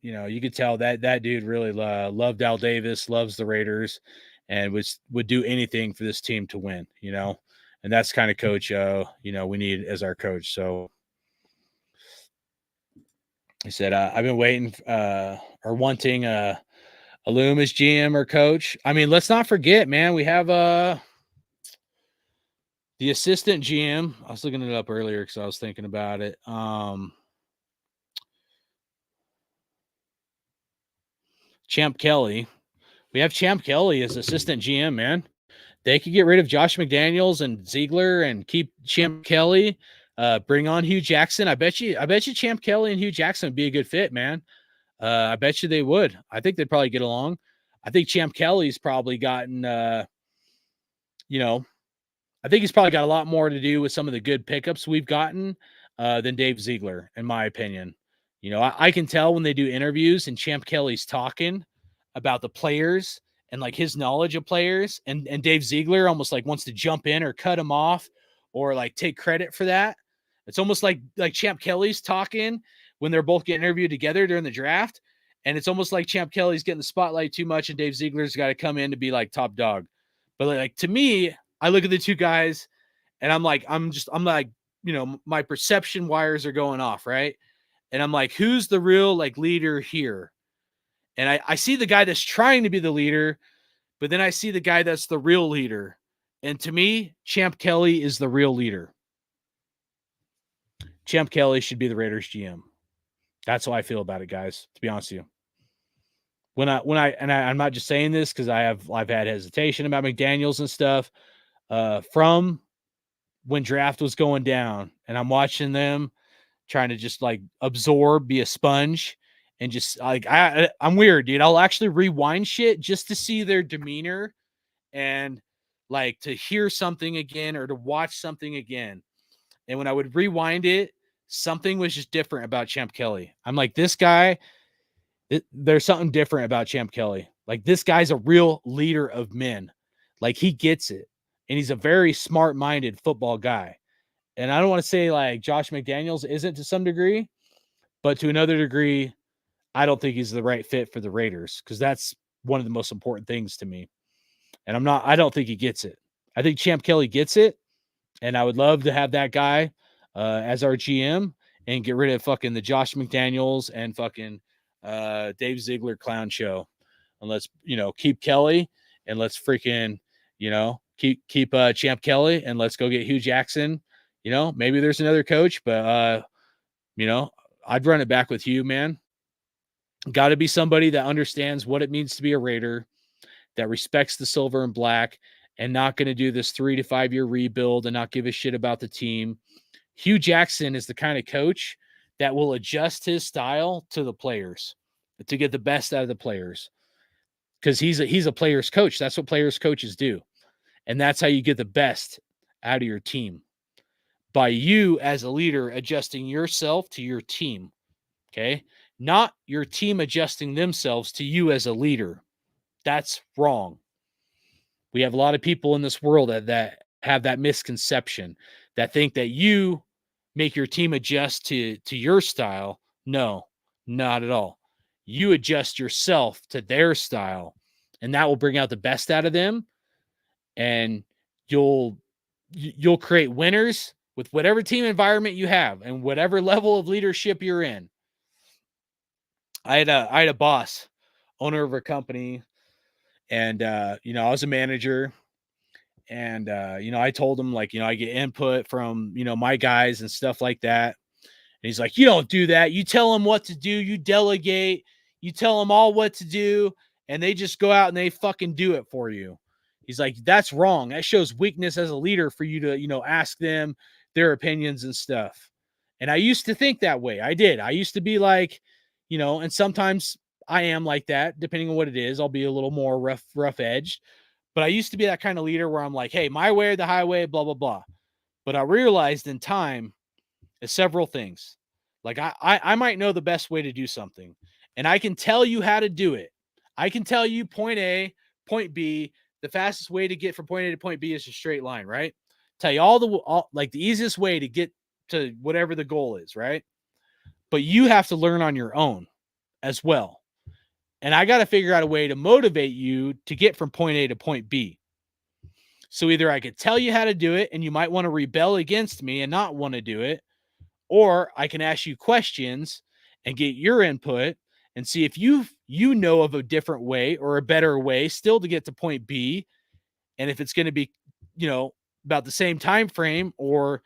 you could tell that dude really loved Al Davis, loves the Raiders, and would do anything for this team to win. And that's kind of coach we need as our coach. So he said, I've been waiting or wanting a Loomis GM or coach. I mean, let's not forget, man, we have the assistant GM. I was looking it up earlier because I was thinking about it. Champ Kelly. We have Champ Kelly as assistant GM, man. They could get rid of Josh McDaniels and Ziegler and keep Champ Kelly. Bring on Hugh Jackson. I bet you Champ Kelly and Hugh Jackson would be a good fit, man. I bet you they would. I think they'd probably get along. I think Champ Kelly's probably gotten, I think he's probably got a lot more to do with some of the good pickups we've gotten than Dave Ziegler, in my opinion. I can tell when they do interviews and Champ Kelly's talking about the players and like his knowledge of players, and Dave Ziegler almost like wants to jump in or cut him off or like take credit for that. It's almost like Champ Kelly's talking when they're both getting interviewed together during the draft. And it's almost like Champ Kelly's getting the spotlight too much and Dave Ziegler's got to come in to be like top dog. But like, to me, I look at the two guys and I'm like, my perception wires are going off. Right. And I'm like, who's the real like leader here? And I see the guy that's trying to be the leader, but then I see the guy that's the real leader. And to me, Champ Kelly is the real leader. Champ Kelly should be the Raiders GM. That's how I feel about it, guys, to be honest with you. I'm not just saying this because I've had hesitation about McDaniels and stuff. From when draft was going down, and I'm watching them trying to just like absorb, be a sponge, and just like I'm weird, dude. I'll actually rewind shit just to see their demeanor and like to hear something again or to watch something again. And when I would rewind it, something was just different about Champ Kelly. I'm like, this guy, there's something different about Champ Kelly. Like, this guy's a real leader of men. Like, he gets it. And he's a very smart-minded football guy. And I don't want to say like Josh McDaniels isn't to some degree, but to another degree, I don't think he's the right fit for the Raiders because that's one of the most important things to me. And I don't think he gets it. I think Champ Kelly gets it. And I would love to have that guy as our GM and get rid of fucking the Josh McDaniels and fucking Dave Ziegler clown show. And let's, keep Kelly and let's freaking, keep Champ Kelly and let's go get Hugh Jackson. Maybe there's another coach, but, I'd run it back with Hugh, man. Got to be somebody that understands what it means to be a Raider, that respects the silver and black, and not going to do this 3 to 5 year rebuild and not give a shit about the team. Hugh Jackson is the kind of coach that will adjust his style to the players to get the best out of the players. Because he's a player's coach. That's what players' coaches do. And that's how you get the best out of your team. By you as a leader adjusting yourself to your team. Okay? Not your team adjusting themselves to you as a leader. That's wrong. We have a lot of people in this world that have that misconception, that think that you make your team adjust to your style. No, not at all. You adjust yourself to their style, and that will bring out the best out of them. And you'll create winners with whatever team environment you have and whatever level of leadership you're in. I had a boss, owner of a company, and I was a manager. And, I told him, like, I get input from, my guys and stuff like that. And he's like, you don't do that. You tell them what to do. You delegate. You tell them all what to do. And they just go out and they fucking do it for you. He's like, that's wrong. That shows weakness as a leader for you to, ask them their opinions and stuff. And I used to think that way. I did. I used to be like, and sometimes I am like that, depending on what it is. I'll be a little more rough edged. But I used to be that kind of leader where I'm like, hey, my way or the highway, blah, blah, blah. But I realized in time is several things. Like I might know the best way to do something, and I can tell you how to do it. I can tell you point A, point B. The fastest way to get from point A to point B is a straight line, right? Tell you all the easiest way to get to whatever the goal is, right? But you have to learn on your own as well. And I got to figure out a way to motivate you to get from point A to point B. So either I could tell you how to do it and you might want to rebel against me and not want to do it, or I can ask you questions and get your input and see if you know of a different way or a better way still to get to point B. And if it's going to be, about the same time frame or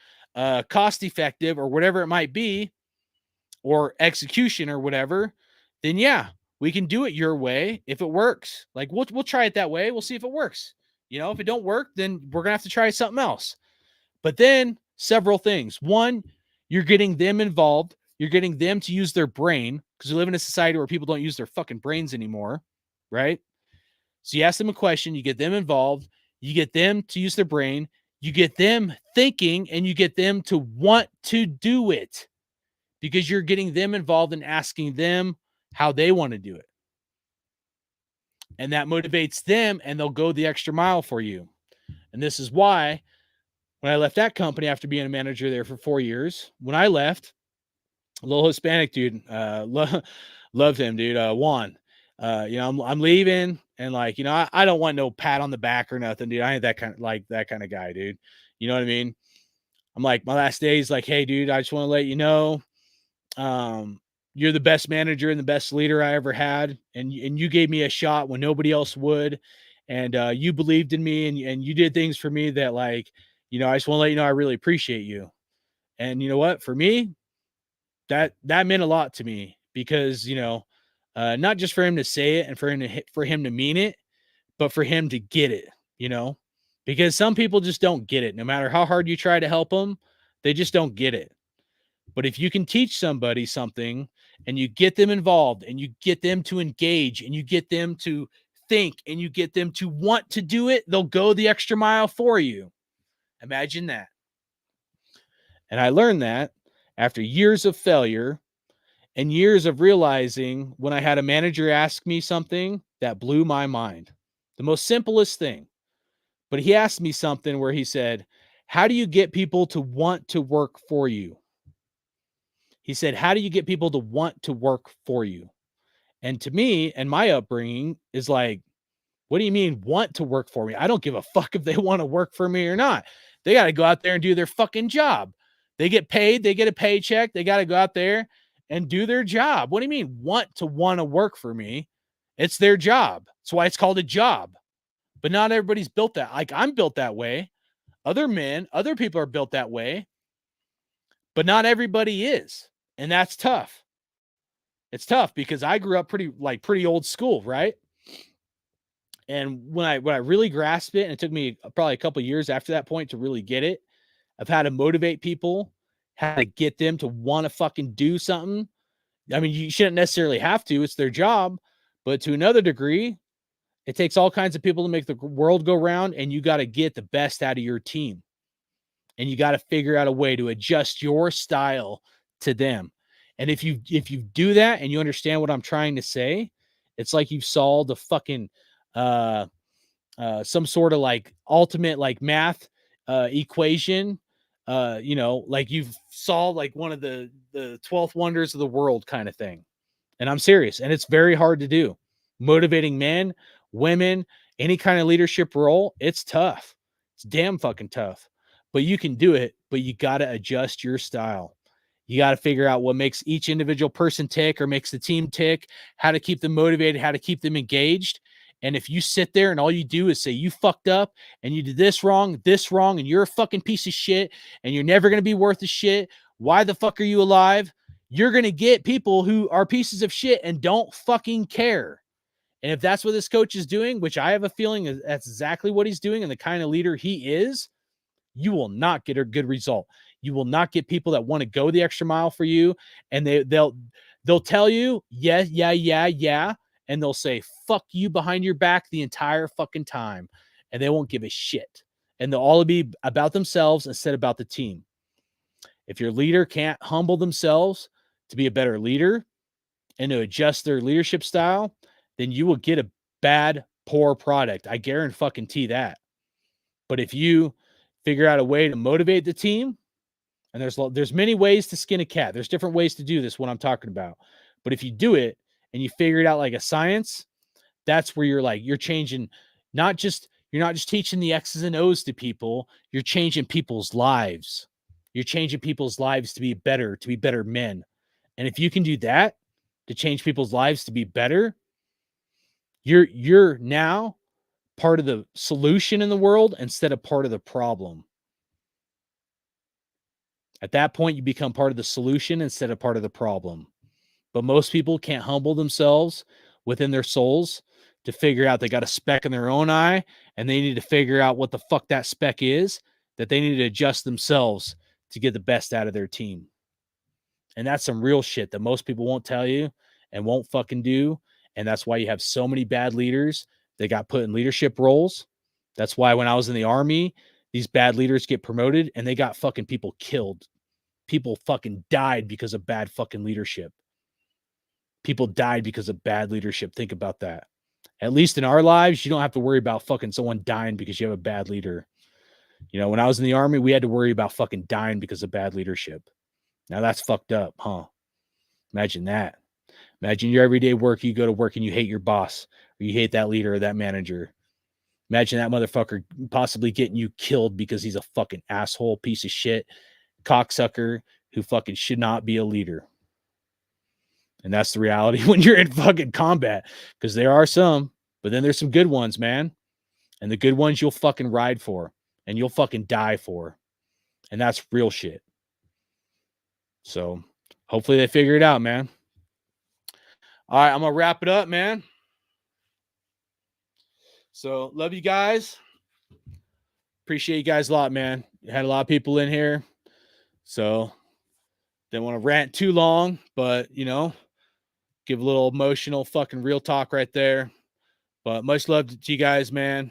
cost effective or whatever it might be, or execution or whatever, then yeah, we can do it your way if it works. Like we'll try it that way. We'll see if it works. If it don't work, then we're gonna have to try something else. But then several things. One, you're getting them involved. You're getting them to use their brain because we live in a society where people don't use their fucking brains anymore, right? So you ask them a question, you get them involved, you get them to use their brain, you get them thinking, and you get them to want to do it because you're getting them involved and asking them how they want to do it. And that motivates them and they'll go the extra mile for you. And this is why when I left that company after being a manager there for 4 years, when I left, a little Hispanic dude, loved him, dude, Juan. I'm leaving and I don't want no pat on the back or nothing, dude. I ain't that kind of guy, dude. You know what I mean? I'm like, my last day is like, hey, dude, I just want to let you know, You're the best manager and the best leader I ever had. And you gave me a shot when nobody else would. And you believed in me and you did things for me that, like, I just want to let you know I really appreciate you. And you know what? For me, that meant a lot to me because, not just for him to say it and for him to mean it, but for him to get it, because some people just don't get it. No matter how hard you try to help them, they just don't get it. But if you can teach somebody something and you get them involved and you get them to engage and you get them to think and you get them to want to do it, they'll go the extra mile for you. Imagine that. And I learned that after years of failure and years of realizing when I had a manager ask me something that blew my mind. The most simplest thing. But he asked me something where he said, how do you get people to want to work for you? He said, how do you get people to want to work for you? And to me and my upbringing is like, what do you mean want to work for me? I don't give a fuck if they want to work for me or not. They got to go out there and do their fucking job. They get paid. They get a paycheck. They got to go out there and do their job. What do you mean want to work for me? It's their job. That's why it's called a job. But not everybody's built that. Like, I'm built that way. Other people are built that way. But not everybody is. And that's tough. It's tough because I grew up pretty old school, right? And when I really grasped it, and it took me probably a couple years after that point to really get it, of how to motivate people, how to get them to want to fucking do something. I mean, you shouldn't necessarily have to, it's their job, but to another degree, it takes all kinds of people to make the world go round, and you got to get the best out of your team. And you got to figure out a way to adjust your style to them. And if you do that and you understand what I'm trying to say, it's like you've solved a fucking some sort of like ultimate like math equation. Like you've solved like one of the 12th wonders of the world kind of thing. And I'm serious. And it's very hard to do. Motivating men, women, any kind of leadership role, it's tough. It's damn fucking tough. But you can do it, but you got to adjust your style. You got to figure out what makes each individual person tick or makes the team tick, how to keep them motivated, how to keep them engaged. And if you sit there and all you do is say you fucked up and you did this wrong, and you're a fucking piece of shit and you're never going to be worth a shit, why the fuck are you alive? You're going to get people who are pieces of shit and don't fucking care. And if that's what this coach is doing, which I have a feeling that's exactly what he's doing and the kind of leader he is, you will not get a good result. You will not get people that want to go the extra mile for you. And they'll tell you, yeah. And they'll say, fuck you behind your back the entire fucking time. And they won't give a shit. And they'll all be about themselves instead about the team. If your leader can't humble themselves to be a better leader and to adjust their leadership style, then you will get a bad, poor product. I guarantee that. But if you figure out a way to motivate the team, and there's many ways to skin a cat. There's different ways to do this, what I'm talking about. But if you do it and you figure it out like a science, that's where you're changing, you're not just teaching the X's and O's to people, you're changing people's lives. You're changing people's lives to be better men. And if you can do that, to change people's lives to be better, you're now part of the solution in the world instead of part of the problem. At that point, you become part of the solution instead of part of the problem. But most people can't humble themselves within their souls to figure out they got a speck in their own eye, and they need to figure out what the fuck that speck is, that they need to adjust themselves to get the best out of their team. And that's some real shit that most people won't tell you and won't fucking do. And that's why you have so many bad leaders that got put in leadership roles. That's why when I was in the army, these bad leaders get promoted and they got fucking people killed. People fucking died because of bad fucking leadership. People died because of bad leadership. Think about that. At least in our lives, you don't have to worry about fucking someone dying because you have a bad leader. When I was in the army, we had to worry about fucking dying because of bad leadership. Now that's fucked up, huh? Imagine that. Imagine your everyday work. You go to work and you hate your boss, or you hate that leader or that manager. Imagine that motherfucker possibly getting you killed because he's a fucking asshole, piece of shit, cocksucker who fucking should not be a leader. And that's the reality when you're in fucking combat, because there are some, but then there's some good ones, man. And the good ones you'll fucking ride for and you'll fucking die for. And that's real shit. So hopefully they figure it out, man. All right, I'm going to wrap it up, man. So love you guys. Appreciate you guys a lot, man. You had a lot of people in here. So didn't want to rant too long, but, you know, give a little emotional fucking real talk right there. But much love to you guys, man.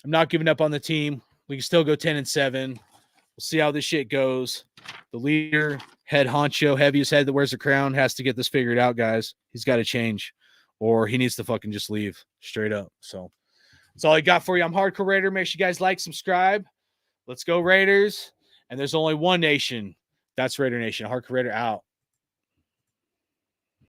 I'm not giving up on the team. We can still go 10-7. We'll see how this shit goes. The leader, head honcho, heaviest head that wears the crown, has to get this figured out, guys. He's got to change, or he needs to fucking just leave straight up. So that's all I got for you. I'm Hardcore Raider. Make sure you guys like, subscribe. Let's go Raiders. And there's only one nation. That's Raider Nation. Hardcore Raider out.